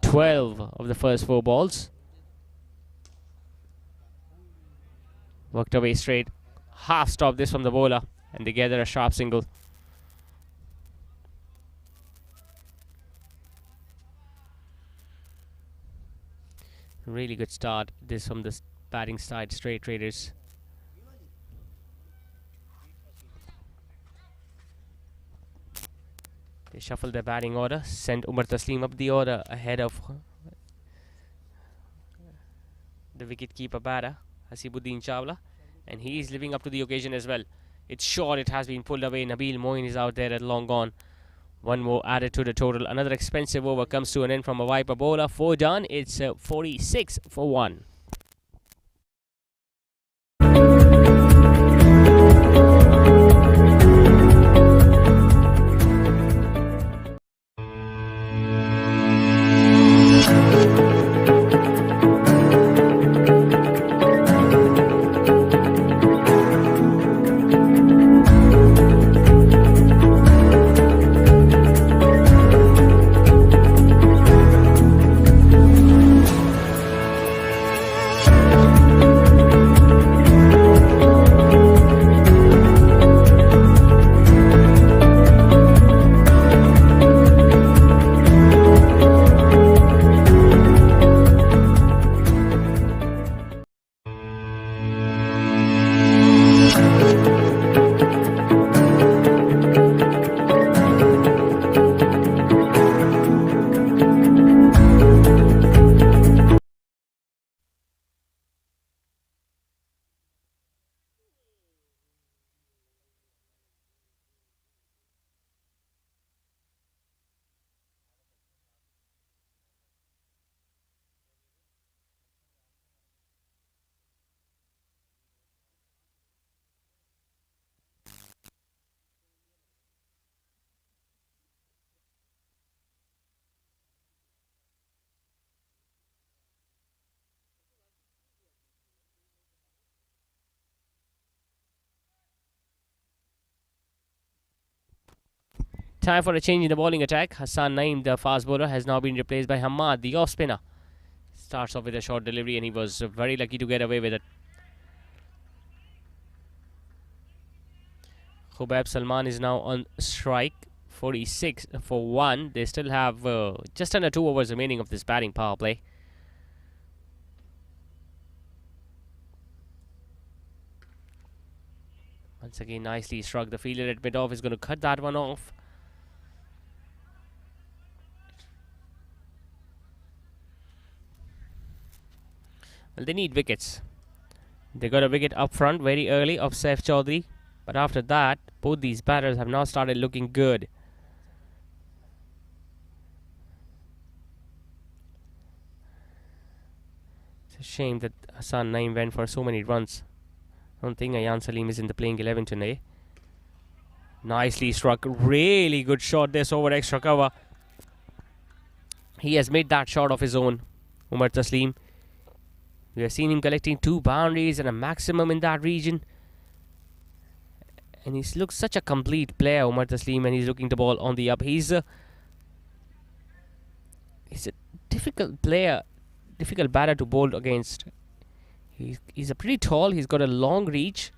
12 of the first 4 balls. Worked away straight. Half stop this from the bowler, and they gather a sharp single. Really good start this from the batting side, straight raiders. They shuffle their batting order, send Umar Taslim up the order ahead of the wicket-keeper batter, Hasibuddin Chawla, and he is living up to the occasion as well. It's short, it has been pulled away. Nabil Moin is out there at long gone. One more added to the total. Another expensive over comes to an end from a Viper bowler. 4 done. It's 46 for 1. Time for a change in the bowling attack. Hassan Naeem, the fast bowler, has now been replaced by Hamad, the off spinner. Starts off with a short delivery, and he was very lucky to get away with it. Hubab Salman is now on strike. 46 for 1. They still have just under 2 overs remaining of this batting power play. Once again, nicely struck. The fielder at mid-off is going to cut that one off. Well, they need wickets. They got a wicket up front very early of Saif Chaudhary. But after that, both these batters have now started looking good. It's a shame that Hassan Naeem went for so many runs. I don't think Ayan Salim is in the playing 11 today. Nicely struck. Really good shot this over extra cover. He has made that shot of his own, Umar Taslim. We have seen him collecting 2 boundaries and a maximum in that region. And he looks such a complete player, Umar Taslim, and he's looking the ball on the up. He's a difficult player, difficult batter to bowl against. He's a pretty tall, he's got a long reach.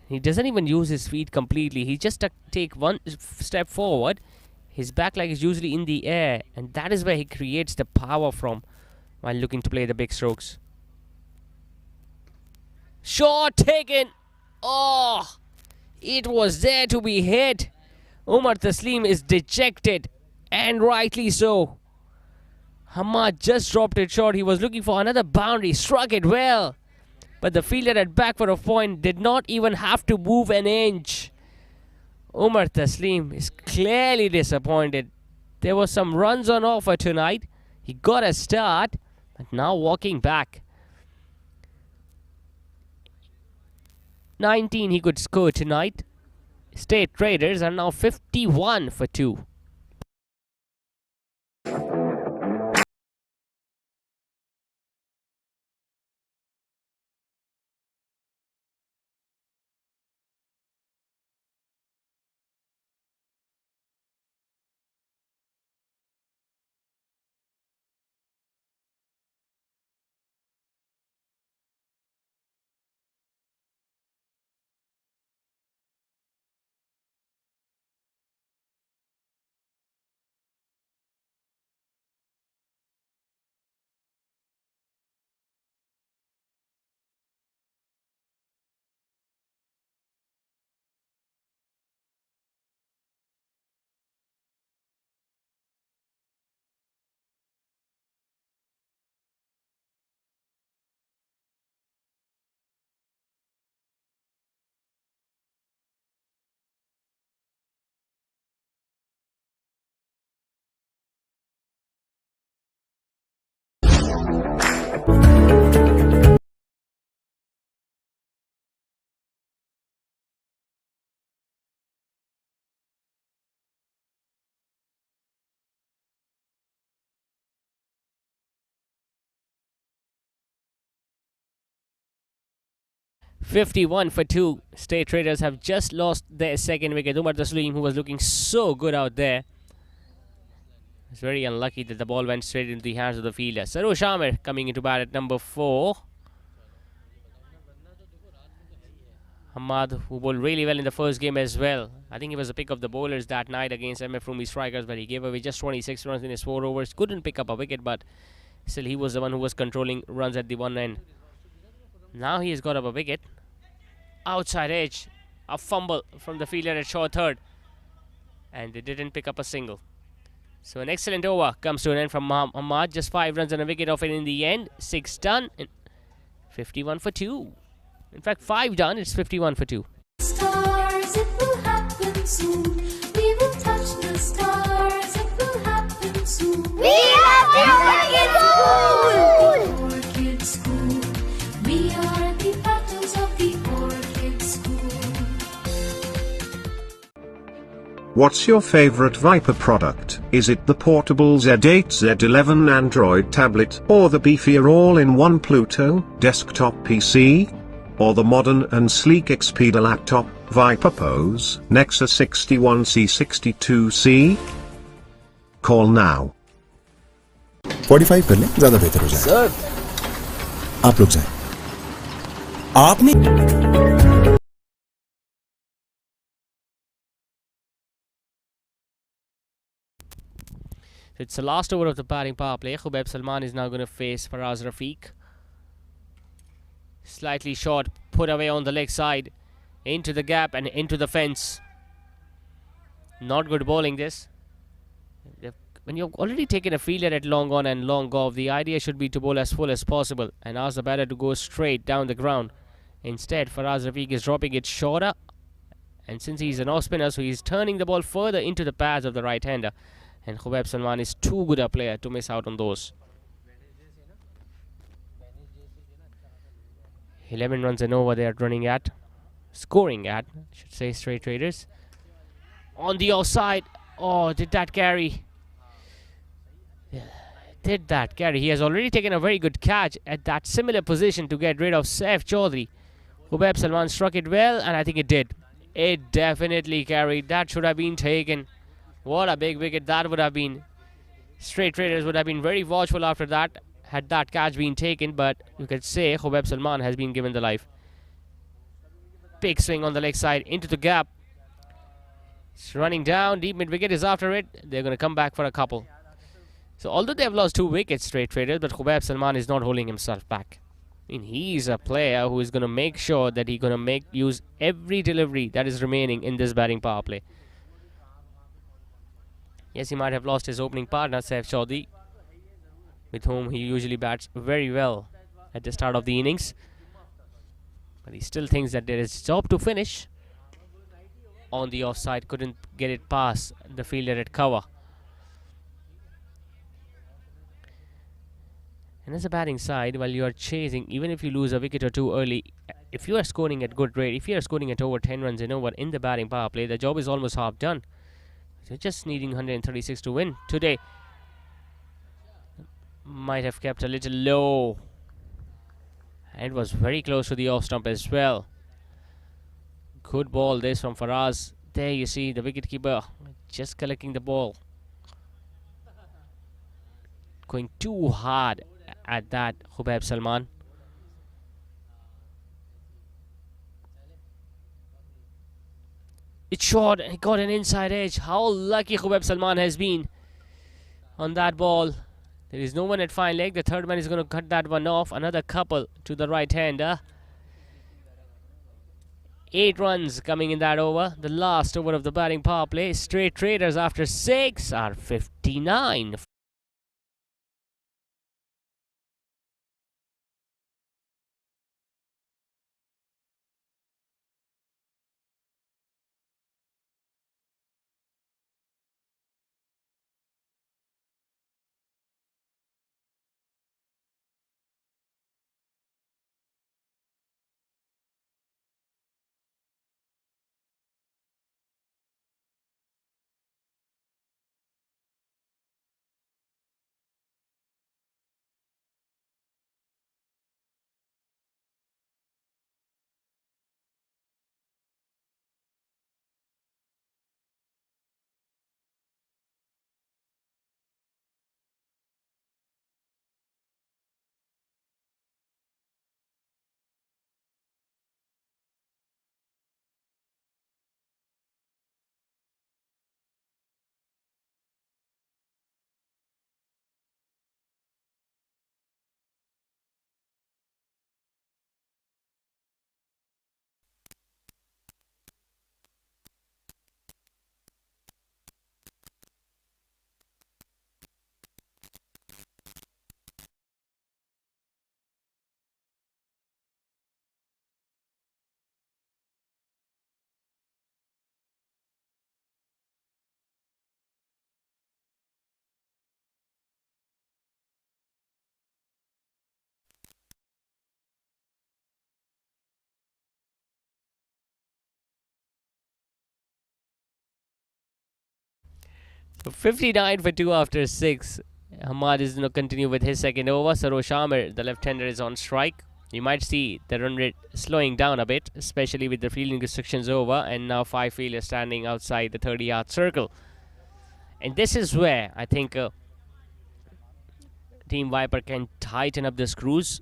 He doesn't even use his feet completely. He just take one step forward. His back leg is usually in the air, and that is where he creates the power from while looking to play the big strokes. Shot taken. Oh, it was there to be hit. Umar Taslim is dejected, and rightly so. Hamad just dropped it short. He was looking for another boundary, struck it well. But the fielder at back for a point did not even have to move an inch. Umar Taslim is clearly disappointed. There were some runs on offer tonight. He got a start, but now walking back. 19 he could score tonight. State Traders are now 51 for 2. "51 for 2. State Traders have just lost their second wicket. Umar Taslim, who was looking so good out there, was very unlucky that the ball went straight into the hands of the fielder. Sarosh Amir coming into bat at number 4. Hamad, who bowled really well in the first game as well. I think he was a pick of the bowlers that night against MF Rumi Strikers, but he gave away just 26 runs in his 4 overs. Couldn't pick up a wicket, but still he was the one who was controlling runs at the one end. Now he has got up a wicket. Outside edge. A fumble from the fielder at short third. And they didn't pick up a single. So an excellent over comes to an end from Ahmad. Just 5 runs and a wicket off it in the end. 6 done. And 51 for 2. In fact, 5 done. It's 51 for 2. Stars, it will happen soon. We will touch the stars. It will happen soon. We have the Orchid School! Orchid School. We are the battles of the Orchid School. What's your favorite Viper product? Is it the portable Z8 Z11 Android tablet, or the beefier all-in-one Pluto desktop PC? Or the modern and sleek Expedia laptop, Viper Pose, Nexus 61C62C? Call now. 45 कर लें, ज्यादा बेहतर हो जाए। Sir, आप लोग जाएं। आपने It's the last over of the batting power play. Khubaib Salman is now going to face Faraz Rafiq. Slightly short, put away on the leg side. Into the gap and into the fence. Not good bowling this. When you've already taken a fielder at long on and long off, the idea should be to bowl as full as possible and ask the batter to go straight down the ground. Instead, Faraz Rafiq is dropping it shorter, and since he's an off spinner, so he's turning the ball further into the pads of the right-hander, and Khubaib Salman is too good a player to miss out on those. 11 runs and over they are scoring at, I should say, straight traders. On the offside. Oh, did that carry? Did that carry? He has already taken a very good catch at that similar position to get rid of Saif Chaudhary. Khubaib Salman struck it well, and I think it did. It definitely carried. That should have been taken. What a big wicket that would have been. Straight traders would have been very watchful after that, had that catch been taken, but you could say Khubaib Salman has been given the life. Big swing on the leg side into the gap. It's running down. Deep mid wicket is after it. They're going to come back for a couple. So although they have lost 2 wickets, straight traders, but Khubaib Salman is not holding himself back. I mean, he's a player who is going to make sure that he's going to use every delivery that is remaining in this batting power play. Yes, he might have lost his opening partner, Saif Chaudhary, with whom he usually bats very well at the start of the innings. But he still thinks that there is a job to finish. On the offside, couldn't get it past the fielder at cover. And as a batting side, while you are chasing, even if you lose a wicket or two early, if you are scoring at good rate, if you are scoring at over 10 runs and over in the batting power play, the job is almost half done. You're just needing 136 to win today. Might have kept a little low. And was very close to the off stump as well. Good ball this from Faraz. There you see the wicketkeeper just collecting the ball. Going too hard at that, Khubaib Salman. It's short. He got an inside edge. How lucky Khubaib Salman has been on that ball. There is no one at fine leg. The third man is going to cut that one off. Another couple to the right-hander. 8 runs coming in that over. The last over of the batting power play. Straight traders after 6 are 59. So 59 for 2 after 6. Hamad is going to continue with his second over. Sarosh Amir, the left-hander, is on strike. You might see the run rate slowing down a bit, especially with the fielding restrictions over, and now 5 fielders standing outside the 30-yard circle. And this is where I think Team Viper can tighten up the screws.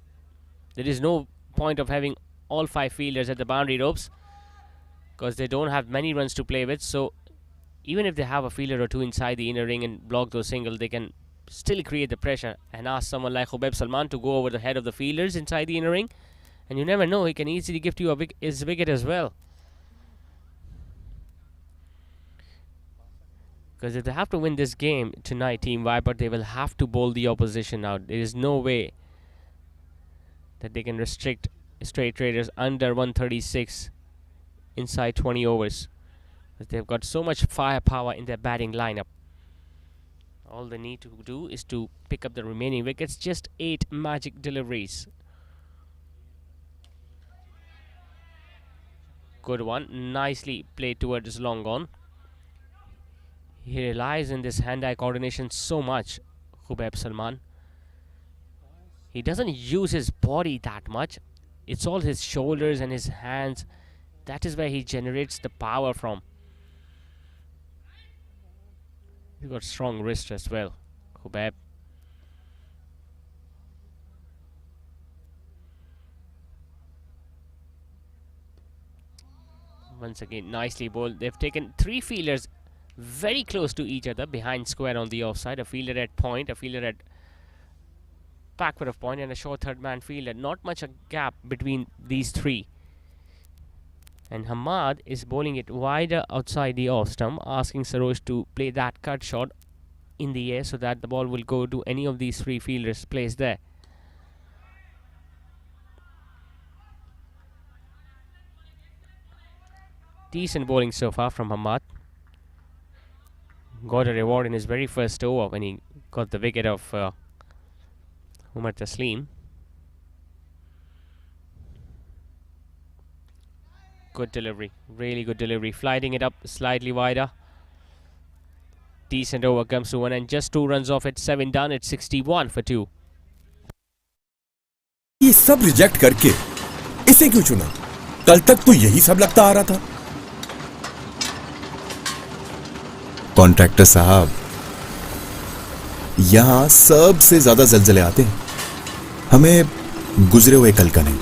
There is no point of having all 5 fielders at the boundary ropes because they don't have many runs to play with. So even if they have a fielder or two inside the inner ring and block those singles, they can still create the pressure and ask someone like Khubaib Salman to go over the head of the fielders inside the inner ring. And you never know, he can easily gift you his wicket as well. Because if they have to win this game tonight, Team Viper, they will have to bowl the opposition out. There is no way that they can restrict straight traders under 136 inside 20 overs. Because they've got so much firepower in their batting lineup. All they need to do is to pick up the remaining wickets. Just 8 magic deliveries. Good one. Nicely played towards long on. He relies on this hand-eye coordination so much, Khubaib Salman. He doesn't use his body that much. It's all his shoulders and his hands. That is where he generates the power from. He's got strong wrist as well, Khubaib. Once again, nicely bowled. They've taken 3 fielders very close to each other behind square on the offside. A fielder at point, a fielder at backward of point, and a short third man fielder. Not much a gap between these 3. And Hamad is bowling it wider outside the off stump, asking Saroj to play that cut shot in the air so that the ball will go to any of these 3 fielders placed there. Decent bowling so far from Hamad. Got a reward in his very first over when he got the wicket of Umar Taslim. Good delivery, really good delivery. Flighting it up slightly wider. Decent over comes to 1 and just 2 runs off it. 7 done. It's 61 for 2. ये सब reject करके इसे क्यों चुना? कल तक तो यही सब लगता आ रहा था। कॉन्ट्रैक्टर साहब, यहां सबसे ज्यादा जलजले आते हैं। हमें गुजरे हुए कल का नहीं,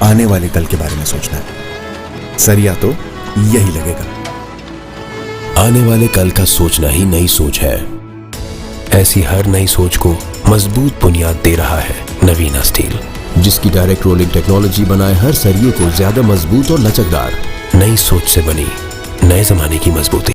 आने वाले कल के बारे में सोचना है। सरिया तो यही लगेगा। आने वाले कल का सोचना ही नई सोच है। ऐसी हर नई सोच को मजबूत बुनियाद दे रहा है नवीना स्टील, जिसकी डायरेक्ट रोलिंग टेक्नोलॉजी बनाए हर सरिये को ज्यादा मजबूत और लचकदार। नई सोच से बनी नए जमाने की मजबूती।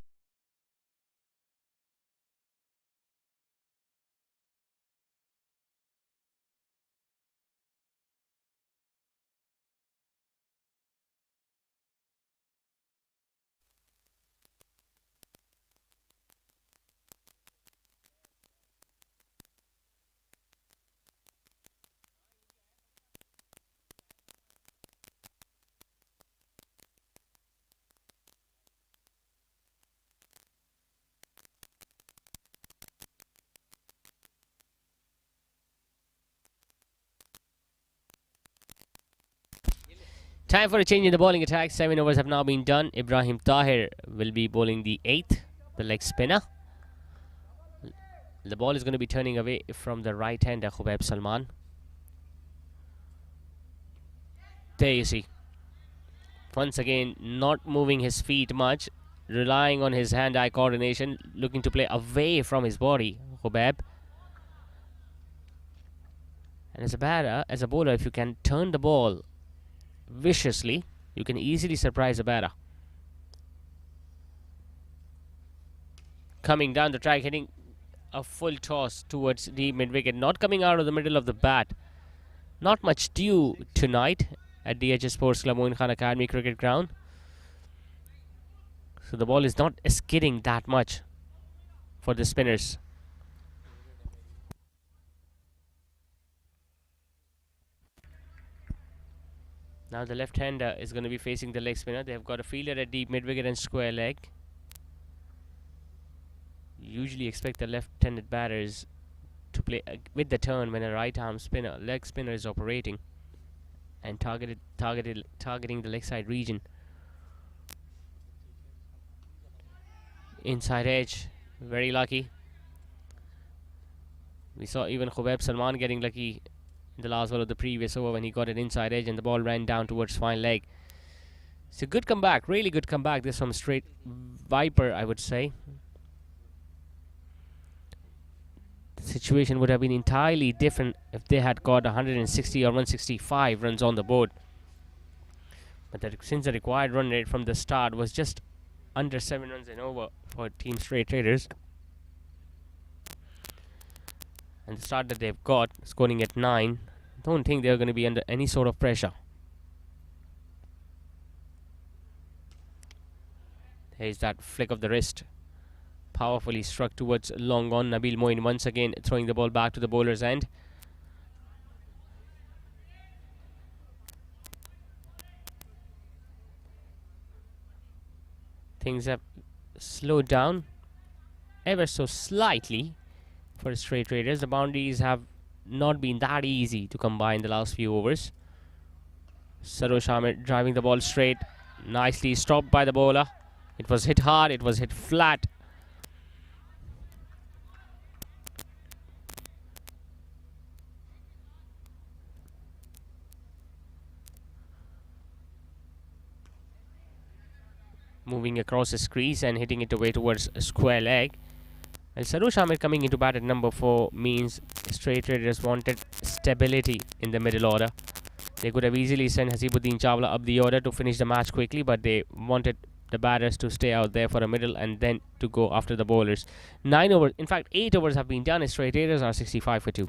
Time for a change in the bowling attack. 7 overs have now been done. Ibrahim Tahir will be bowling the 8th, the leg spinner. The ball is going to be turning away from the right hander, Khubaib Salman. There you see. Once again, not moving his feet much, relying on his hand-eye coordination, looking to play away from his body, Khubaib. And as a batter, as a bowler, if you can turn the ball viciously, you can easily surprise a batter. Coming down the track, hitting a full toss towards the mid-wicket, not coming out of the middle of the bat. Not much dew tonight at DHS Sports Club Moin Khan Academy Cricket Ground. So the ball is not skidding that much for the spinners. Now the left-hander is going to be facing the leg spinner. They have got a fielder at deep mid-wicket and square leg. Usually expect the left-handed batters to play with the turn when a right-arm spinner, leg spinner, is operating and targeting the leg side region. Inside edge, very lucky. We saw even Khubaib Salman getting lucky in the last ball of the previous over when he got an inside edge and the ball ran down towards fine leg. It's a good comeback, really good comeback. This from straight Viper, I would say. The situation would have been entirely different if they had got 160 or 165 runs on the board. But since the required run rate from the start was just under 7 runs and over for Team Straight Traders. And the start that they've got, scoring at 9, don't think they're going to be under any sort of pressure. There's that flick of the wrist. Powerfully struck towards long on. Nabil Moin once again throwing the ball back to the bowler's end. Things have slowed down ever so slightly for Straight Traders. The boundaries have not been that easy to come by in the last few overs. Sarosh Ahmed driving the ball straight. Nicely stopped by the bowler. It was hit hard, it was hit flat. Moving across his crease and hitting it away towards a square leg. And Sarosh Ahmed coming into bat at number 4 means Straight Traders wanted stability in the middle order. They could have easily sent Hasibuddin Chawla up the order to finish the match quickly, but they wanted the batters to stay out there for a middle and then to go after the bowlers. 9 overs, in fact 8 overs have been done. Straight Traders are 65 for 2.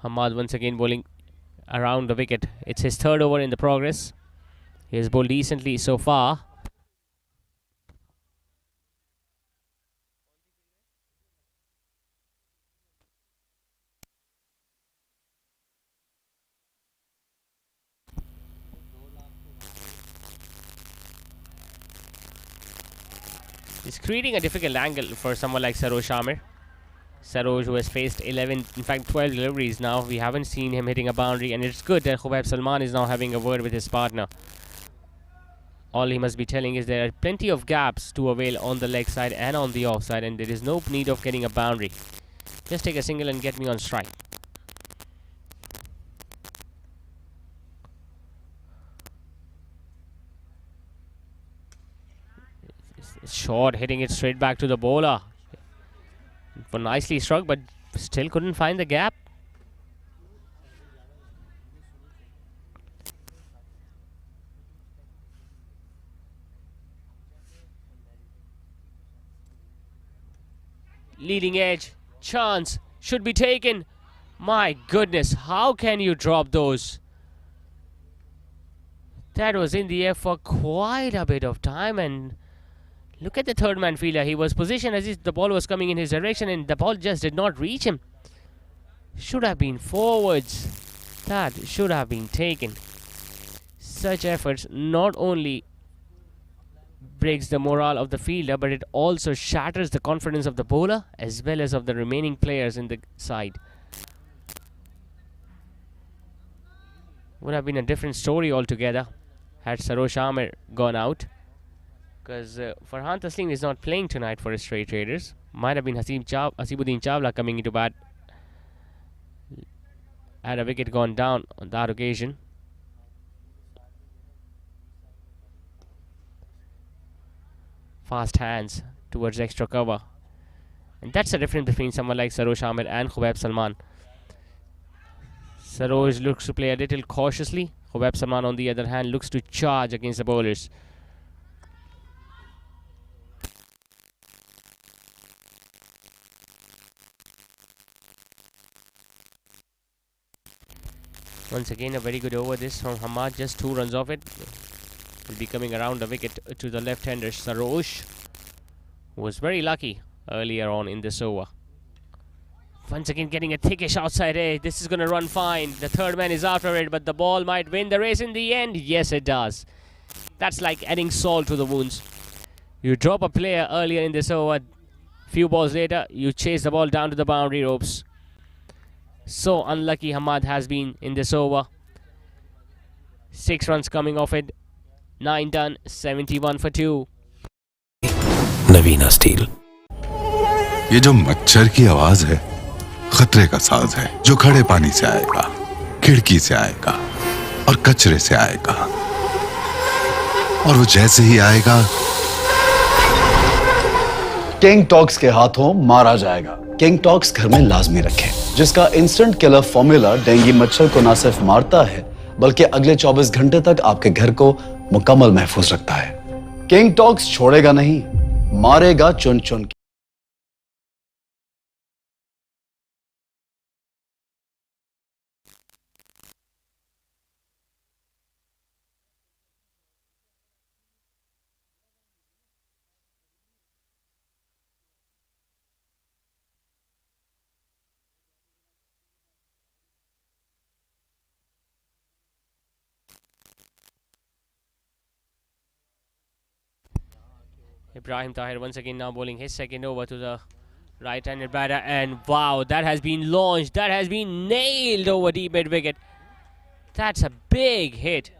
Hamad once again bowling around the wicket. It's his 3rd over in the progress. He has bowled decently so far. It's creating a difficult angle for someone like Sarosh Ahmed. Sarosh, who has faced 11, in fact 12 deliveries now. We haven't seen him hitting a boundary, and it's good that Khubaib Salman is now having a word with his partner. All he must be telling is there are plenty of gaps to avail on the leg side and on the off side, and there is no need of getting a boundary. Just take a single and get me on strike. It's short, hitting it straight back to the bowler. For nicely struck, but still couldn't find the gap. Leading edge, chance, should be taken. My goodness, how can you drop those? That was in the air for quite a bit of time, and look at the third man fielder. He was positioned as if the ball was coming in his direction, and the ball just did not reach him. Should have been forwards. That should have been taken. Such efforts not only breaks the morale of the fielder, but it also shatters the confidence of the bowler as well as of the remaining players in the side. Would have been a different story altogether had Sarosh Ahmed gone out. Because Farhan Taslim is not playing tonight for Straight Traders. Might have been Hasibuddin Chawla coming into bat. Had a wicket gone down on that occasion. Fast hands towards extra cover. And that's the difference between someone like Sarosh Ahmed and Khubaib Salman. Sarosh looks to play a little cautiously. Khubaib Salman, on the other hand, looks to charge against the bowlers. Once again, a very good over this from Hamad. Just 2 runs off it. Will be coming around the wicket to the left-hander Sarosh, who was very lucky earlier on in this over. Once again getting a thickish outside edge. This is going to run fine. The third man is after it, but the ball might win the race in the end. Yes, it does. That's like adding salt to the wounds. You drop a player earlier in this over. Few balls later, you chase the ball down to the boundary ropes. So unlucky Hamad has been in this over. 6 runs coming off it. 9 done. 71 for 2. Navina steel. ये जो मच्छर की आवाज है खतरे का साज है, जो खड़े पानी से आएगा, खिड़की से आएगा और कचरे से आएगा, और वो जैसे ही आएगा किंग टॉक्स के हाथों मारा जाएगा। किंग टॉक्स घर में लाजमी रखें, जिसका इंस्टेंट किलर फॉर्मूला डेंगू मच्छर को न सिर्फ मारता है बल्कि अगले 24 घंटे तक आपके घर को मुकम्मल महफूज रखता है। किंग टॉक्स छोड़ेगा नहीं, मारेगा चुन चुन के। Ibrahim Tahir once again now bowling his second over to the right-handed batter, and wow, that has been launched, that has been nailed over deep mid wicket. That's a big hit.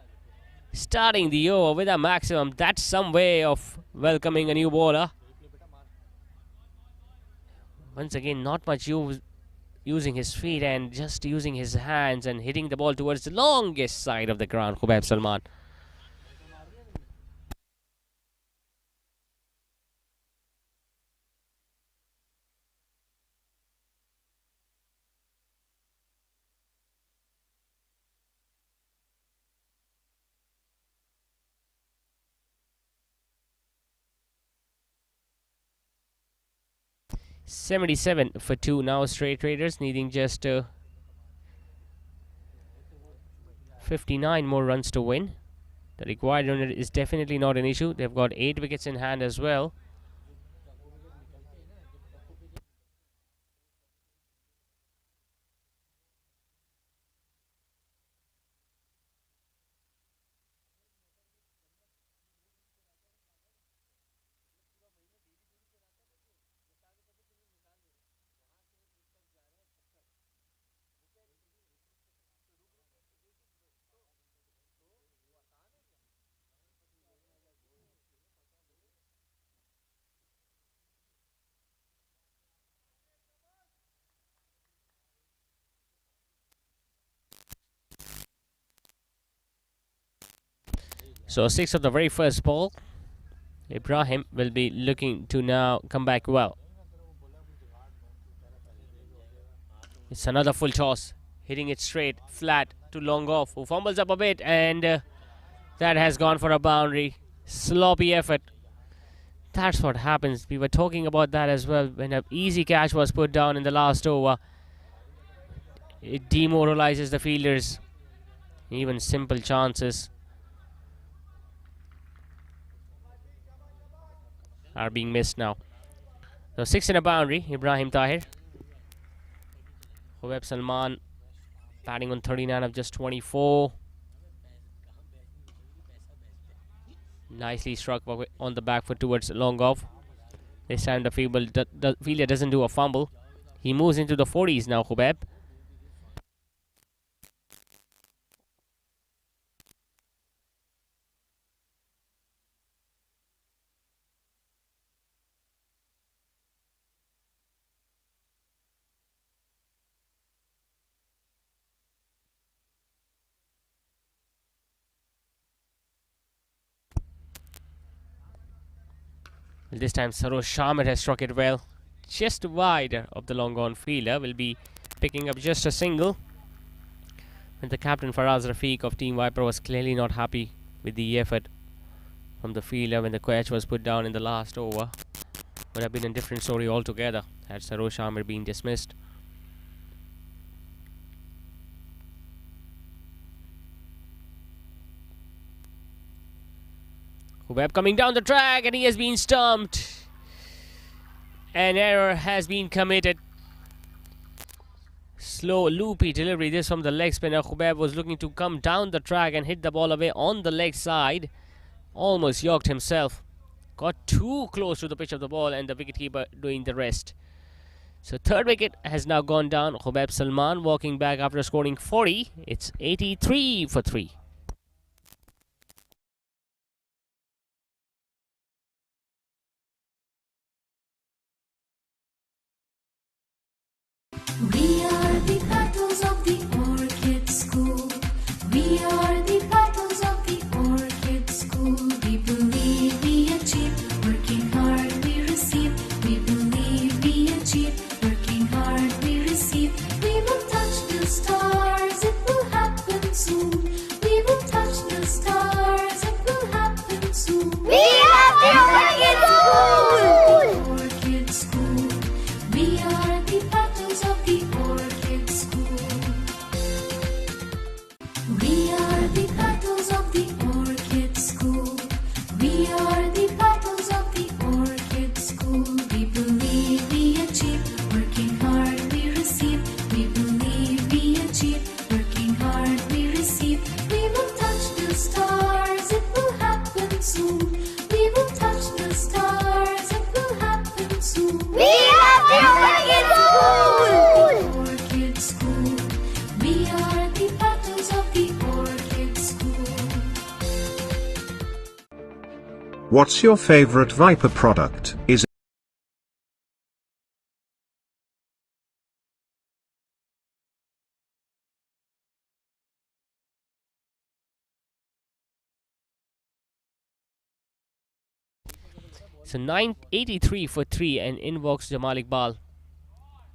Starting the over with a maximum. That's some way of welcoming a new bowler. Once again, not much using his feet and just using his hands and hitting the ball towards the longest side of the ground. Khubab Salman. $77 for 2 now. Straight Raiders needing just 59 more runs to win. The required run is definitely not an issue. They've got 8 wickets in hand as well. So 6 of the very first ball. Ibrahim will be looking to now come back well. It's another full toss. Hitting it straight, flat to long off. Who fumbles up a bit, and that has gone for a boundary. Sloppy effort. That's what happens. We were talking about that as well. When an easy catch was put down in the last over, it demoralizes the fielders. Even simple chances are being missed now. So 6 in a boundary. Ibrahim Tahir. Khubab Salman batting on 39 of just 24. Nicely struck on the back foot towards long off. This time the fielder doesn't do a fumble. He moves into the 40s now, Khubab. This time Sarosh Shamir has struck it well. Just wide of the long on fielder. Will be picking up just a single. And the captain Faraz Rafiq of Team Viper was clearly not happy with the effort from the fielder when the catch was put down in the last over. Would have been a different story altogether had Sarosh Shamir been dismissed. Khubab coming down the track, and he has been stumped. An error has been committed. Slow, loopy delivery. This from the leg spinner. Khubaib was looking to come down the track and hit the ball away on the leg side. Almost yoked himself. Got too close to the pitch of the ball, and the wicketkeeper doing the rest. So third wicket has now gone down. Khubaib Salman walking back after scoring 40. It's 83 for 3. We are the petals of the orchid school. We are the petals of the orchid school. We believe we achieve, working hard we receive. We believe we achieve, working hard we receive. We will touch the stars, it will happen soon. We will touch the stars, it will happen soon. We are the orchid school. Orchid school. We are the petals of the orchid school. We are the petals of the orchid school. We are the petals of the orchid school. We believe we achieve, working hard we receive. We believe we achieve, working hard we receive. We will touch the stars, it will happen soon. We will touch the stars, it will happen soon. We are the orchid school. Orchid school. We are the petals of the orchid school. What's your favorite Viper product? Is So 983 for 3, and in walks Jamal Iqbal.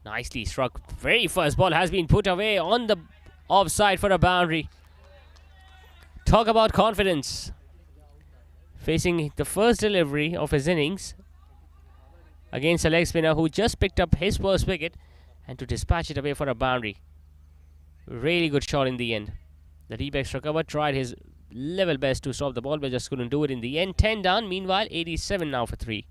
Nicely struck. Very first ball has been put away on the offside for a boundary. Talk about confidence. Facing the first delivery of his innings against a leg spinner who just picked up his first wicket, and to dispatch it away for a boundary. Really good shot in the end. The D-back striker tried his level best to stop the ball, but just couldn't do it in the end. 10 down. Meanwhile, 87 now for 3.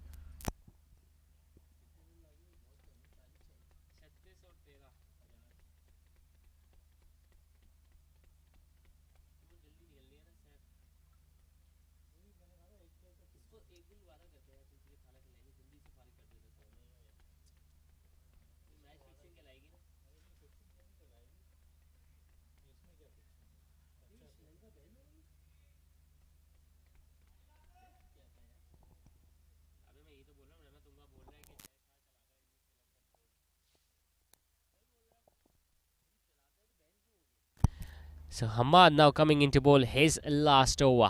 So Hamad now coming into bowl his last over.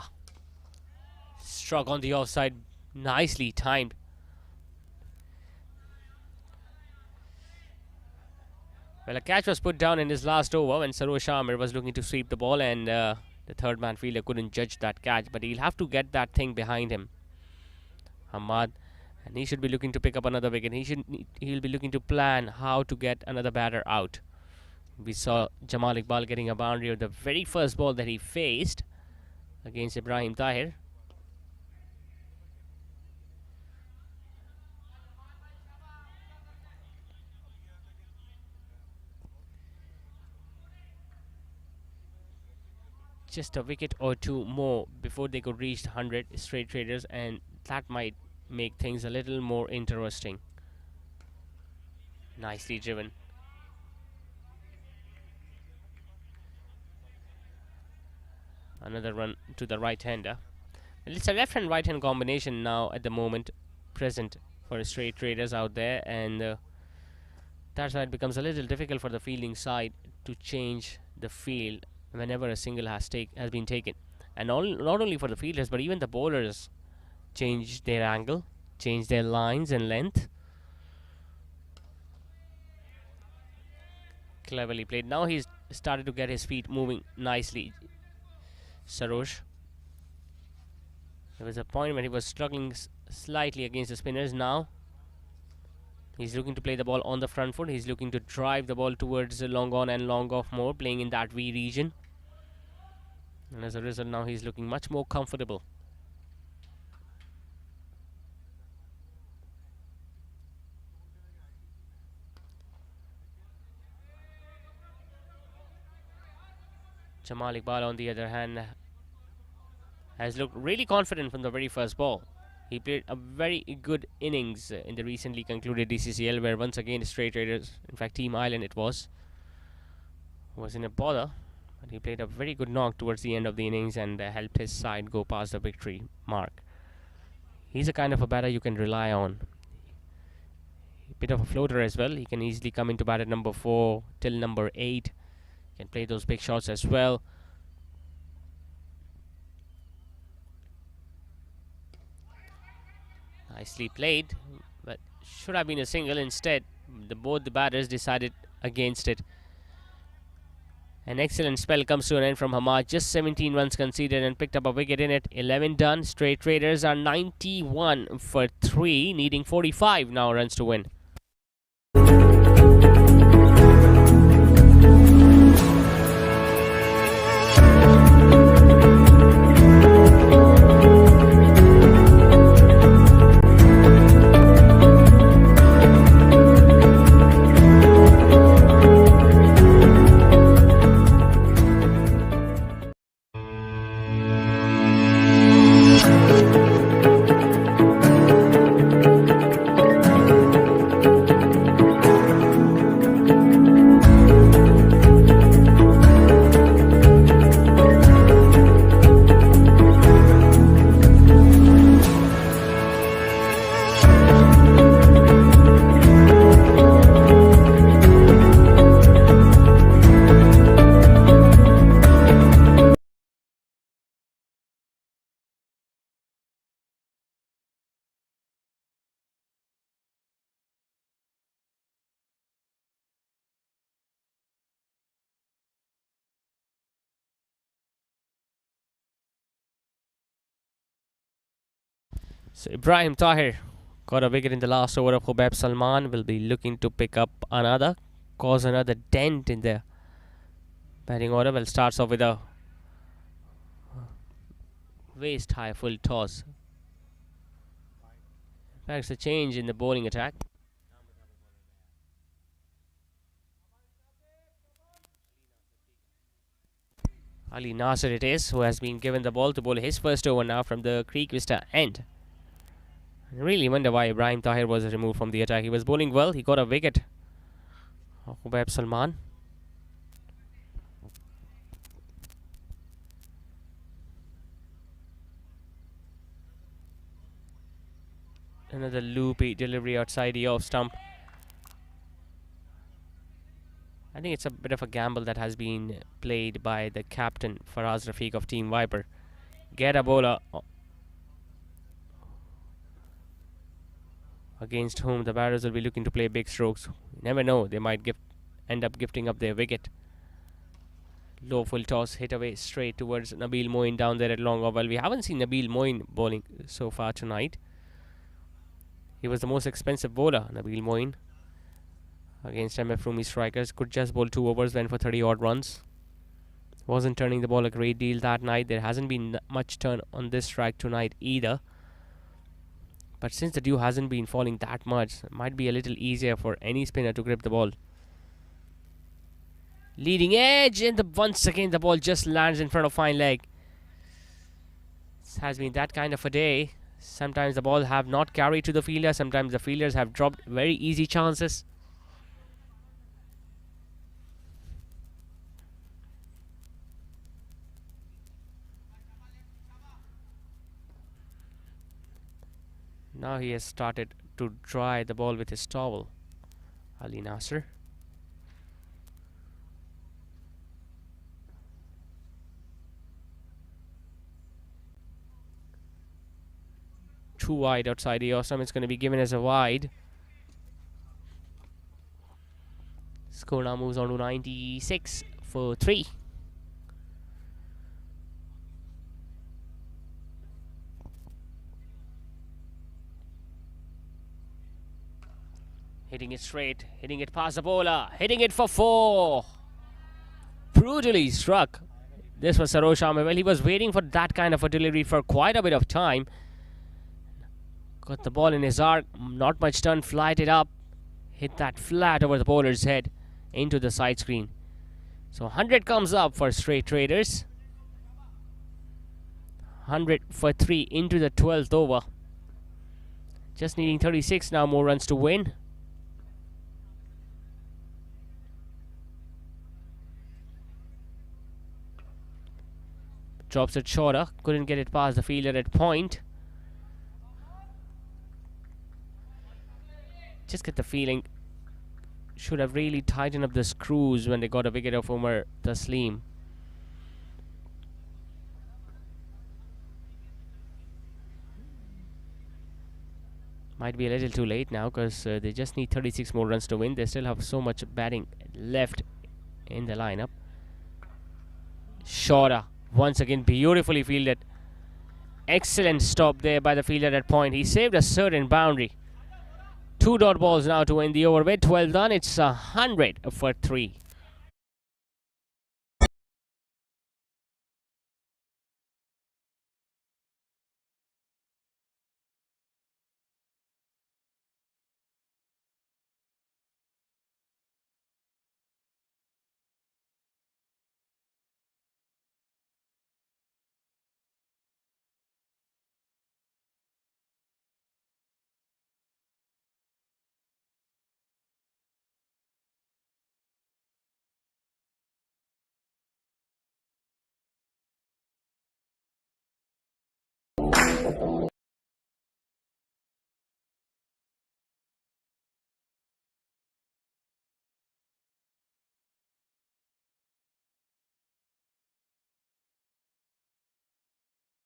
Struck on the offside. Nicely timed. Well, a catch was put down in his last over when Sarosh Amir was looking to sweep the ball, and the third man fielder couldn't judge that catch, but he'll have to get that thing behind him. Hamad, and he should be looking to pick up another wicket. He'll be looking to plan how to get another batter out. We saw Jamal Iqbal getting a boundary of the very first ball that he faced against Ibrahim Tahir. Just a wicket or two more before they could reach 100 straight traders, and that might make things a little more interesting. Nicely driven. Another run to the right-hander. Well, it's a left and right-hand combination now at the moment present for straight traders out there, and that's why it becomes a little difficult for the fielding side to change the field whenever a single has been taken. And not only for the fielders, but even the bowlers change their angle, change their lines and length. Cleverly played. Now he's started to get his feet moving nicely. Sarosh. There was a point when he was struggling slightly against the spinners. Now he's looking to play the ball on the front foot. He's looking to drive the ball towards long on and long off more, playing in that V region. And as a result, now he's looking much more comfortable. Jamal Iqbal, on the other hand, has looked really confident from the very first ball. He played a very good innings in the recently concluded DCCL, where once again straight raiders, in fact Team Island it was in a bother, but he played a very good knock towards the end of the innings and helped his side go past the victory mark. He's a kind of a batter you can rely on. Bit of a floater as well. He can easily come into bat at number 4 till number 8. Can play those big shots as well. Nicely played, but should have been a single. Instead, both the batters decided against it. An excellent spell comes to an end from Hamad. Just 17 runs conceded and picked up a wicket in it. 11 done. Straight Raiders are 91 for 3, needing 45 now runs to win. So Ibrahim Tahir got a wicket in the last over of Hubab Salman. Will be looking to pick up another, cause another dent in the batting order. Well, starts off with a waist high full toss. That's a change in the bowling attack. Ali Nasser it is, who has been given the ball to bowl his first over now from the Creek Vista end. I really wonder why Ibrahim Tahir was removed from the attack. He was bowling well. He got a wicket. Hubab Salman. Another loopy delivery outside the off stump. I think it's a bit of a gamble that has been played by the captain Faraz Rafiq of Team Viper. Get a bowler against whom the batters will be looking to play big strokes. You never know, they might end up gifting up their wicket. Low full toss hit away straight towards Nabil Moin down there at long off. Well, we haven't seen Nabil Moin bowling so far tonight. He was the most expensive bowler, Nabil Moin, against MF Rumi strikers. Could just bowl 2 overs, went for 30 odd runs. Wasn't turning the ball a great deal that night. There hasn't been much turn on this strike tonight either. But since the dew hasn't been falling that much, it might be a little easier for any spinner to grip the ball. Leading edge, and once again the ball just lands in front of fine leg. This has been that kind of a day. Sometimes the ball have not carried to the fielder. Sometimes the fielders have dropped very easy chances. Now he has started to dry the ball with his towel. Ali Nasser. Too wide outside the awesome. It's going to be given as a wide. Score now moves on to 96 for 3. Hitting it straight, hitting it past the bowler, hitting it for 4. Brutally struck. This was Sarosh Ahmed. Well, he was waiting for that kind of a delivery for quite a bit of time. Got the ball in his arc, not much turn, flighted up, hit that flat over the bowler's head into the side screen. So 100 comes up for straight traders. 100 for 3 into the 12th over. Just needing 36 now, more runs to win. Drops it shorter. Couldn't get it past the fielder at point. Just get the feeling should have really tightened up the screws when they got a wicket of Umar Taslim. Might be a little too late now because they just need 36 more runs to win. They still have so much batting left in the lineup. Shorter. Once again, beautifully fielded. Excellent stop there by the fielder at point. He saved a certain boundary. 2 dot balls now to end the over with 12 done. It's 100 for 3.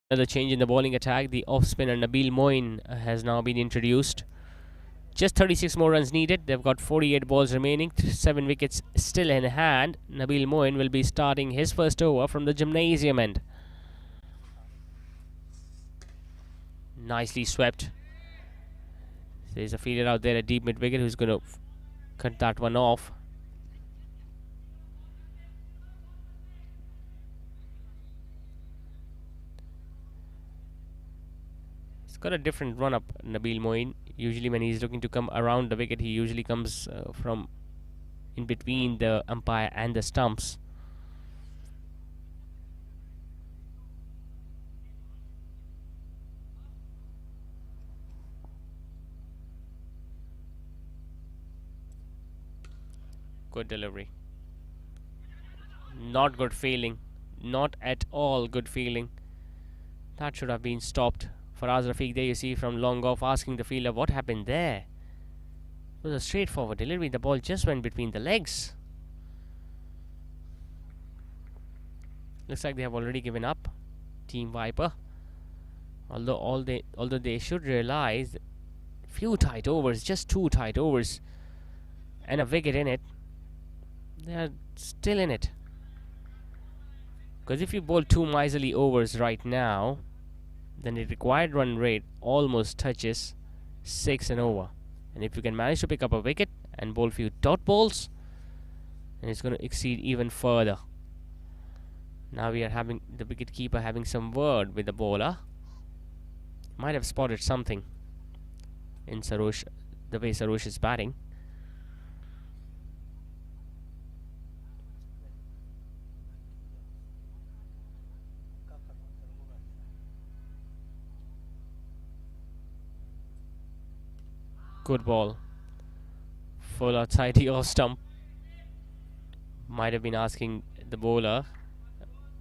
Another change in the bowling attack. The off spinner Nabil Moin has now been introduced. Just 36 more runs needed. They've got 48 balls remaining. 7 wickets still in hand. Nabil Moin will be starting his first over from the gymnasium end. Nicely swept. There's a fielder out there at deep mid wicket who's going to cut that one off. Got a different run up, Nabil Moin. Usually when he's looking to come around the wicket, he usually comes from in between the umpire and the stumps. Good delivery. Not good feeling. Not at all good feeling. That should have been stopped. Faraz Rafiq, there you see from long off, asking the fielder what happened there. It was a straightforward delivery. The ball just went between the legs. Looks like they have already given up, Team Viper. Although they should realize, few tight overs, just 2 tight overs, and a wicket in it. They are still in it. Because if you bowl 2 miserly overs right now, then the required run rate almost touches 6 and over. And if you can manage to pick up a wicket and bowl few dot balls, then it's going to exceed even further. Now we are having the wicket keeper having some word with the bowler. Might have spotted something in Sarosh, the way Sarosh is batting. Good ball. Full outside the off stump. Might have been asking the bowler,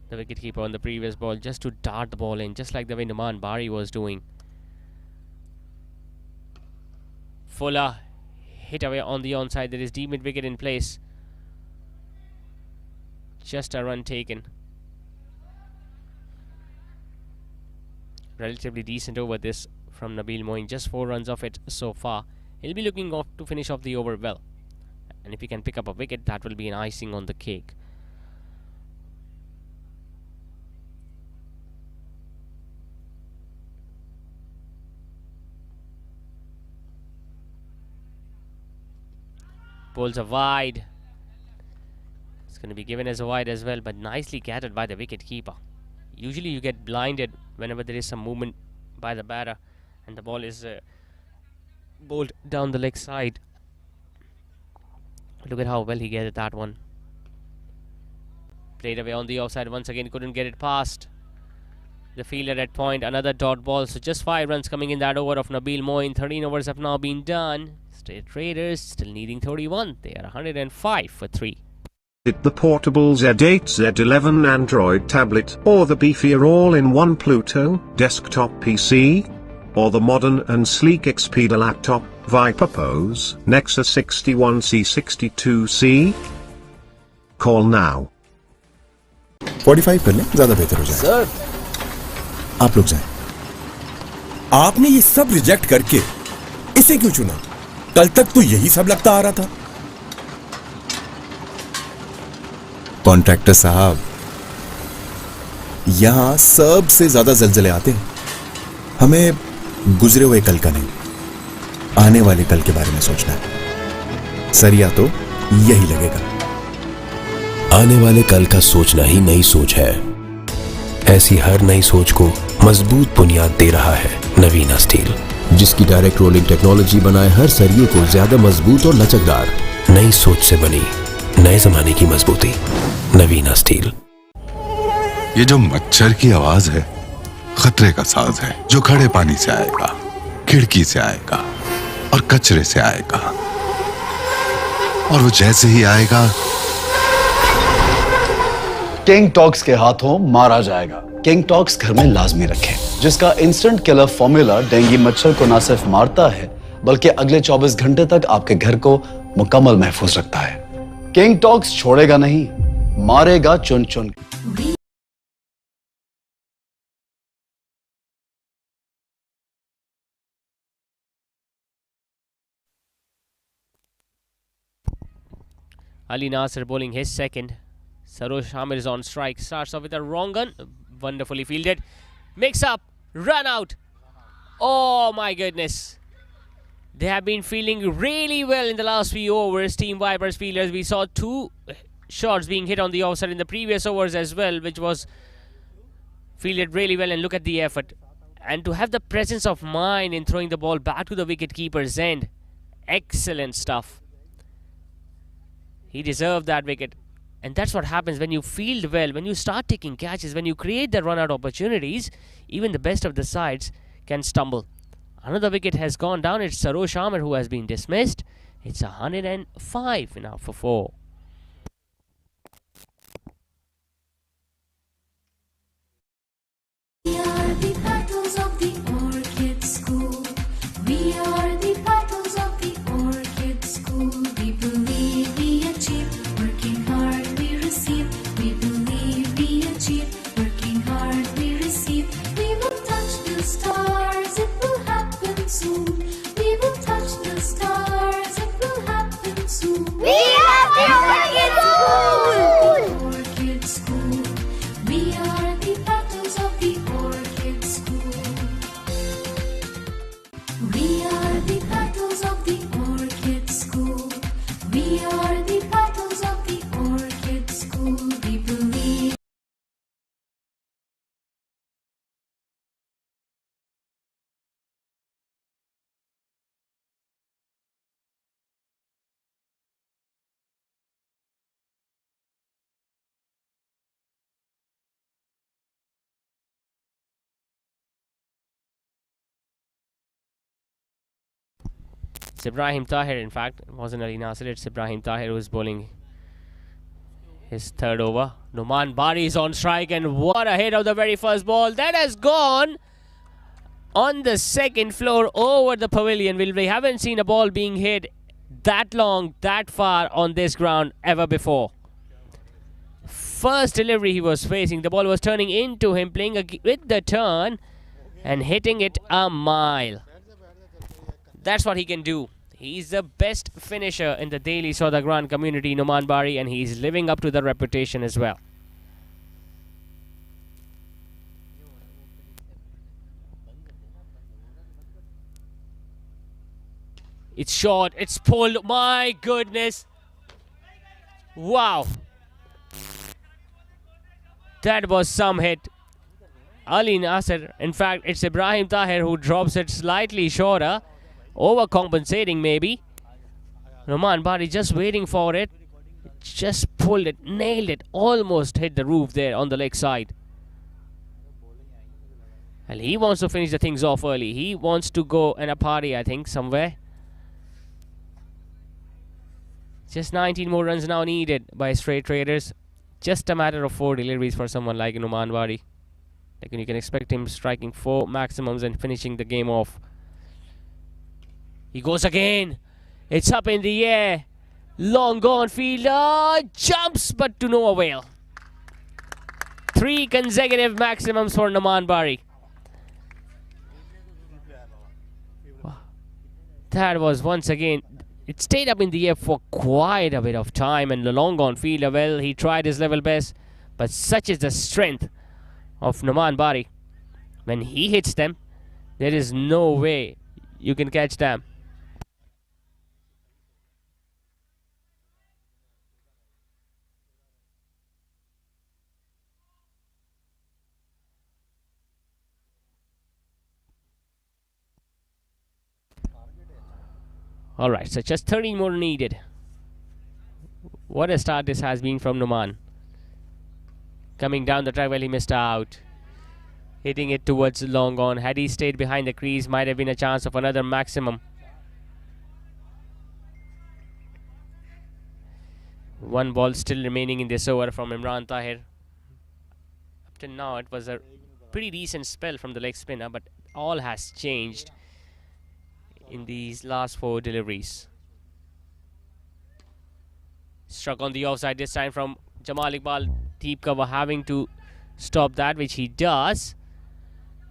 the wicketkeeper on the previous ball, just to dart the ball in, just like the way Numan Bari was doing. Fuller hit away on the onside. There is deep mid wicket in place. Just a run taken. Relatively decent over this from Nabil Moin. Just 4 runs off it so far. He'll be looking off to finish off the over well. And if he can pick up a wicket, that will be an icing on the cake. Bowls are wide. It's going to be given as a wide as well, but nicely gathered by the wicket keeper. Usually you get blinded whenever there is some movement by the batter and the ball is bowled down the leg side. Look at how well he gathered that one. Played away on the offside once again, couldn't get it past the fielder at point. Another dot ball, so just 5 runs coming in that over of Nabil Moin. 13 overs have now been done. State Raiders still needing 31. They are 105 for 3. It the portable Z8 Z11 Android tablet or the beefier all-in-one Pluto desktop PC or the modern and sleek Xperia laptop, Viper Pose, Nexus 61C 62C. Call now. 45 कर लें, ज्यादा बेहतर हो जाए। Sir, आप लोग जाएं। आपने ये सब रिजेक्ट करके इसे क्यों चुना? कल तक तो यही सब लगता आ रहा था। कॉन्ट्रैक्टर साहब, यहां सबसे ज्यादा जलजले आते हैं। हमें गुजरे हुए कल का नहीं, आने वाले कल के बारे में सोचना है। सरिया तो यही लगेगा। आने वाले कल का सोचना ही नई सोच है। ऐसी हर नई सोच को मजबूत बुनियाद दे रहा है नवीना स्टील, जिसकी डायरेक्ट रोलिंग टेक्नोलॉजी बनाए हर सरिये को ज्यादा मजबूत और लचकदार। नई सोच से बनी नए जमाने की मजबूती। नवीना स्टील। ये जो मच्छर की आवाज है खतरे का साज है, जो खड़े पानी से आएगा, खिड़की से आएगा और कचरे से आएगा, और वो जैसे ही आएगा किंग टॉक्स के हाथों मारा जाएगा। किंग टॉक्स घर में लाजमी रखें, जिसका इंस्टेंट किलर फॉर्मूला डेंगू मच्छर को न सिर्फ मारता है बल्कि अगले 24 घंटे तक आपके घर को मुकम्मल महफूज रखता है। किंग टॉक्स छोड़ेगा नहीं, मारेगा चुन चुन। Ali Nasser bowling his second. Sarosh Hamir is on strike. Starts off with a wrong gun. Wonderfully fielded. Mix up. Run out. Oh my goodness. They have been fielding really well in the last few overs. Team Vipers fielders. We saw 2 shots being hit on the offside in the previous overs as well, which was fielded really well. And look at the effort. And to have the presence of mind in throwing the ball back to the wicket keeper's end. Excellent stuff. He deserved that wicket. And that's what happens when you field well, when you start taking catches, when you create the run-out opportunities, even the best of the sides can stumble. Another wicket has gone down. It's Sarosh Amir who has been dismissed. It's 105 now for 4. We are the petals of the orchid school. We are the petals of the orchid school. We believe we achieve, working hard we receive. We believe we achieve, working hard we receive. We will touch the stars, it will happen soon. We will touch the stars, it will happen soon. We are the orchid school. Orchid school. We are the petals of the orchid school. We are the petals of the orchid school. We are the petals of the orchid school. We believe. It's Ibrahim Tahir, in fact. It wasn't Ali Nasser. It's Ibrahim Tahir who is bowling his third over. Numan Bari is on strike, and what a hit of the very first ball. That has gone on the second floor over the pavilion. We haven't seen a ball being hit that long, that far on this ground ever before. First delivery he was facing, the ball was turning into him, playing with the turn and hitting it a mile. That's what he can do. He's the best finisher in the Daily Soda Grand community, Numan Bari, and he's living up to the reputation as well. It's short, it's pulled, my goodness. Wow. That was some hit. Ali Nasser, in fact, it's Ibrahim Tahir who drops it slightly shorter. Overcompensating maybe. Numan Bari just waiting for it. just pulled it, nailed it, almost hit the roof there on the leg side. And he wants to finish the things off early. He wants to go in a party, I think, somewhere. Just 19 more runs now needed by straight traders. Just a matter of 4 deliveries for someone like Numan Bari. Like, you can expect him striking 4 maximums and finishing the game off. He goes again. It's up in the air. Long gone fielder. Jumps, but to no avail. 3 consecutive maximums for Numan Bari. That was once again, it stayed up in the air for quite a bit of time, and the long gone fielder, well, he tried his level best, but such is the strength of Numan Bari. When he hits them, there is no way you can catch them. Alright, so just 13 more needed. What a start this has been from Numan. Coming down the track, well, he missed out. Hitting it towards the long on. Had he stayed behind the crease, might have been a chance of another maximum. One ball still remaining in this over from Imran Tahir. Up till now, it was a pretty decent spell from the leg spinner, but all has changed in these last 4 deliveries. Struck on the offside this time from Jamal Iqbal. Deep cover, having to stop that, which he does.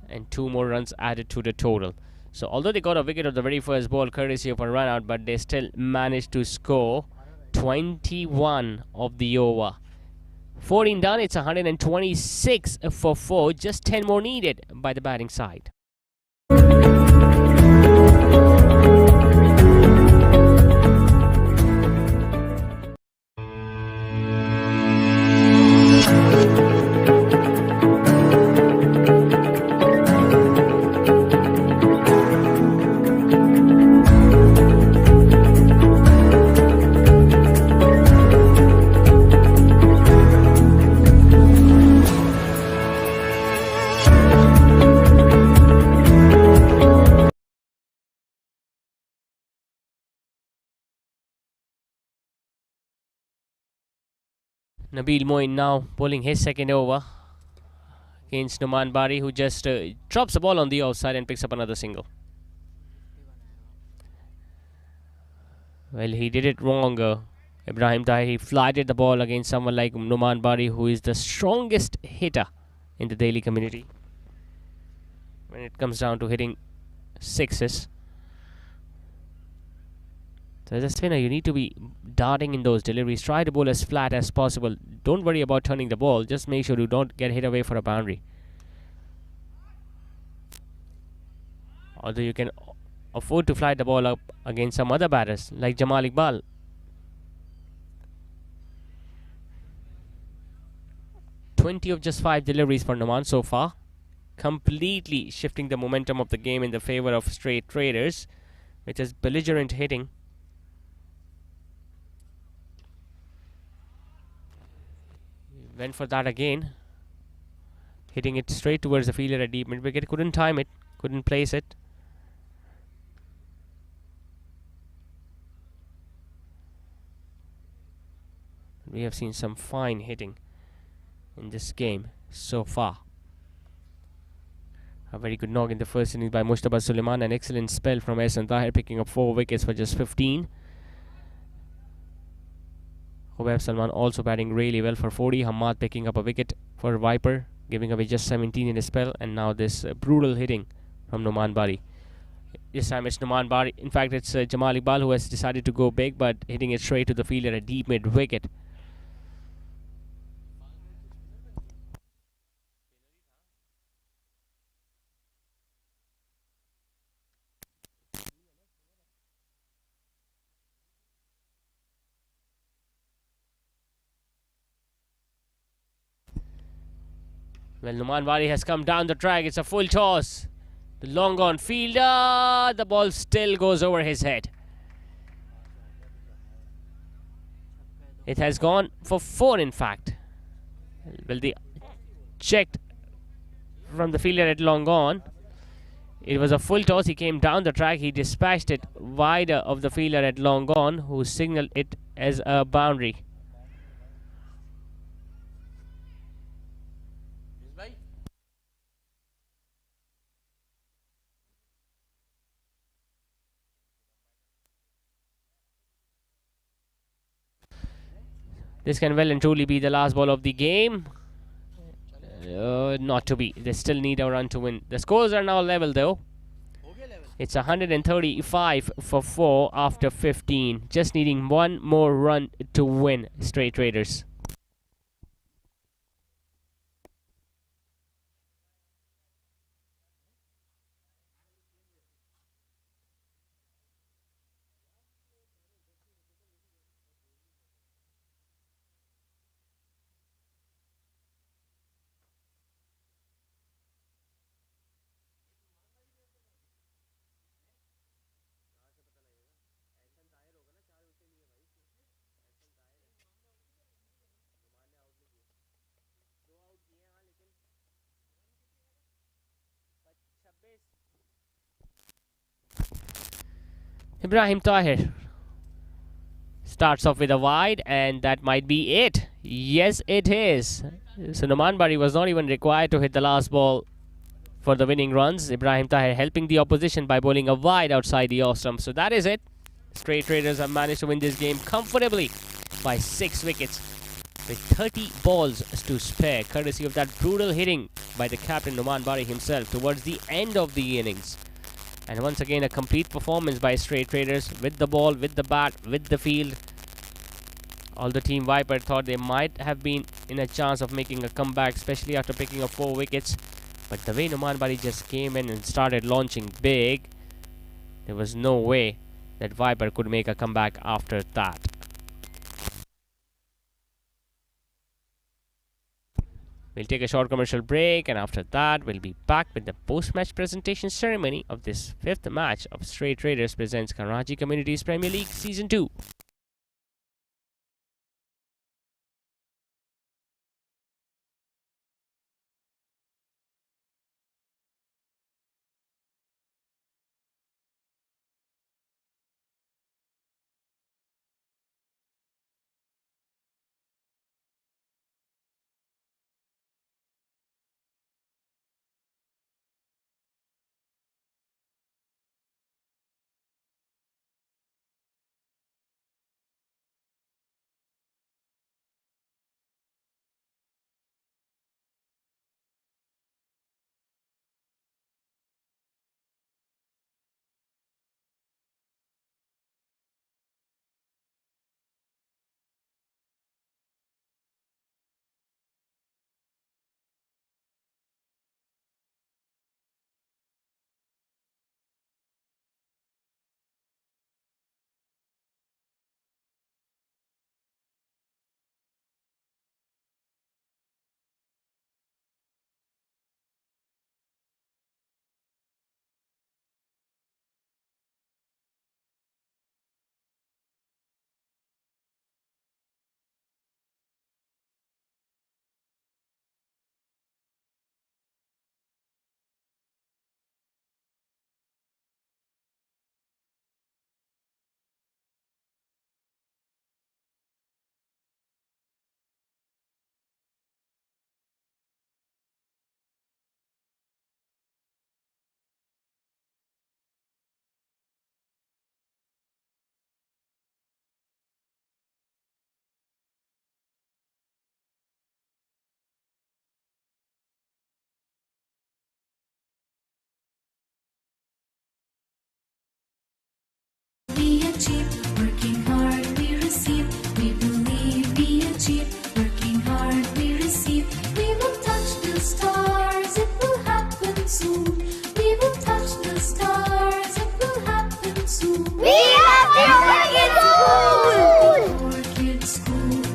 And 2 more runs added to the total. So although they got a wicket of the very first ball courtesy of a run out, but they still managed to score 21 of the over. 14 done, it's 126 for 4. Just 10 more needed by the batting side. Nabil Moin now bowling his second over against Numan Bari, who just drops the ball on the outside and picks up another single. Well, he did it wrong. Ibrahim Tahir, he flighted the ball against someone like Numan Bari, who is the strongest hitter in the Delhi community when it comes down to hitting sixes. So as a spinner, you need to be darting in those deliveries. Try to bowl as flat as possible. Don't worry about turning the ball. Just make sure you don't get hit away for a boundary. Although you can afford to fly the ball up against some other batters like Jamal Iqbal. (20 of just 5 deliveries for Numan so far, completely shifting the momentum of the game in the favor of straight traders, which is belligerent hitting. Went for that again, hitting it straight towards the fielder at deep mid wicket. Couldn't time it, couldn't place it. We have seen some fine hitting in this game so far. A very good knock in the first innings by Mushtaba Suleiman. An excellent spell from Ehsan Tahir, picking up 4 wickets for just 15. Hubab Salman also batting really well for 40. Hamad picking up a wicket for Viper, giving away just 17 in a spell. And now this brutal hitting from Numan Bari. This time it's Numan Bari. In fact, it's Jamal Iqbal who has decided to go big, but hitting it straight to the fielder at deep mid wicket. Well, Numan Bari has come down the track. It's a full toss. The long gone fielder. The ball still goes over his head. It has gone for 4, in fact. Well, the checked from the fielder at long on. It was a full toss. He came down the track. He dispatched it wider of the fielder at long on, who signaled it as a boundary. This can well and truly be the last ball of the game. Not to be. They still need a run to win. The scores are now level though. It's 135 for 4 after 15. Just needing one more run to win, Straight Raiders. Ibrahim Tahir starts off with a wide, and that might be it. Yes, it is. So Numan Bari was not even required to hit the last ball for the winning runs. Ibrahim Tahir helping the opposition by bowling a wide outside the off stump. So that is it. Straight Raiders have managed to win this game comfortably by 6 wickets with 30 balls to spare, courtesy of that brutal hitting by the captain Numan Bari himself towards the end of the innings. And once again, a complete performance by Straight Raiders with the ball, with the bat, with the field. Although Team Viper thought they might have been in a chance of making a comeback, especially after picking up 4 wickets. But the way Numan Bari just came in and started launching big, there was no way that Viper could make a comeback after that. We'll take a short commercial break, and after that, we'll be back with the post-match presentation ceremony of this 5th match of Straight Raiders presents Karachi Communities Premier League Season 2. We achieve, working hard we receive. We believe we achieve, working hard we receive. We will touch the stars, it will happen soon. We will touch the stars, it will happen soon. We have to work in school! Orchid School.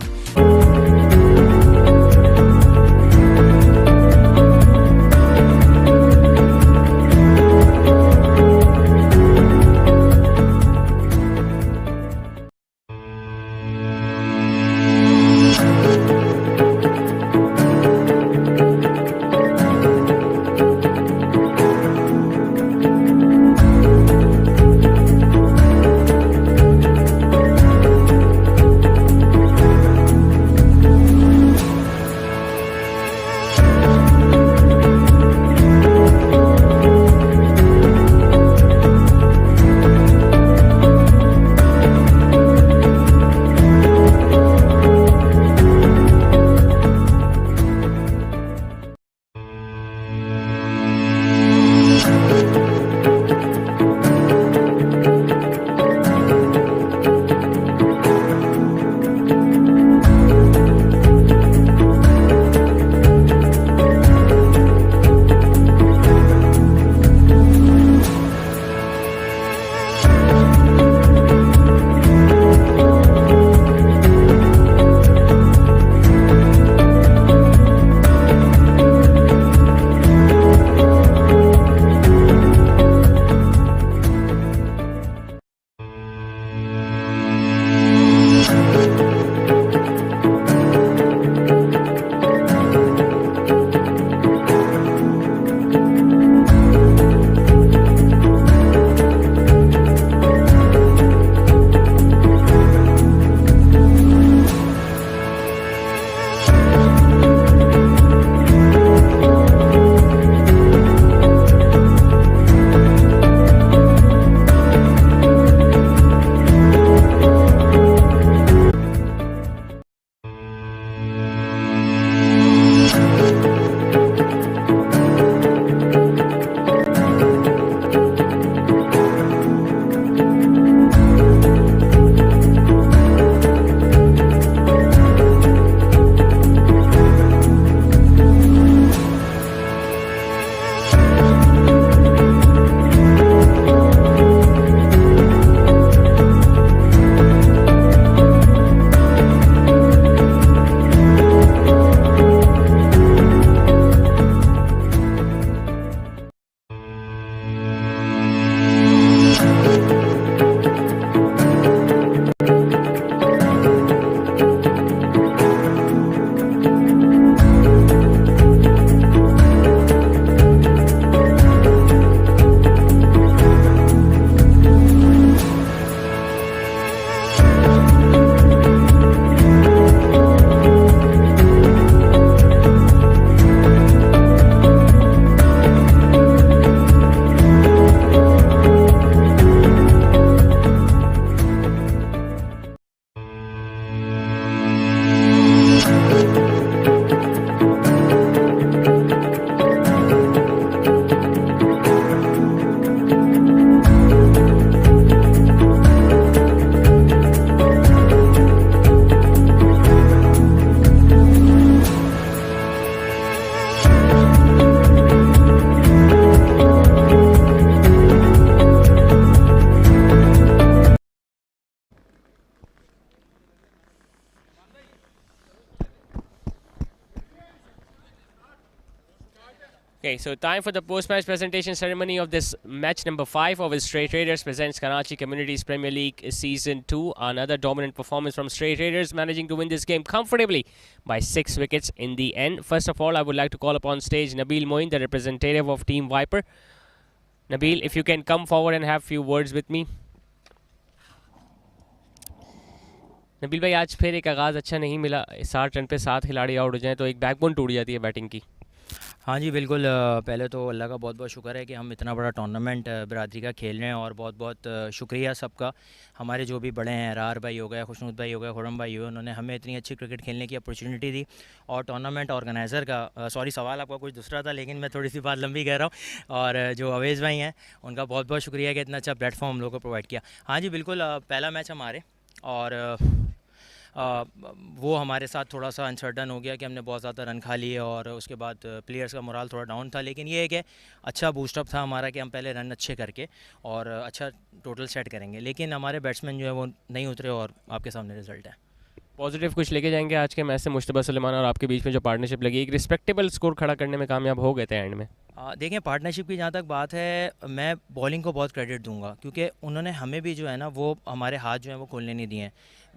Okay, so time for the post-match presentation ceremony of this match number 5 of Straight Raiders presents Karachi Communities Premier League Season 2. Another dominant performance from Straight Raiders, managing to win this game comfortably by 6 wickets in the end. First of all, I would like to call upon stage Nabil Moin, the representative of Team Viper. Nabil, if you can come forward and have few words with me. Nabeel भाई, आज फिर एक आगाज़ अच्छा नहीं मिला. 60 run पे 7 खिलाड़ी आउट हो जाएं तो एक बैकबोन टूट जाती है बैटिंग की. हाँ जी बिल्कुल। पहले तो अल्लाह का बहुत बहुत शुक्र है कि हम इतना बड़ा टूर्नामेंट बिरादरी का खेल रहे हैं, और बहुत बहुत शुक्रिया सबका. हमारे जो भी बड़े हैं, रार भाई हो गए, खुशनूद भाई हो गए, खुरम भाई हो, उन्होंने हमें इतनी अच्छी क्रिकेट खेलने की अपॉर्चुनिटी दी. और टूर्नामेंट ऑर्गेनाइज़र का सॉरी, सवाल आपका कुछ दूसरा था, लेकिन मैं थोड़ी सी बात लंबी कह रहा हूँ. और जो अवेज़ भाई हैं, उनका बहुत बहुत शुक्रिया कि इतना अच्छा प्लेटफॉर्म हम लोग को प्रोवाइड किया. हाँ जी बिल्कुल, पहला मैच हमारे, और वो हमारे साथ थोड़ा सा अनसर्टन हो गया कि हमने बहुत ज़्यादा रन खा लिए, और उसके बाद प्लेयर्स का मोराल थोड़ा डाउन था. लेकिन ये है कि अच्छा बूस्टअप था हमारा कि हम पहले रन अच्छे करके और अच्छा टोटल सेट करेंगे. लेकिन हमारे बैट्समैन जो है वो नहीं उतरे, और आपके सामने रिजल्ट है. पॉजिटिव कुछ लेके जाएंगे आज के मैच से? मुश्तबा सुलेमान और आपके बीच में जो पार्टनरशिप लगी, एक रिस्पेक्टेबल स्कोर खड़ा करने में कामयाब हो गए थे एंड में. देखें, पार्टनरशिप की जहाँ तक बात है, मैं बॉलिंग को बहुत क्रेडिट दूंगा, क्योंकि उन्होंने हमें भी जो है ना, वो हमारे हाथ जो हैं वो खोलने नहीं दिए हैं.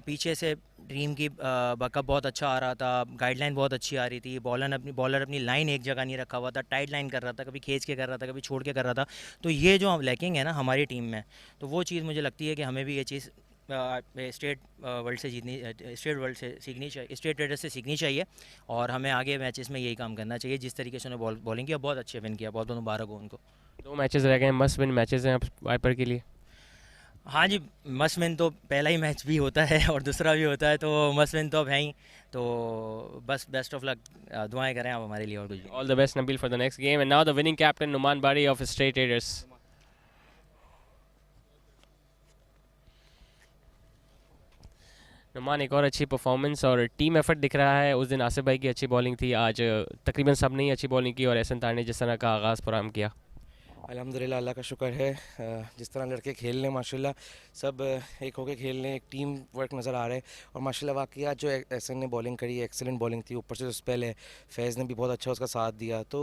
पीछे से टीम की बैकअप बहुत अच्छा आ रहा था, गाइडलाइन बहुत अच्छी आ रही थी. बॉलर अपनी लाइन एक जगह नहीं रखा हुआ था, टाइट लाइन कर रहा था, कभी खींच के कर रहा था, कभी छोड़ के कर रहा था. तो ये जो लैकिंग है ना हमारी टीम में, तो वो चीज़ मुझे लगती है कि हमें भी ये चीज़ स्टेट वर्ल्ड से सीखनी चाहिए, स्टेट रेडर से सीखनी चाहिए. और हमें आगे मैचेस में यही काम करना चाहिए. जिस तरीके से उन्होंने बॉलिंग किया, बहुत अच्छे विन किया, बहुत बहुत मुबारक हो उनको. 2 मैचेस रह गए, मस्ट विन मैचेस हैं वाइपर के लिए. हाँ जी, मस्ट विन तो पहला ही मैच भी होता है और दूसरा भी होता है, तो मस्ट विन तो अब है ही. तो बस बेस्ट ऑफ लक, दुआएं करें आप हमारे लिए. और कुछ all the best Nabeel for the next game. And now the winning captain Noman Bari of straight readers. Numan, एक और अच्छी परफॉर्मेंस और टीम एफर्ट दिख रहा है. उस दिन आसिफ भाई की अच्छी बॉलिंग थी, आज तकरीबन सब ने ही अच्छी बॉलिंग की, और एहसन तार ने जिस तरह का आगाज़ फराहम किया. अल्हम्दुलिल्लाह, अल्लाह का शुक्र है. जिस तरह लड़के खेल रहे हैं माशाल्लाह, सब एक होकर खेल रहे हैं, एक टीम वर्क नज़र आ रहा है. और माशाल्लाह वाकई आज जो एहसन ने बॉलिंग करी, एक्सेलेंट बॉलिंग थी. ऊपर से जो स्पेल है, फैज़ ने भी बहुत अच्छा उसका साथ दिया. तो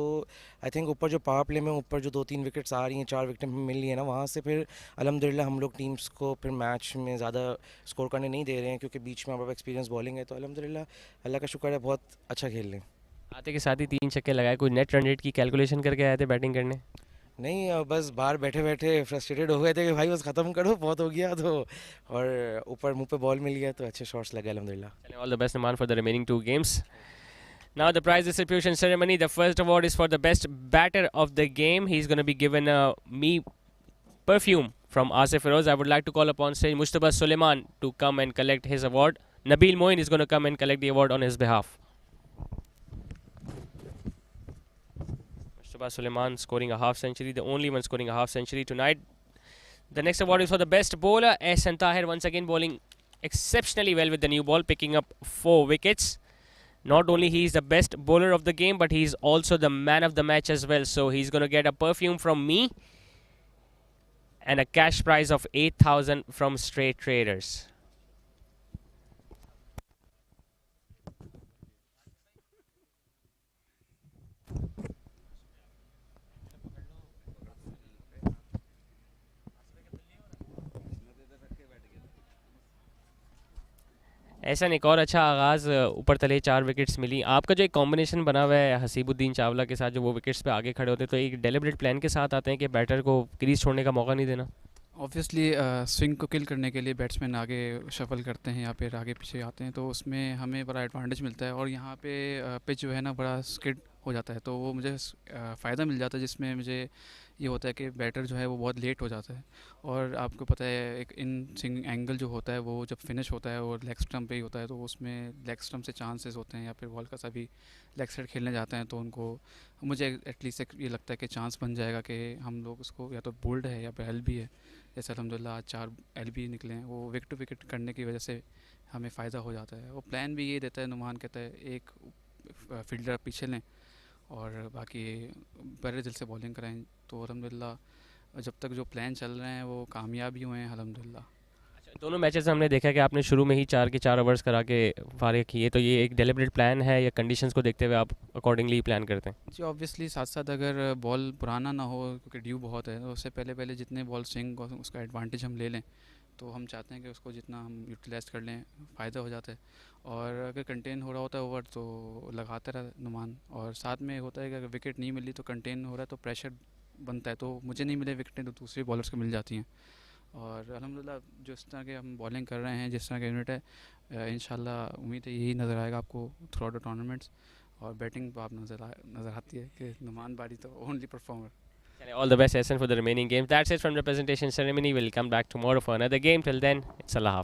आई थिंक ऊपर जो पावर प्ले में ऊपर जो 2-3 विकेट्स आ रही हैं, 4 विकेट मिल रही है ना, वहाँ से फिर अल्हम्दुलिल्लाह हम लोग टीम्स को फिर मैच में ज़्यादा स्कोर करने नहीं दे रहे हैं, क्योंकि बीच में हमारे एक्सपीरियंस बॉलिंग है. तो अल्हम्दुलिल्लाह अल्लाह का शुक्र है, बहुत अच्छा खेल रहे हैं. आते के साथ ही 3 छक्के लगाए. कोई नेट रन रेट की कैलकुलेशन करके आए थे बैटिंग करने? नहीं, बस बाहर बैठे बैठे फ्रस्ट्रेटेड हो गए थे कि भाई बस ख़त्म करो, बहुत हो गया. तो और ऊपर मुंह पे बॉल मिल गया, तो अच्छे शॉट्स लगे अल्हम्दुलिल्लाह. All the best, Naman, for the remaining 2 games. Now the prize distribution ceremony. The first award is for the best batter of the game. He's going to be given a Me perfume from Asif Feroz. I would like to call upon stage Mustafa Suleiman to come and collect his award. Nabil Moin is going to come and collect the award on his behalf. Mustafa Suleiman scoring a half century, the only one scoring a half century tonight. The next award is for the best bowler. Ehsan Tahir once again bowling exceptionally well with the new ball, picking up 4 wickets. Not only he is the best bowler of the game, but he's also the man of the match as well. So he's going to get a perfume from me and a cash prize of 8,000 from Straight Traders. ऐसा एक और अच्छा आगाज़, ऊपर तले 4 wickets मिली. आपका जो एक कॉम्बिनेशन बना हुआ है हसीबुद्दीन चावला के साथ, जो वो विकेट्स पे आगे खड़े होते हैं, तो एक डेलिब्रेट प्लान के साथ आते हैं कि बैटर को क्रीज छोड़ने का मौका नहीं देना? ऑब्वियसली स्विंग को किल करने के लिए बैट्समैन आगे शफल करते हैं या फिर आगे पीछे आते हैं, तो उसमें हमें बड़ा एडवांटेज मिलता है. और यहाँ पे पिच जो है ना बड़ा स्किड हो जाता है, तो वो मुझे फ़ायदा मिल जाता है, जिसमें मुझे ये होता है कि बैटर जो है वो बहुत लेट हो जाता है. और आपको पता है एक इन स्विंग एंगल जो होता है वो जब फिनिश होता है और लेग स्टम्प पे ही होता है, तो उसमें लेग स्टम्प से चांसेस होते हैं, या फिर बॉल का सभी लेग साइड खेलने जाते हैं, तो उनको मुझे एटलीस्ट ये लगता है कि चांस बन जाएगा कि हम लोग उसको या तो बोल्ड है या फिर एल बी है. जैसे अल्हम्दुलिल्लाह आज 4 एल बी निकले हैं, वो विकेट टू विकेट करने की वजह से हमें फ़ायदा हो जाता है. वो प्लान भी ये देता है, नुमान कहता है एक फील्डर पीछे लें और बाकी बड़े दिल से बॉलिंग कराएं. तो अल्हम्दुलिल्लाह जब तक जो प्लान चल रहे हैं वो कामयाब ही हुए हैं अल्हम्दुलिल्लाह. अच्छा, दोनों मैचेस में हमने देखा कि आपने शुरू में ही 4 के 4 ओवर्स करा के फारिग किए, तो ये एक डेलिब्रेट प्लान है या कंडीशंस को देखते हुए आप अकॉर्डिंगली प्लान करते हैं? जी ऑब्वियसली साथ साथ अगर बॉल पुराना ना हो क्योंकि ड्यू बहुत है तो उससे पहले पहले जितने बॉल स्विंग उसका एडवांटेज हम ले लें तो हम चाहते हैं कि उसको जितना हम यूटिलाइज कर लें फ़ायदा हो जाता है। और अगर कंटेन हो रहा होता है ओवर तो लगाते रहा नुमान, और साथ में होता है कि अगर विकेट नहीं मिली तो कंटेन हो रहा है तो प्रेशर बनता है, तो मुझे नहीं मिले विकेटें तो दूसरे बॉलर्स को मिल जाती हैं। और अल्हम्दुलिल्लाह जिस तरह के हम बॉलिंग कर रहे हैं, जिस तरह का यूनिट है, इंशाल्लाह उम्मीद है यही नज़र आएगा आपको थ्रू आउट द टूर्नामेंट्स। और बैटिंग तो आप नज़र आती है कि नुमान बारी तो only performer. All the best, Hassan, for the remaining games. That's it from the presentation ceremony. We'll come back tomorrow for another game. Till then, it's Allah Hafiz.